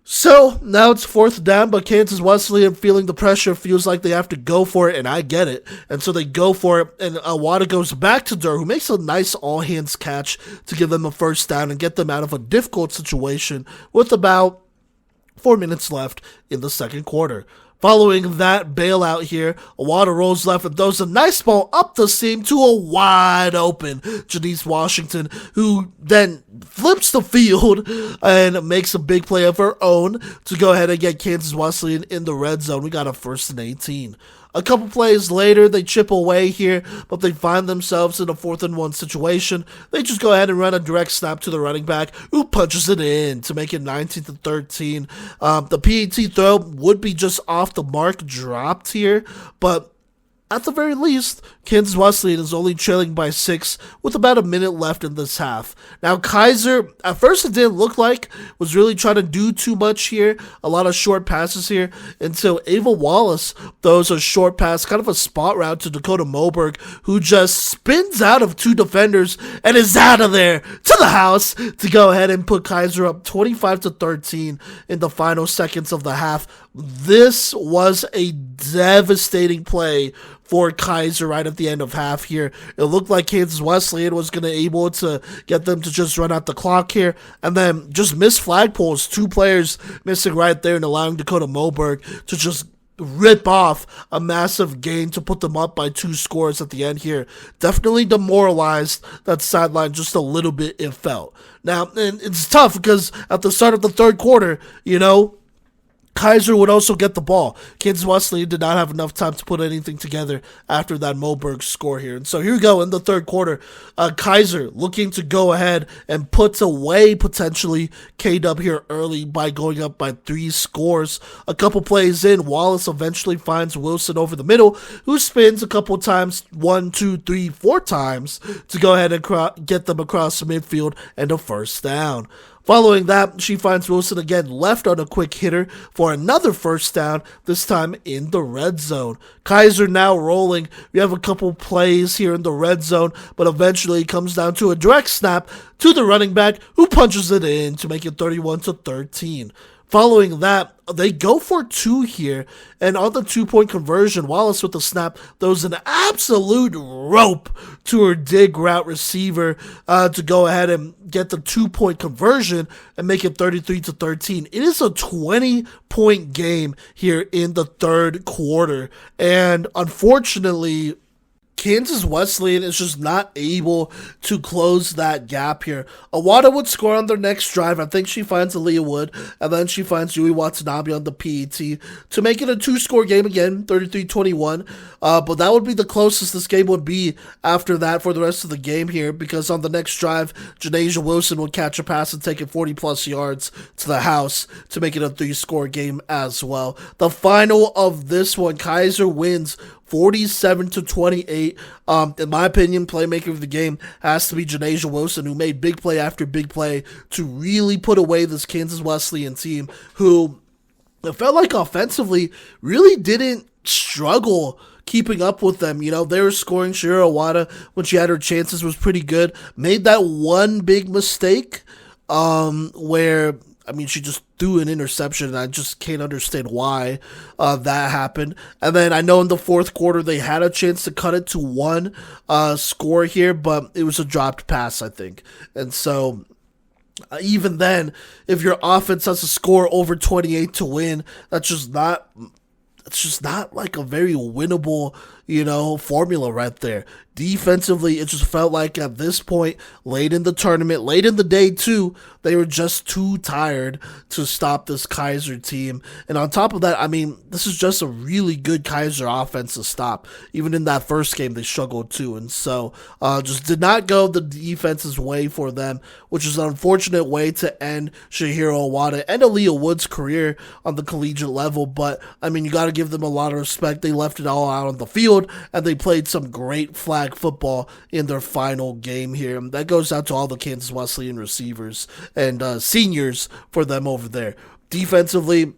So now it's 4th down, but Kansas Wesleyan, feeling the pressure, feels like they have to go for it, and I get it. And so they go for it, and Awada goes back to Durr, who makes a nice all-hands catch to give them a 1st down and get them out of a difficult situation with about 4 minutes left in the 2nd quarter. Following that bailout here, Awada rolls left and throws a nice ball up the seam to a wide open Janice Washington, who then flips the field and makes a big play of her own to go ahead and get Kansas Wesleyan in the red zone. We got a 1st and 18. A couple plays later, they chip away here, but they find themselves in a 4th and 1 situation. They just go ahead and run a direct snap to the running back, who punches it in to make it 19-13. The PAT throw would be just off the mark, dropped here, but at the very least, Kansas Wesleyan is only trailing by 6 with about a minute left in this half. Now, Keiser, at first it didn't look like, was really trying to do too much here. A lot of short passes here until Ava Wallace throws a short pass, kind of a spot route to Dakota Moberg, who just spins out of 2 defenders and is out of there to the house to go ahead and put Keiser up 25-13 in the final seconds of the half. This was a devastating play for Keiser right at the end of half here. It looked like Kansas Wesleyan was going to be able to get them to just run out the clock here, and then just miss flagpoles. 2 players missing right there and allowing Dakota Moberg to just rip off a massive gain to put them up by 2 scores at the end here. Definitely demoralized that sideline just a little bit, it felt. Now, and it's tough because at the start of the 3rd quarter, Keiser would also get the ball. Kansas Wesleyan did not have enough time to put anything together after that Moberg score here. And so here we go in the 3rd quarter. Keiser looking to go ahead and puts away potentially K-Dub here early by going up by 3 scores. A couple plays in, Wallace eventually finds Wilson over the middle, who spins a couple times, 1, 2, 3, 4 times to go ahead and get them across the midfield and a 1st down. Following that, she finds Wilson again left on a quick hitter for another 1st down, this time in the red zone. Keiser now rolling. We have a couple plays here in the red zone, but eventually it comes down to a direct snap to the running back, who punches it in to make it 31-13. Following that, they go for 2 here, and on the 2-point conversion, Wallace with the snap throws an absolute rope to her dig route receiver to go ahead and get the 2-point conversion and make it 33-13. It is a 20-point game here in the 3rd quarter, and unfortunately, Kansas Wesleyan is just not able to close that gap here. Awada would score on their next drive. I think she finds Aaliyah Wood, and then she finds Yui Watanabe on the PAT to make it a 2-score game again, 33-21. But that would be the closest this game would be after that for the rest of the game here, because on the next drive, Janasia Wilson would catch a pass and take it 40-plus yards to the house to make it a 3-score game as well. The final of this one, Keiser wins 47-28. In my opinion, playmaker of the game has to be Janasia Wilson, who made big play after big play to really put away this Kansas Wesleyan team, who it felt like offensively really didn't struggle keeping up with them. They were scoring. Shira Awada, when she had her chances, was pretty good. Made that one big mistake where she just threw an interception, and I just can't understand why that happened. And then I know in the 4th quarter they had a chance to cut it to 1 score here, but it was a dropped pass, I think. And so even then, if your offense has to score over 28 to win, that's just not like a very winnable, formula right there. Defensively, it just felt like at this point, late in the tournament, late in the day too, they were just too tired to stop this Keiser team. And on top of that, this is just a really good Keiser offense to stop. Even in that first game, they struggled too. And so, just did not go the defense's way for them, which is an unfortunate way to end Shahiro Awada and Aaliyah Wood's career on the collegiate level. But, you got to give them a lot of respect. They left it all out on the field, and they played some great flag football in their final game here. That goes out to all the Kansas Wesleyan receivers and seniors for them over there. Defensively,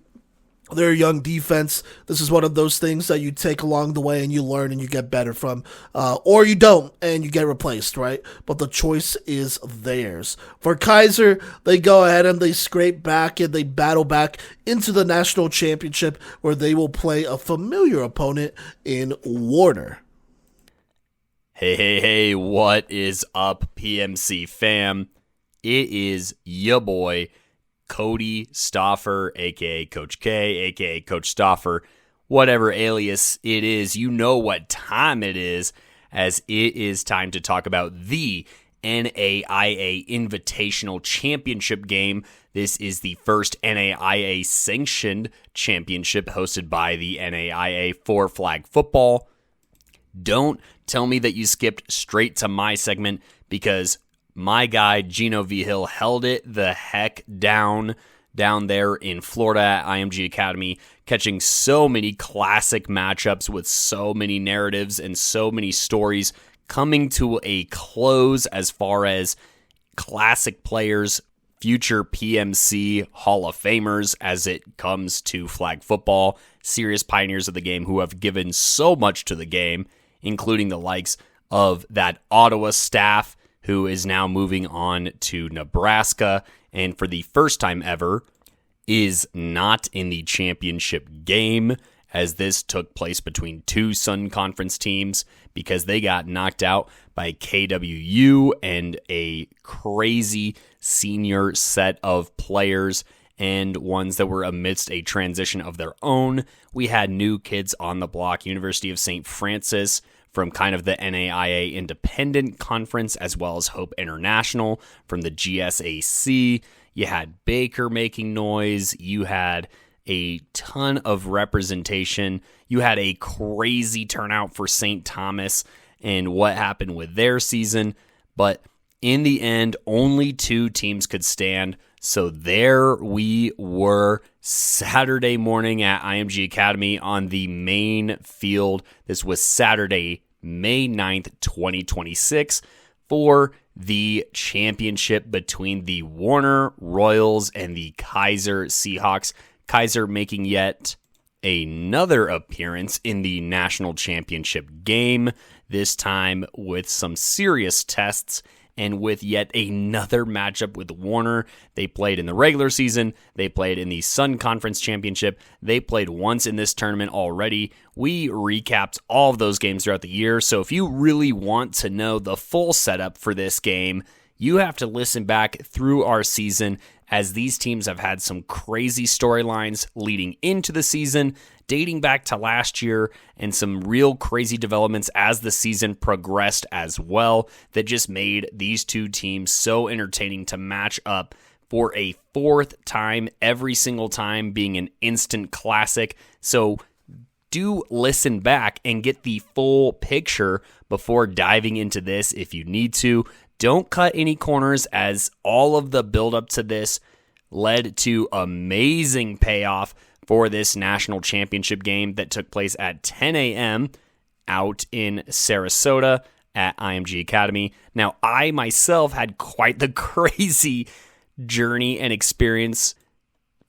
They're a young defense. This is one of those things that you take along the way and you learn and you get better from. Or you don't and you get replaced, right? But the choice is theirs. For Keiser, they go ahead and they scrape back and they battle back into the national championship where they will play a familiar opponent in Warner. Hey, what is up, PMC fam? It is ya boy, Cody Stauffer, a.k.a. Coach K, a.k.a. Coach Stauffer, whatever alias it is. You know what time it is, as it is time to talk about the NAIA Invitational Championship game. This is the first NAIA sanctioned championship hosted by the NAIA for flag football. Don't tell me that you skipped straight to my segment, because my guy, Gino V. Hill, held it the heck down there in Florida at IMG Academy, catching so many classic matchups with so many narratives and so many stories coming to a close as far as classic players, future PMC Hall of Famers as it comes to flag football, serious pioneers of the game who have given so much to the game, including the likes of that Ottawa staff, who is now moving on to Nebraska, and for the first time ever, is not in the championship game, as this took place between two Sun Conference teams because they got knocked out by KWU and a crazy senior set of players and ones that were amidst a transition of their own. We had new kids on the block, University of St. Francis, from kind of the NAIA Independent Conference, as well as Hope International from the GSAC. You had Baker making noise. You had a ton of representation. You had a crazy turnout for St. Thomas and what happened with their season. But in the end, only two teams could stand. So there we were, Saturday morning at IMG Academy on the main field. This was Saturday, May 9th, 2026, for the championship between the Warner Royals and the Keiser Seahawks. Keiser making yet another appearance in the national championship game, this time with some serious tests and with yet another matchup with Warner. They played in the regular season. They played in the Sun Conference Championship. They played once in this tournament already. We recapped all of those games throughout the year. So if you really want to know the full setup for this game, you have to listen back through our season, as these teams have had some crazy storylines leading into the season, dating back to last year, and some real crazy developments as the season progressed as well, that just made these two teams so entertaining to match up for a fourth time, every single time being an instant classic. So do listen back and get the full picture before diving into this if you need to. Don't cut any corners, as all of the buildup to this led to amazing payoff for this national championship game that took place at 10 a.m. out in Sarasota at IMG Academy. Now, I myself had quite the crazy journey and experience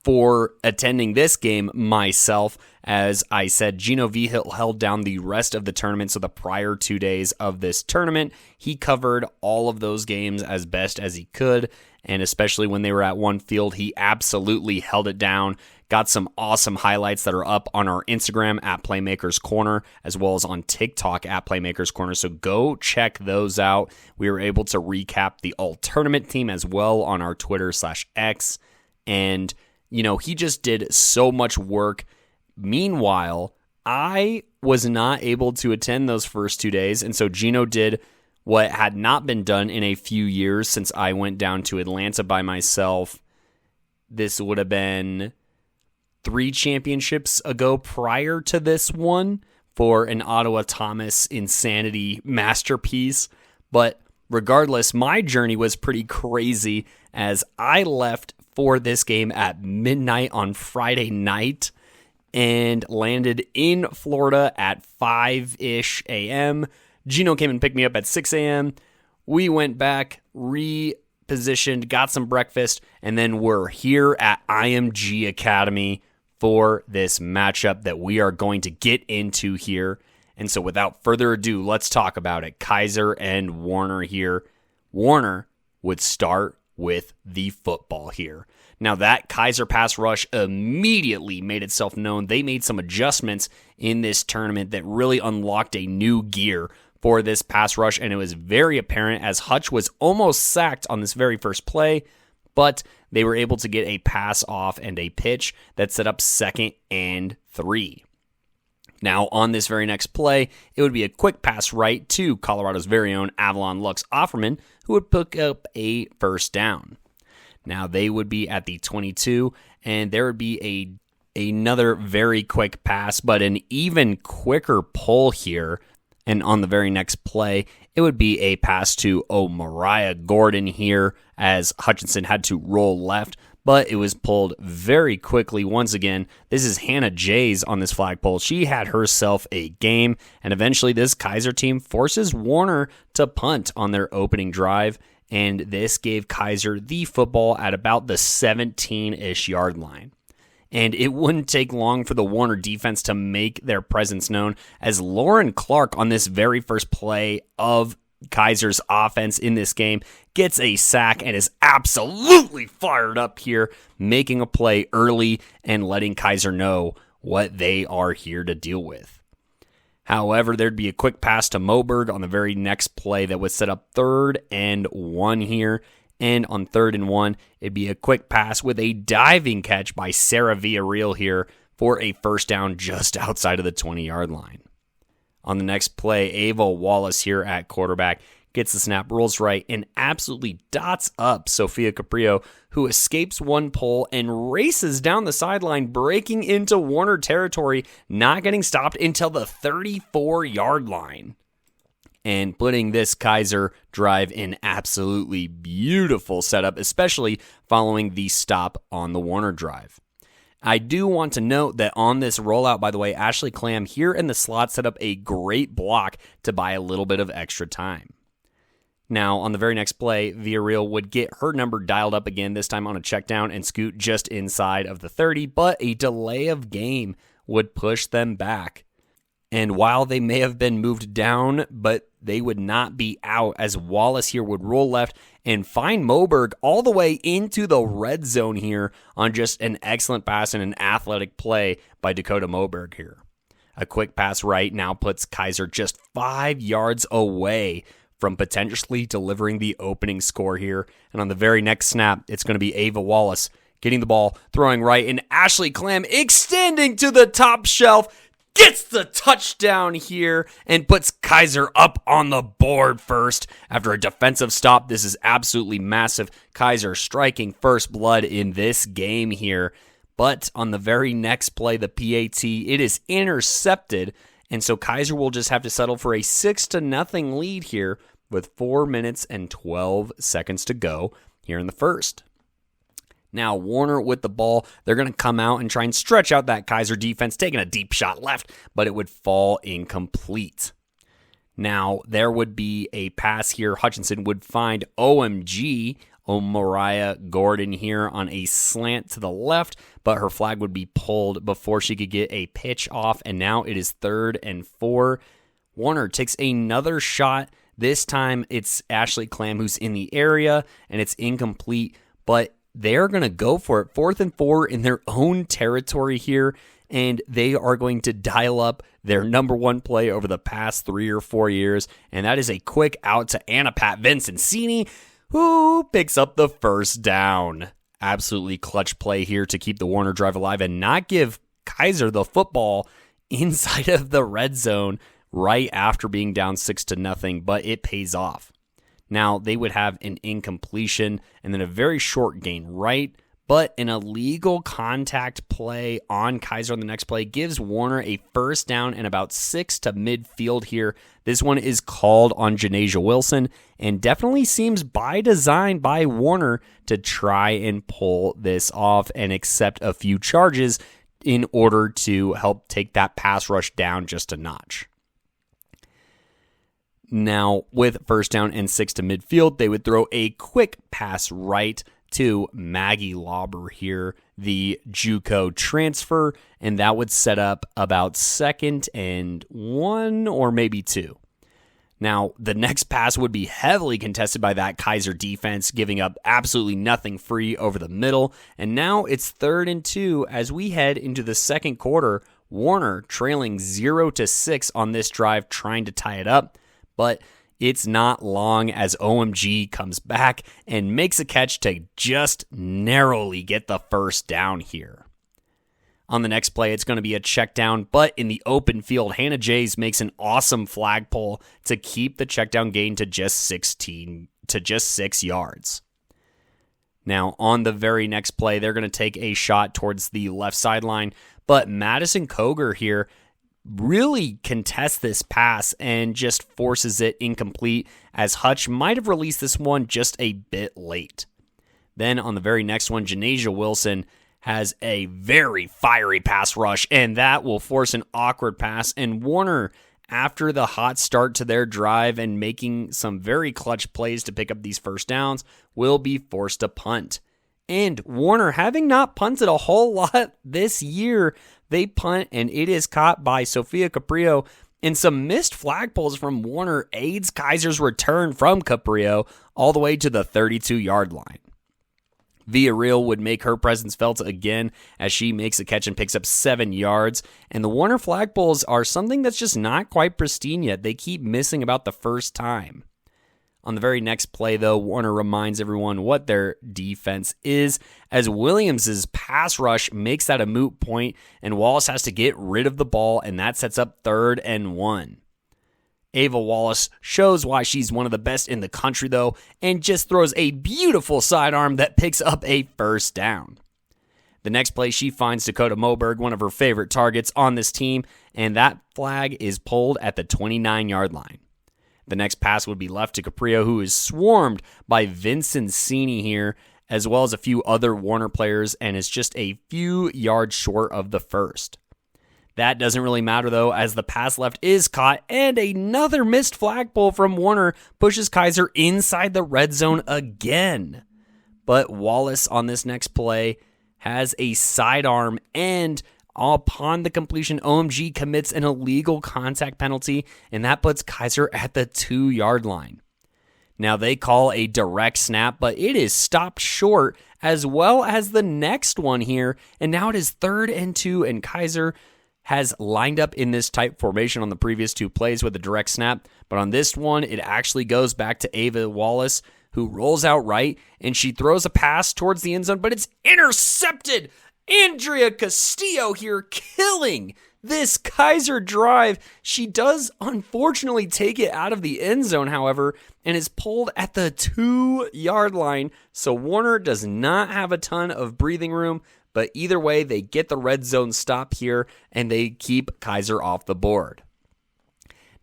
for attending this game myself. As I said, Gino V. Hill held down the rest of the tournament, so the prior 2 days of this tournament, he covered all of those games as best as he could, and especially when they were at one field, he absolutely held it down. Got some awesome highlights that are up on our Instagram at Playmaker's Corner, as well as on TikTok at Playmaker's Corner, so go check those out. We were able to recap the all-tournament team as well on our Twitter/X, and he just did so much work. Meanwhile, I was not able to attend those first 2 days, and so Gino did what had not been done in a few years since I went down to Atlanta by myself. This would have been 3 championships ago prior to this one for an Ottawa Thomas insanity masterpiece. But regardless, my journey was pretty crazy, as I left for this game at midnight on Friday night and landed in Florida at 5-ish a.m. Gino came and picked me up at 6 a.m. We went back, repositioned, got some breakfast, and then we're here at IMG Academy for this matchup that we are going to get into here. And so without further ado, let's talk about it. Keiser and Warner here. Warner would start with the football here. Now that Keiser pass rush immediately made itself known. They made some adjustments in this tournament that really unlocked a new gear for this pass rush, and it was very apparent as Hutch was almost sacked on this very first play, but they were able to get a pass off and a pitch that set up 2nd and 3. Now, on this very next play, it would be a quick pass right to Colorado's very own Avalon Lux Offerman, who would pick up a first down. Now, they would be at the 22, and there would be another very quick pass, but an even quicker pull here. And on the very next play, it would be a pass to Mariah Gordon here, as Hutchinson had to roll left, but it was pulled very quickly. Once again, this is Hannah Jays on this flagpole. She had herself a game, and eventually this Keiser team forces Warner to punt on their opening drive, and this gave Keiser the football at about the 17-ish yard line. And it wouldn't take long for the Warner defense to make their presence known, as Lauren Clark on this very first play of Keiser's offense in this game gets a sack and is absolutely fired up here, making a play early and letting Keiser know what they are here to deal with. However, there'd be a quick pass to Moberg on the very next play that would set up 3rd and 1 here. And on 3rd and 1, it'd be a quick pass with a diving catch by Sarah Villarreal here for a first down just outside of the 20-yard line. On the next play, Ava Wallace here at quarterback gets the snap, rolls right, and absolutely dots up Sophia Caprio, who escapes one pull and races down the sideline, breaking into Warner territory, not getting stopped until the 34-yard line, and putting this Keiser drive in absolutely beautiful setup, especially following the stop on the Warner drive. I do want to note that on this rollout, by the way, Ashley Clam here in the slot set up a great block to buy a little bit of extra time. Now, on the very next play, Villarreal would get her number dialed up again, this time on a check down and scoot just inside of the 30, but a delay of game would push them back. And while they may have been moved down, but they would not be out, as Wallace here would roll left and find Moberg all the way into the red zone here on just an excellent pass and an athletic play by Dakota Moberg here. A quick pass right now puts Keiser just 5 yards away from potentially delivering the opening score here. And on the very next snap, it's going to be Ava Wallace getting the ball, throwing right, and Ashley Clam extending to the top shelf, gets the touchdown here and puts Keiser up on the board first after a defensive stop. This is absolutely massive. Keiser striking first blood in this game here. But on the very next play, the PAT, it is intercepted. And so Keiser will just have to settle for a 6-0 lead here with 4 minutes and 12 seconds to go here in the first. Now, Warner with the ball, they're going to come out and try and stretch out that Keiser defense, taking a deep shot left, but it would fall incomplete. Now, there would be a pass here. Hutchinson would find Mariah Gordon here on a slant to the left, but her flag would be pulled before she could get a pitch off, and now it is 3rd and 4. Warner takes another shot. This time, it's Ashley Clam who's in the area, and it's incomplete, but they're going to go for it. 4th and 4 in their own territory here, and they are going to dial up their number one play over the past 3 or 4 years, and that is a quick out to Anna Pat Vincenzini, who picks up the first down. Absolutely clutch play here to keep the Warner drive alive and not give Keiser the football inside of the red zone right after being down 6-0, but it pays off. Now, they would have an incompletion and then a very short gain right, but an illegal contact play on Keiser on the next play gives Warner a first down and about 6 to midfield here. This one is called on Janasia Wilson and definitely seems by design by Warner to try and pull this off and accept a few charges in order to help take that pass rush down just a notch. Now, with first down and 6 to midfield, they would throw a quick pass right to Maggie Lauber here, the JUCO transfer, and that would set up about 2nd and 1 or maybe 2. Now, the next pass would be heavily contested by that Keiser defense, giving up absolutely nothing free over the middle. And now it's 3rd and 2 as we head into the second quarter. Warner trailing 0-6 on this drive, trying to tie it up. But it's not long as OMG comes back and makes a catch to just narrowly get the first down here. On the next play, it's going to be a check down, but in the open field, Hannah Jays makes an awesome flagpole to keep the check down gain to just 6 yards. Now, on the very next play, they're going to take a shot towards the left sideline, but Madison Koger here really contests this pass and just forces it incomplete, as Hutch might have released this one just a bit late. Then on the very next one, Janasia Wilson has a very fiery pass rush, and that will force an awkward pass. And Warner, after the hot start to their drive and making some very clutch plays to pick up these first downs, will be forced to punt. And Warner, having not punted a whole lot this year, they punt, and it is caught by Sophia Caprio. And some missed flagpoles from Warner aids Keiser's return from Caprio all the way to the 32-yard line. Villarreal would make her presence felt again as she makes a catch and picks up 7 yards. And the Warner flagpoles are something that's just not quite pristine yet. They keep missing about the first time. On the very next play, though, Warner reminds everyone what their defense is, as Williams' pass rush makes that a moot point, and Wallace has to get rid of the ball, and that sets up 3rd and 1. Ava Wallace shows why she's one of the best in the country, though, and just throws a beautiful sidearm that picks up a first down. The next play, she finds Dakota Moberg, one of her favorite targets on this team, and that flag is pulled at the 29-yard line. The next pass would be left to Caprio, who is swarmed by Vincent Cini here, as well as a few other Warner players, and is just a few yards short of the first. That doesn't really matter, though, as the pass left is caught, and another missed flagpole from Warner pushes Keiser inside the red zone again. But Wallace on this next play has a sidearm, and upon the completion, OMG commits an illegal contact penalty, and that puts Keiser at the 2-yard line. Now, they call a direct snap, but it is stopped short, as well as the next one here, and now it is 3rd and 2, and Keiser has lined up in this type formation on the previous 2 plays with a direct snap, but on this one, it actually goes back to Ava Wallace, who rolls out right, and she throws a pass towards the end zone, but it's intercepted. Andrea Castillo here killing this Keiser drive. She does unfortunately take it out of the end zone, however, and is pulled at the 2-yard line, so Warner does not have a ton of breathing room. But either way, they get the red zone stop here, and they keep Keiser off the board.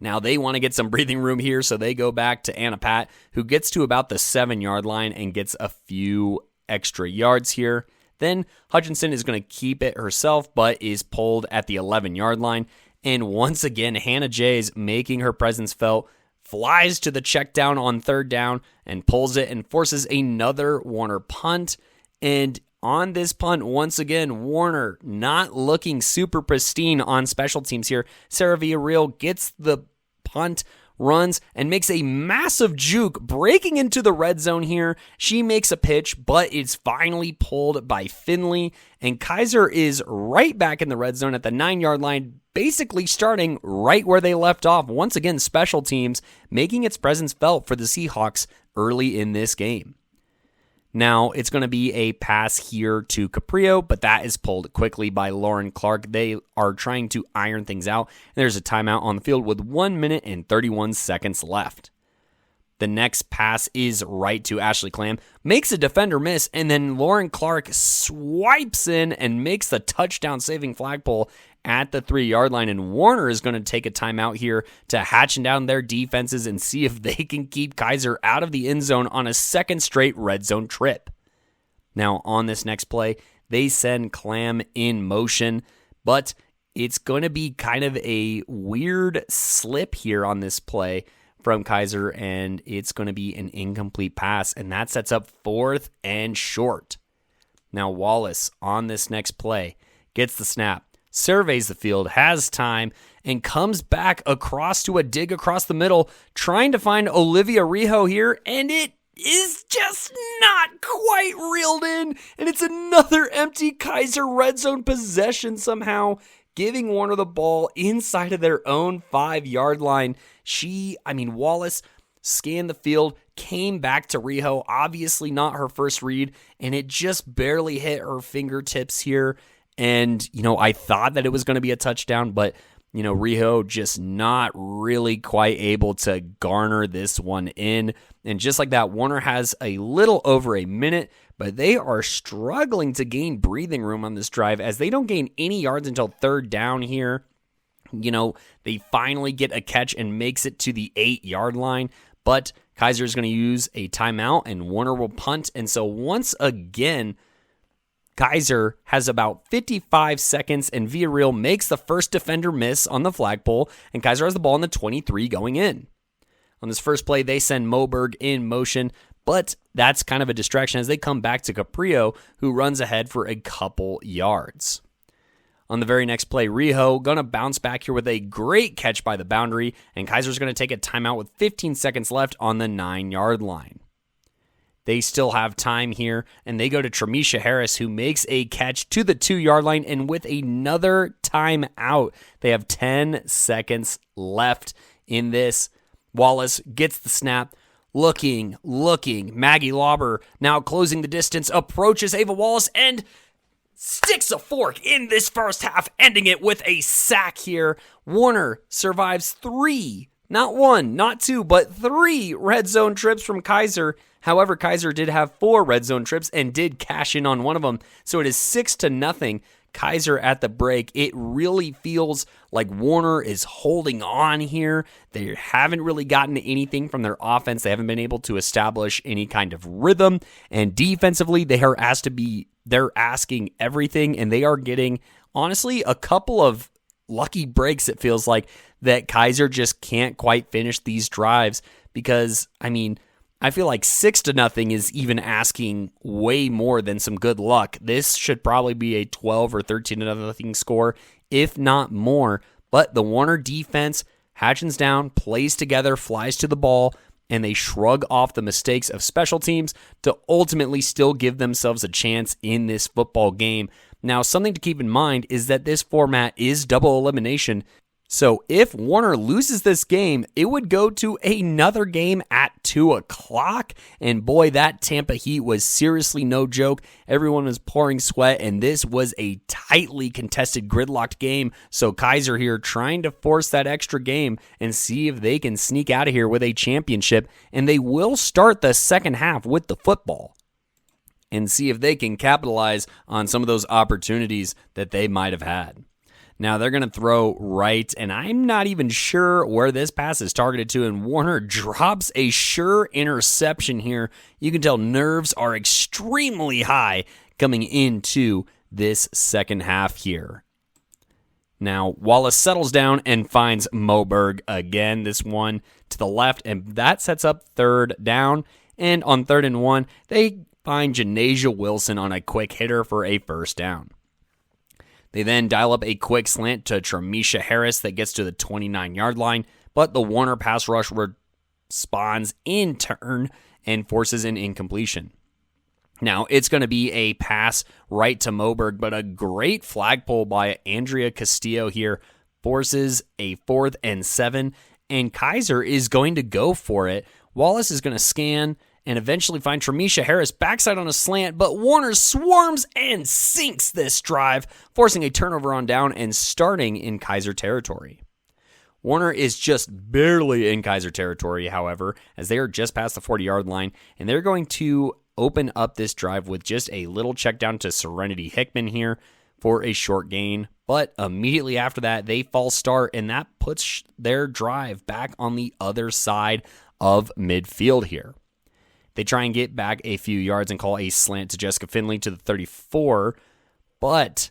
Now, they want to get some breathing room here, so they go back to Anna Pat, who gets to about the 7-yard line and gets a few extra yards here. Then Hutchinson is going to keep it herself, but is pulled at the 11-yard line. And once again, Hannah Jays, making her presence felt, flies to the check down on 3rd down and pulls it and forces another Warner punt. And on this punt, once again, Warner not looking super pristine on special teams here. Sarah Villarreal gets the punt, runs, and makes a massive juke, breaking into the red zone here. She makes a pitch, but it's finally pulled by Finley, and Keiser is right back in the red zone at the 9-yard line, basically starting right where they left off. Once again, special teams making its presence felt for the Seahawks early in this game. Now, it's going to be a pass here to Caprio, but that is pulled quickly by Lauren Clark. They are trying to iron things out. There's a timeout on the field with 1 minute and 31 seconds left. The next pass is right to Ashley Clam, makes a defender miss, and then Lauren Clark swipes in and makes the touchdown-saving flagpole at the 3-yard line, and Warner is going to take a timeout here to hatch down their defenses and see if they can keep Keiser out of the end zone on a second straight red zone trip. Now, on this next play, they send Clam in motion, but it's going to be kind of a weird slip here on this play from Keiser, and it's going to be an incomplete pass, and that sets up 4th and short. Now Wallace on this next play gets the snap, surveys the field, has time, and comes back across to a dig across the middle, trying to find Olivia Rijo here, and it is just not quite reeled in, and it's another empty Keiser red zone possession somehow, giving Warner the ball inside of their own 5-yard line. Wallace scanned the field, came back to Rijo, obviously not her first read, and it just barely hit her fingertips here. And, I thought that it was going to be a touchdown, but, Rijo just not really quite able to garner this one in. And just like that, Warner has a little over a minute, but they are struggling to gain breathing room on this drive as they don't gain any yards until 3rd down here. They finally get a catch and makes it to the 8-yard line, but Keiser is going to use a timeout and Warner will punt. And so once again, Keiser has about 55 seconds, and Villarreal makes the first defender miss on the flagpole, and Keiser has the ball in the 23 going in. On this first play, they send Moberg in motion, but that's kind of a distraction as they come back to Caprio, who runs ahead for a couple yards. On the very next play, Rijo going to bounce back here with a great catch by the boundary, and Keiser's going to take a timeout with 15 seconds left on the 9-yard line. They still have time here, and they go to Tramisha Harris, who makes a catch to the 2-yard line, and with another timeout, they have 10 seconds left in this. Wallace gets the snap, looking. Maggie Lauber now closing the distance, approaches Ava Wallace, and sticks a fork in this first half, ending it with a sack here. Warner survives 3, not 1, not 2, but 3 red zone trips from Keiser. However, Keiser did have 4 red zone trips and did cash in on one of them, so it is 6-0. Keiser at the break. It really feels like Warner is holding on here. They haven't really gotten anything from their offense. They haven't been able to establish any kind of rhythm, and defensively, they're asking everything, and they are getting, honestly, a couple of lucky breaks, it feels like, that Keiser just can't quite finish these drives because, I feel like 6-0 is even asking way more than some good luck. This should probably be a 12 or 13-0 score, if not more. But the Warner defense hatchens down, plays together, flies to the ball, and they shrug off the mistakes of special teams to ultimately still give themselves a chance in this football game. Now, something to keep in mind is that this format is double elimination. So if Warner loses this game, it would go to another game at 2 o'clock. And boy, that Tampa Heat was seriously no joke. Everyone was pouring sweat, and this was a tightly contested, gridlocked game. So Keiser here trying to force that extra game and see if they can sneak out of here with a championship. And they will start the second half with the football and see if they can capitalize on some of those opportunities that they might have had. Now they're going to throw right, and I'm not even sure where this pass is targeted to, and Warner drops a sure interception here. You can tell nerves are extremely high coming into this second half here. Now Wallace settles down and finds Moberg again, this one to the left, and that sets up 3rd down. And on 3rd and 1, they find Janasia Wilson on a quick hitter for a 1st down. They then dial up a quick slant to Tramisha Harris that gets to the 29-yard line, but the Warner pass rush responds in turn and forces an incompletion. Now, it's going to be a pass right to Moberg, but a great flagpole by Andrea Castillo here forces a 4th and 7, and Keiser is going to go for it. Wallace is going to scan and eventually find Tramisha Harris backside on a slant, but Warner swarms and sinks this drive, forcing a turnover on down and starting in Keiser territory. Warner is just barely in Keiser territory, however, as they are just past the 40-yard line, and they're going to open up this drive with just a little check down to Serenity Hickman here for a short gain, but immediately after that, they false start, and that puts their drive back on the other side of midfield here. They try and get back a few yards and call a slant to Jessica Finley to the 34, but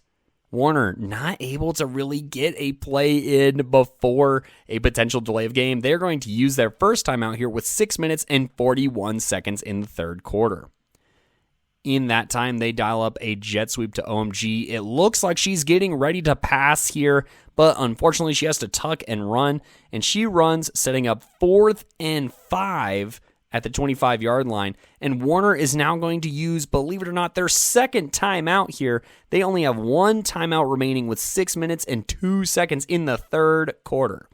Warner not able to really get a play in before a potential delay of game. They're going to use their first timeout here with 6 minutes and 41 seconds in the third quarter. In that time, they dial up a jet sweep to OMG. It looks like she's getting ready to pass here, but unfortunately she has to tuck and run, and she runs, setting up 4th and 5 at the 25-yard line, and Warner is now going to use, believe it or not, their second timeout here. They only have one timeout remaining with 6 minutes and 2 seconds in the third quarter.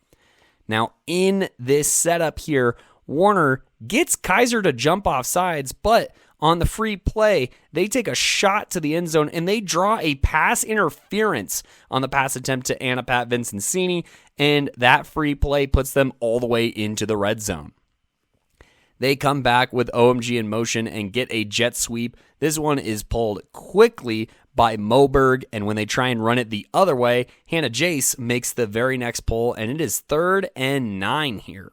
Now, in this setup here, Warner gets Keiser to jump off sides, but on the free play, they take a shot to the end zone, and they draw a pass interference on the pass attempt to Anna Pat Vincencini, and that free play puts them all the way into the red zone. They come back with OMG in motion and get a jet sweep. This one is pulled quickly by Moberg, and when they try and run it the other way, Hannah Jace makes the very next pull, and it is 3rd and 9 here.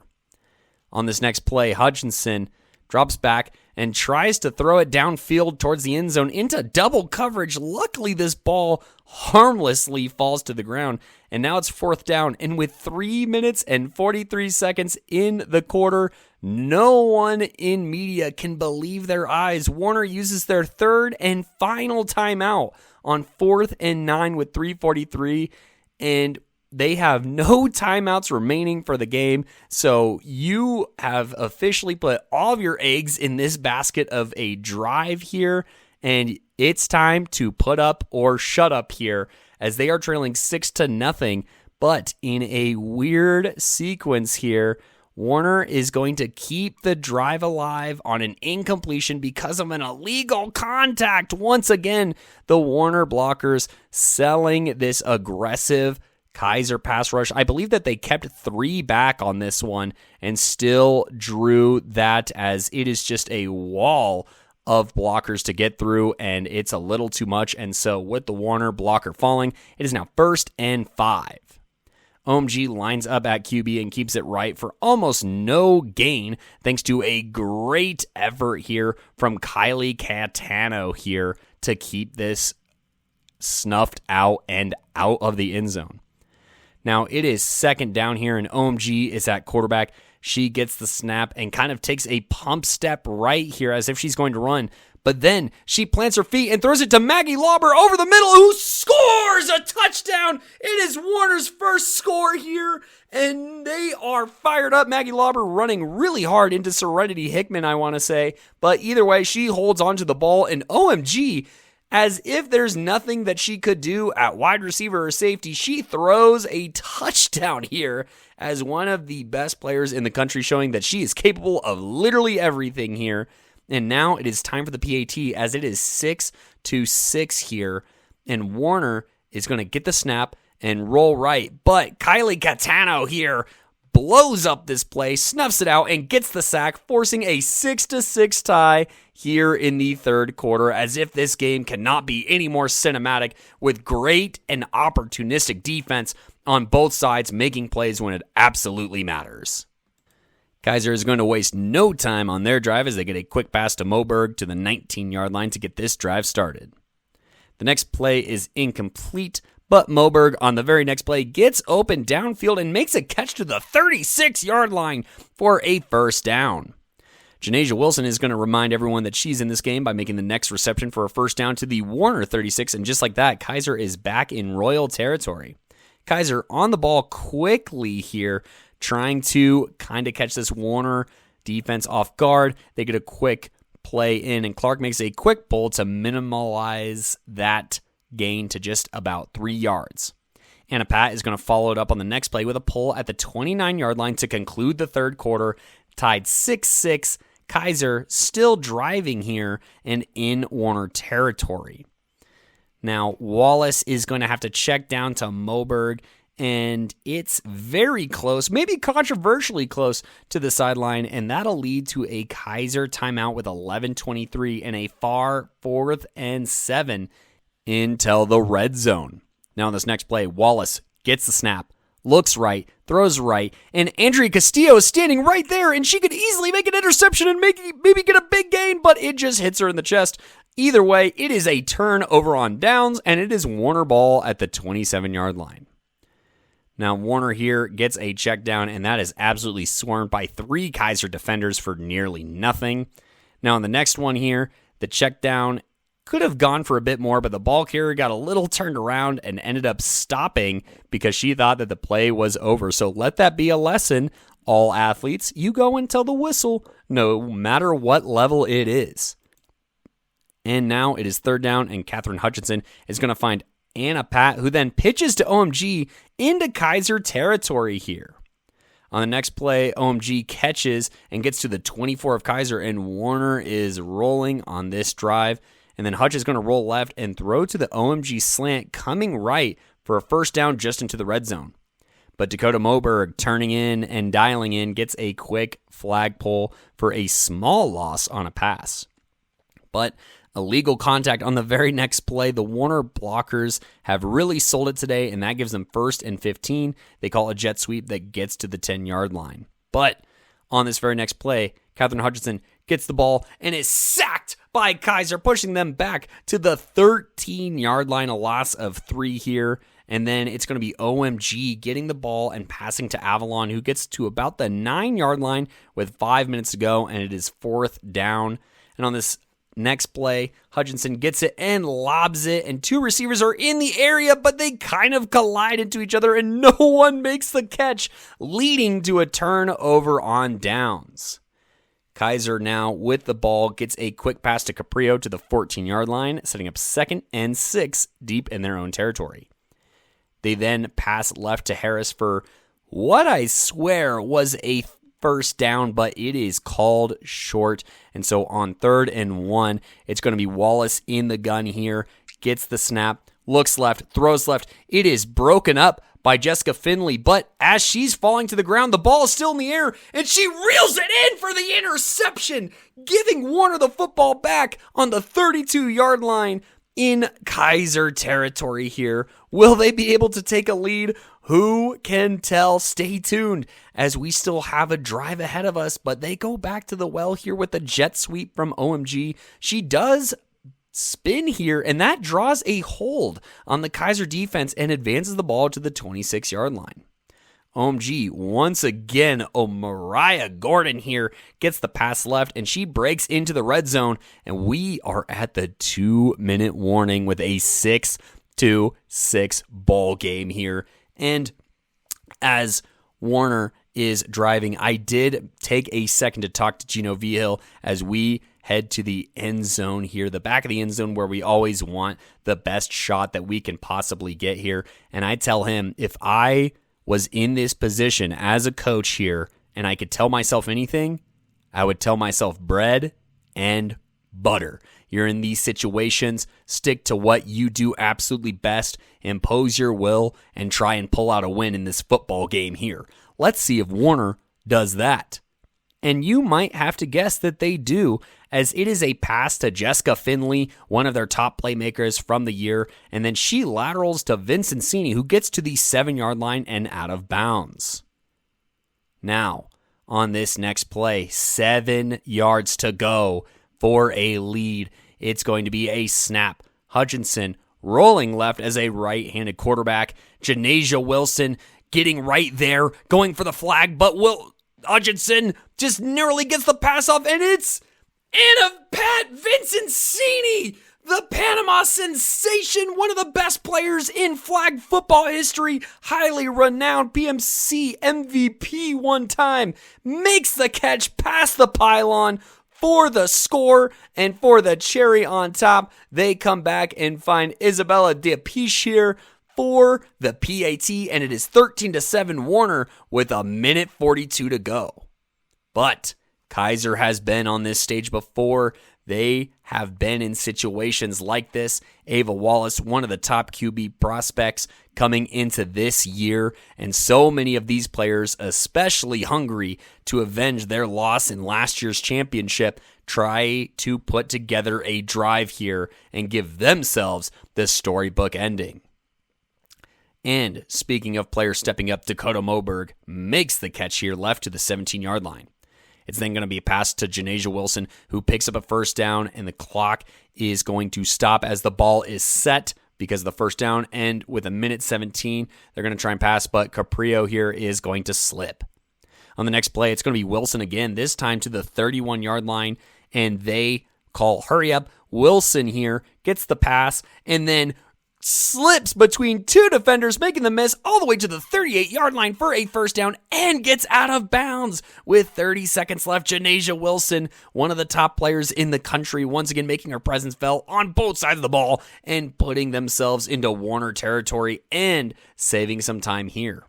On this next play, Hutchinson drops back and tries to throw it downfield towards the end zone into double coverage. Luckily, this ball harmlessly falls to the ground, and now it's 4th down. And with 3 minutes and 43 seconds in the quarter, no one in media can believe their eyes. Warner uses their third and final timeout on 4th and 9 with 3:43, and they have no timeouts remaining for the game, so you have officially put all of your eggs in this basket of a drive here, and it's time to put up or shut up here as they are trailing 6-0, but in a weird sequence here, Warner is going to keep the drive alive on an incompletion because of an illegal contact. Once again, the Warner blockers selling this aggressive Keiser pass rush. I believe that they kept 3 back on this one and still drew that, as it is just a wall of blockers to get through, and it's a little too much. And so with the Warner blocker falling, it is now 1st and 5. OMG lines up at QB and keeps it right for almost no gain, thanks to a great effort here from Kylie Catano here to keep this snuffed out and out of the end zone. Now, it is 2nd down here, and OMG is at quarterback. She gets the snap and kind of takes a pump step right here as if she's going to run. But then she plants her feet and throws it to Maggie Lauber over the middle, who scores a touchdown. It is Warner's first score here, and they are fired up. Maggie Lauber running really hard into Serenity Hickman, I want to say. But either way, she holds onto the ball, and OMG, as if there's nothing that she could do at wide receiver or safety, she throws a touchdown here as one of the best players in the country, showing that she is capable of literally everything here. And now it is time for the PAT, as it is 6-6 here, and Warner is going to get the snap and roll right. But Kylie Catano here blows up this play, snuffs it out, and gets the sack, forcing a 6-6 tie here in the third quarter, as if this game cannot be any more cinematic, with great and opportunistic defense on both sides, making plays when it absolutely matters. Keiser is going to waste no time on their drive as they get a quick pass to Moberg to the 19-yard line to get this drive started. The next play is incomplete, but Moberg on the very next play gets open downfield and makes a catch to the 36-yard line for a first down. Janasia Wilson is going to remind everyone that she's in this game by making the next reception for a first down to the Warner 36, and just like that, Keiser is back in royal territory. Keiser on the ball quickly here, trying to kind of catch this Warner defense off guard. They get a quick play in, and Clark makes a quick pull to minimize that gain to just about 3 yards. Anna Pat is going to follow it up on the next play with a pull at the 29-yard line to conclude the third quarter, tied 6-6. Keiser still driving here and in Warner territory. Now, Wallace is going to have to check down to Moberg, and it's very close, maybe controversially close to the sideline, and that'll lead to a Keiser timeout with 11:23 and a far 4th and 7 until the red zone. Now, in this next play, Wallace gets the snap, looks right, throws right, and Andrea Castillo is standing right there, and she could easily make an interception and maybe get a big gain, but it just hits her in the chest. Either way, it is a turnover on downs, and it is Warner ball at the 27-yard line. Now, Warner here gets a check down, and that is absolutely swarmed by 3 Keiser defenders for nearly nothing. Now, on the next one here, the check down could have gone for a bit more, but the ball carrier got a little turned around and ended up stopping because she thought that the play was over. So let that be a lesson. All athletes, you go until the whistle, no matter what level it is. And now it is 3rd down, and Catherine Hutchinson is going to find Anna Pat, who then pitches to OMG into Keiser territory here. On the next play, OMG catches and gets to the 24 of Keiser, and Warner is rolling on this drive. And then Hutch is going to roll left and throw to the OMG slant, coming right for a 1st down just into the red zone. But Dakota Moberg, turning in and dialing in, gets a quick flag pull for a small loss on a pass. But illegal contact on the very next play. The Warner blockers have really sold it today, and that gives them 1st and 15. They call a jet sweep that gets to the 10-yard line. But on this very next play, Catherine Hutchinson gets the ball and is sacked by Keiser, pushing them back to the 13-yard line, a loss of 3 here. And then it's going to be OMG getting the ball and passing to Avalon, who gets to about the 9-yard line with 5 minutes to go, and it is 4th down. And on this next play, Hutchinson gets it and lobs it, and 2 receivers are in the area, but they kind of collide into each other, and no one makes the catch, leading to a turnover on downs. Keiser now with the ball gets a quick pass to Caprio to the 14-yard line, setting up 2nd and 6 deep in their own territory. They then pass left to Harris for what I swear was a 1st down, but it is called short. And so on 3rd and 1, it's going to be Wallace in the gun here, gets the snap, looks left, throws left. It is broken up by Jessica Finley, but as she's falling to the ground, the ball is still in the air, and she reels it in for the interception, giving Warner the football back on the 32-yard line in Keiser territory here. Will they be able to take a lead? Who can tell? Stay tuned as we still have a drive ahead of us, but they go back to the well here with the jet sweep from OMG. She does spin here, and that draws a hold on the Keiser defense and advances the ball to the 26-yard line. OMG, once again, Mariah Gordon here gets the pass left, and she breaks into the red zone, and we are at the 2-minute warning with a 6-6 ball game here. And as Warner is driving, I did take a second to talk to Gino Vigil as we head to the end zone here, the back of the end zone where we always want the best shot that we can possibly get here. And I tell him, if I was in this position as a coach here and I could tell myself anything, I would tell myself bread and butter. You're in these situations, stick to what you do absolutely best, impose your will, and try and pull out a win in this football game here. Let's see if Warner does that. And you might have to guess that they do, as it is a pass to Jessica Finley, one of their top playmakers from the year, and then she laterals to Vincenzini, who gets to the 7-yard line and out of bounds. Now, on this next play, 7 yards to go for a lead. It's going to be a snap. Hutchinson rolling left as a right-handed quarterback. Janasia Wilson getting right there, going for the flag, but Hutchinson just narrowly gets the pass off, and it's Anna Pat Vincenzini, the Panama sensation, one of the best players in flag football history, highly renowned PMC MVP one time, makes the catch past the pylon for the score, and for the cherry on top, they come back and find Isabella Diapiche here for the PAT, and it is 13-7 Warner with 1:42 to go. But Keiser has been on this stage before. They have been in situations like this. Ava Wallace, one of the top QB prospects coming into this year, and so many of these players, especially hungry to avenge their loss in last year's championship, try to put together a drive here and give themselves this storybook ending. And speaking of players stepping up, Dakota Moberg makes the catch here left to the 17-yard line. It's then going to be passed to Janasia Wilson, who picks up a first down, and the clock is going to stop as the ball is set because of the first down. And with a minute 17, they're going to try and pass, but Caprio here is going to slip. On the next play, it's going to be Wilson again, this time to the 31-yard line, and they call hurry up. Wilson here gets the pass and then slips between two defenders, making the miss all the way to the 38-yard line for a first down and gets out of bounds with 30 seconds left. Janasia Wilson, one of the top players in the country, once again making her presence felt on both sides of the ball and putting themselves into Warner territory and saving some time here.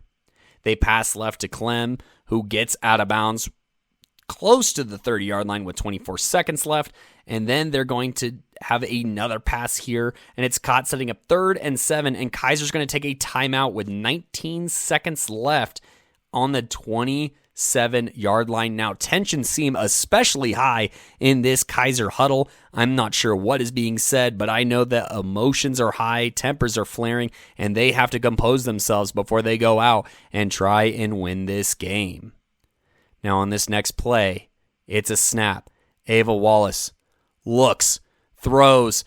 They pass left to Clem, who gets out of bounds close to the 30-yard line with 24 seconds left, and then they're going to have another pass here, and it's caught setting up 3rd and 7, and Keiser's going to take a timeout with 19 seconds left on the 27-yard line. Now, tensions seem especially high in this Keiser huddle. I'm not sure what is being said, but I know that emotions are high, tempers are flaring, and they have to compose themselves before they go out and try and win this game. Now, on this next play, it's a snap. Ava Wallace looks, throws.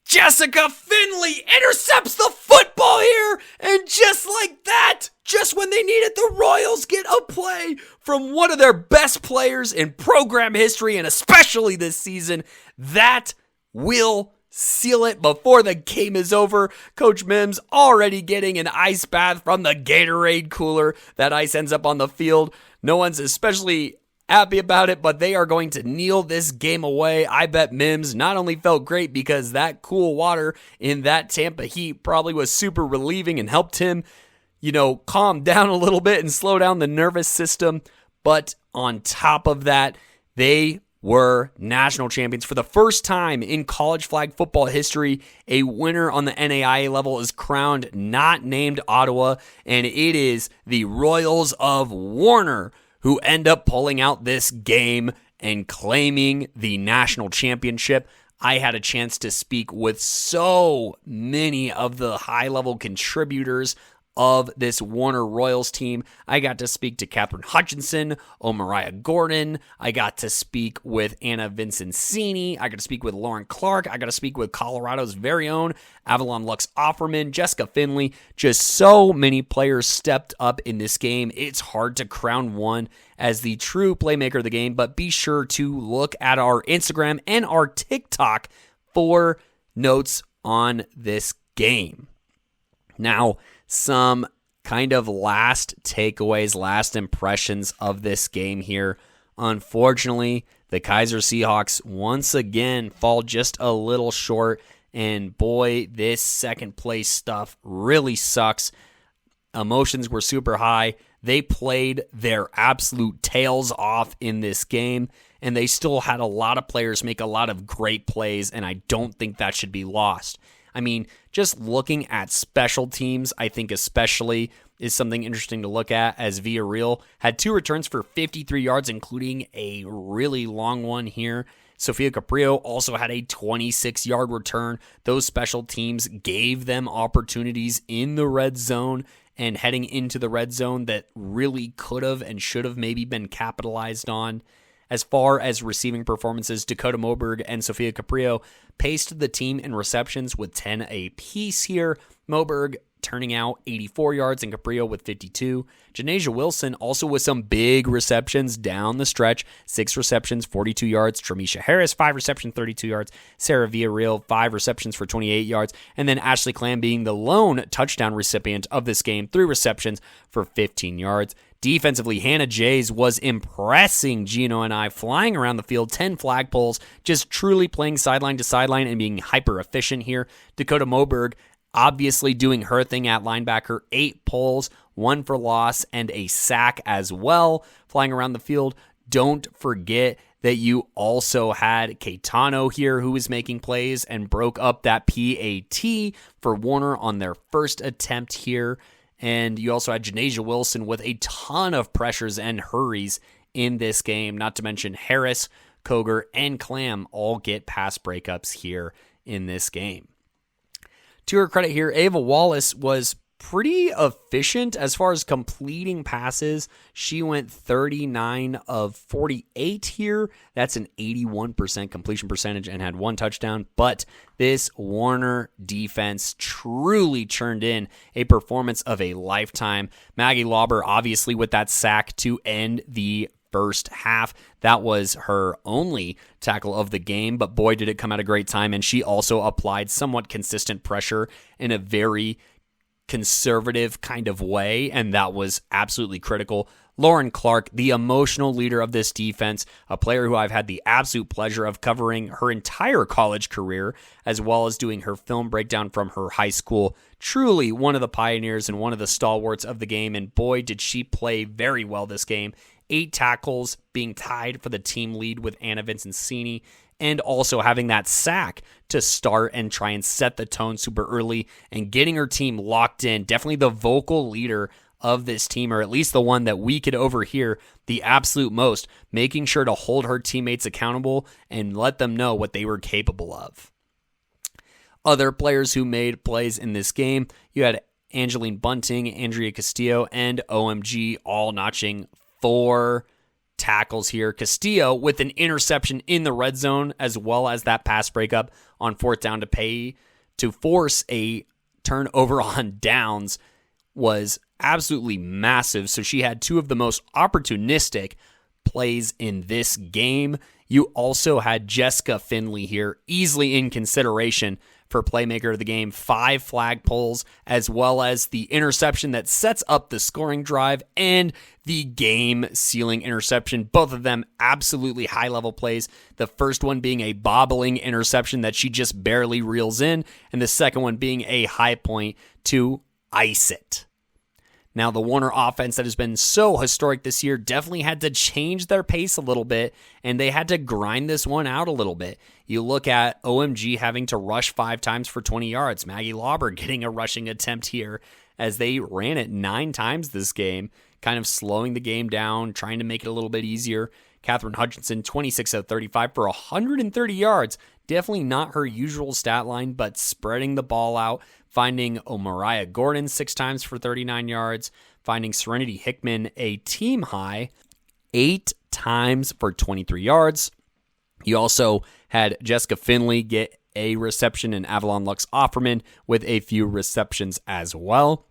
Jessica Finley intercepts the football here, and just like that, just when they need it, the Royals get a play from one of their best players in program history, and especially this season. That will seal it before the game is over. Coach Mims already getting an ice bath from the Gatorade cooler. That ice ends up on the field. No one's especially happy about it, but they are going to kneel this game away. I bet Mims not only felt great because that cool water in that Tampa heat probably was super relieving and helped him, calm down a little bit and slow down the nervous system, but on top of that, they were national champions. For the first time in college flag football history, a winner on the NAIA level is crowned, not named Ottawa, and it is the Royals of Warner who end up pulling out this game and claiming the national championship. I had a chance to speak with so many of the high-level contributors of this Warner Royals team. I got to speak to Catherine Hutchinson, Omariah Gordon. I got to speak with Anna Vincencini. I got to speak with Lauren Clark. I got to speak with Colorado's very own Avalon Lux Offerman, Jessica Finley. Just so many players stepped up in this game. It's hard to crown one as the true playmaker of the game, but be sure to look at our Instagram and our TikTok for notes on this game. Now, some kind of last takeaways, last impressions of this game here. Unfortunately, the Keiser Seahawks once again fall just a little short, and boy, this second place stuff really sucks. Emotions were super high. They played their absolute tails off in this game, and they still had a lot of players make a lot of great plays, and I don't think that should be lost. I mean, just looking at special teams, I think especially is something interesting to look at, as Villarreal had 2 returns for 53 yards, including a really long one here. Sofia Caprio also had a 26-yard return. Those special teams gave them opportunities in the red zone and heading into the red zone that really could have and should have maybe been capitalized on. As far as receiving performances, Dakota Moberg and Sofia Caprio paced the team in receptions with 10 apiece here. Moberg turning out 84 yards and Caprio with 52. Janasia Wilson also with some big receptions down the stretch. 6 receptions, 42 yards. Tramisha Harris, 5 receptions, 32 yards. Sarah Villarreal, 5 receptions for 28 yards. And then Ashley Clam being the lone touchdown recipient of this game, 3 receptions for 15 yards. Defensively, Hannah Jays was impressing Gino and I, flying around the field, 10 flagpoles, just truly playing sideline to sideline and being hyper efficient here. Dakota Moberg obviously doing her thing at linebacker, 8 pulls, 1 for loss, and a sack as well, flying around the field. Don't forget that you also had Caetano here, who was making plays and broke up that PAT for Warner on their first attempt here. And you also had Janasia Wilson with a ton of pressures and hurries in this game, not to mention Harris, Koger, and Clam all get pass breakups here in this game. To her credit here, Ava Wallace was pretty efficient as far as completing passes. She went 39 of 48 here. That's an 81% completion percentage and had 1 touchdown. But this Warner defense truly churned in a performance of a lifetime. Maggie Lauber, obviously, with that sack to end the first half. That was her only tackle of the game, but boy, did it come at a great time. And she also applied somewhat consistent pressure in a very conservative kind of way, and that was absolutely critical. Lauren Clark, the emotional leader of this defense, a player who I've had the absolute pleasure of covering her entire college career, as well as doing her film breakdown from her high school. Truly one of the pioneers and one of the stalwarts of the game, and boy, did she play very well this game. 8 tackles, being tied for the team lead with Anna Vincenzini, and also having that sack to start and try and set the tone super early and getting her team locked in. Definitely the vocal leader of this team, or at least the one that we could overhear the absolute most, making sure to hold her teammates accountable and let them know what they were capable of. Other players who made plays in this game, you had Angeline Bunting, Andrea Castillo, and OMG all notching 4 tackles here. Castillo with an interception in the red zone, as well as that pass breakup on 4th down to force a turnover on downs, was absolutely massive. So she had 2 of the most opportunistic plays in this game. You also had Jessica Finley here, easily in consideration for Playmaker of the game. 5 flag pulls, as well as the interception that sets up the scoring drive and the game-sealing interception. Both of them absolutely high-level plays. The first one being a bobbling interception that she just barely reels in, and the second one being a high point to ice it. Now, the Warner offense that has been so historic this year definitely had to change their pace a little bit, and they had to grind this one out a little bit. You look at OMG having to rush 5 times for 20 yards. Maggie Lauber getting a rushing attempt here as they ran it 9 times this game, kind of slowing the game down, trying to make it a little bit easier. Catherine Hutchinson, 26 of 35 for 130 yards. Definitely not her usual stat line, but spreading the ball out, finding Mariah Gordon 6 times for 39 yards, finding Serenity Hickman a team high 8 times for 23 yards. You also had Jessica Finley get a reception and Avalon Lux Offerman with a few receptions as well.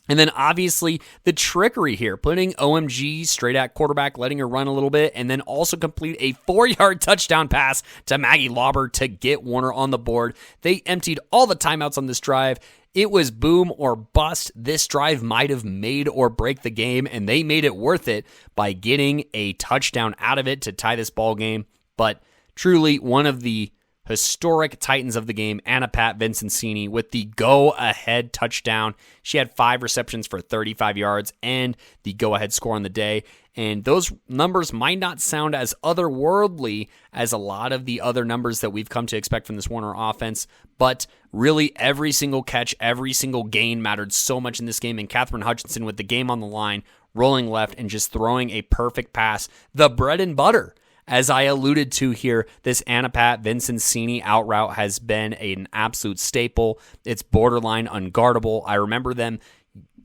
And then obviously the trickery here, putting OMG straight at quarterback, letting her run a little bit, and then also complete a 4-yard touchdown pass to Maggie Lauber to get Warner on the board. They emptied all the timeouts on this drive. It was boom or bust. This drive might have made or break the game, and they made it worth it by getting a touchdown out of it to tie this ball game. But truly one of the historic titans of the game, Anna Pat Vincenzini, with the go-ahead touchdown. She had 5 receptions for 35 yards and the go-ahead score on the day. And those numbers might not sound as otherworldly as a lot of the other numbers that we've come to expect from this Warner offense, but really every single catch, every single gain mattered so much in this game. And Catherine Hutchinson with the game on the line, rolling left and just throwing a perfect pass, the bread and butter. As I alluded to here, this Anna Pat Vincenzini out route has been an absolute staple. It's borderline unguardable. I remember them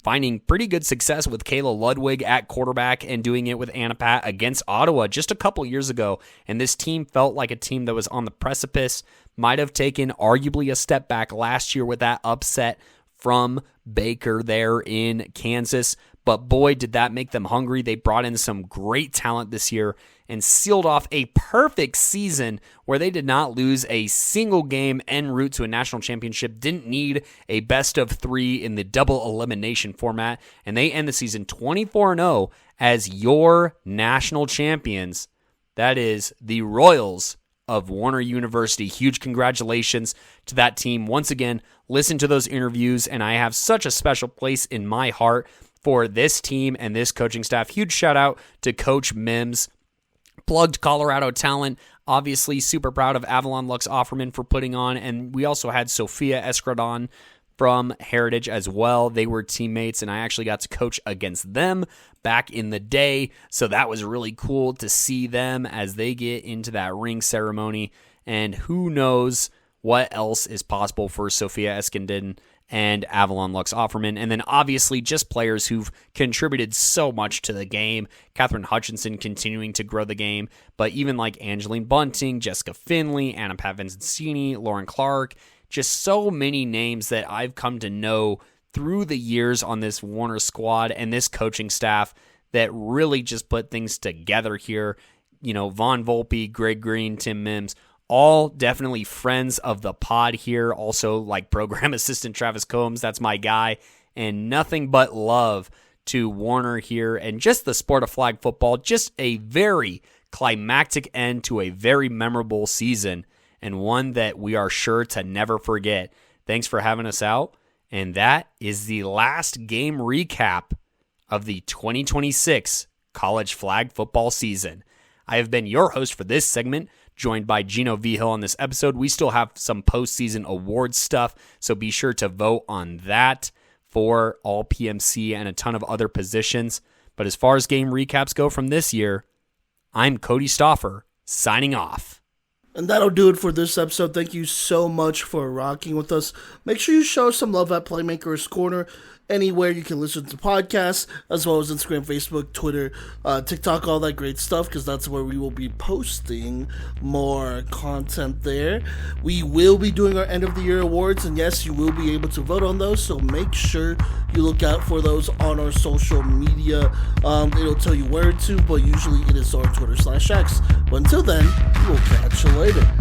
finding pretty good success with Kayla Ludwig at quarterback and doing it with Anna Pat against Ottawa just a couple years ago. And this team felt like a team that was on the precipice, might have taken arguably a step back last year with that upset from Baker there in Kansas. But boy, did that make them hungry. They brought in some great talent this year and sealed off a perfect season where they did not lose a single game en route to a national championship, didn't need a best of 3 in the double elimination format, and they end the season 24-0 as your national champions. That is the Royals of Warner University. Huge congratulations to that team. Once again, listen to those interviews, and I have such a special place in my heart for this team and this coaching staff. Huge shout out to Coach Mims. Plugged Colorado talent. Obviously, super proud of Avalon Lux Offerman for putting on. And we also had Sophia Escradon from Heritage as well. They were teammates, and I actually got to coach against them back in the day. So that was really cool to see them as they get into that ring ceremony. And who knows what else is possible for Sophia Escandon and Avalon Lux Offerman. And then obviously just players who've contributed so much to the game. Catherine Hutchinson continuing to grow the game, but even like Angeline Bunting, Jessica Finley, Anna Pat Vincenzini, Lauren Clark, just so many names that I've come to know through the years on this Warner squad and this coaching staff that really just put things together here. You know, Vaughn Volpe, Greg Green, Tim Mims, all definitely friends of the pod here. Also, like program assistant Travis Combs, that's my guy. And nothing but love to Warner here and just the sport of flag football. Just a very climactic end to a very memorable season and one that we are sure to never forget. Thanks for having us out. And that is the last game recap of the 2026 college flag football season. I have been your host for this segment, joined by Gino Vigil on this episode. We still have some postseason awards stuff, so be sure to vote on that for all PMC and a ton of other positions. But as far as game recaps go from this year, I'm Cody Stauffer, signing off. And that'll do it for this episode. Thank you so much for rocking with us. Make sure you show some love at Playmaker's Corner anywhere you can listen to podcasts, as well as Instagram, Facebook, Twitter, TikTok, all that great stuff, because that's where we will be posting more content there. We will be doing our end of the year awards, and yes, you will be able to vote on those, so make sure you look out for those on our social media. It'll tell you where to, but usually it is on Twitter/X. But until then, we'll catch you later.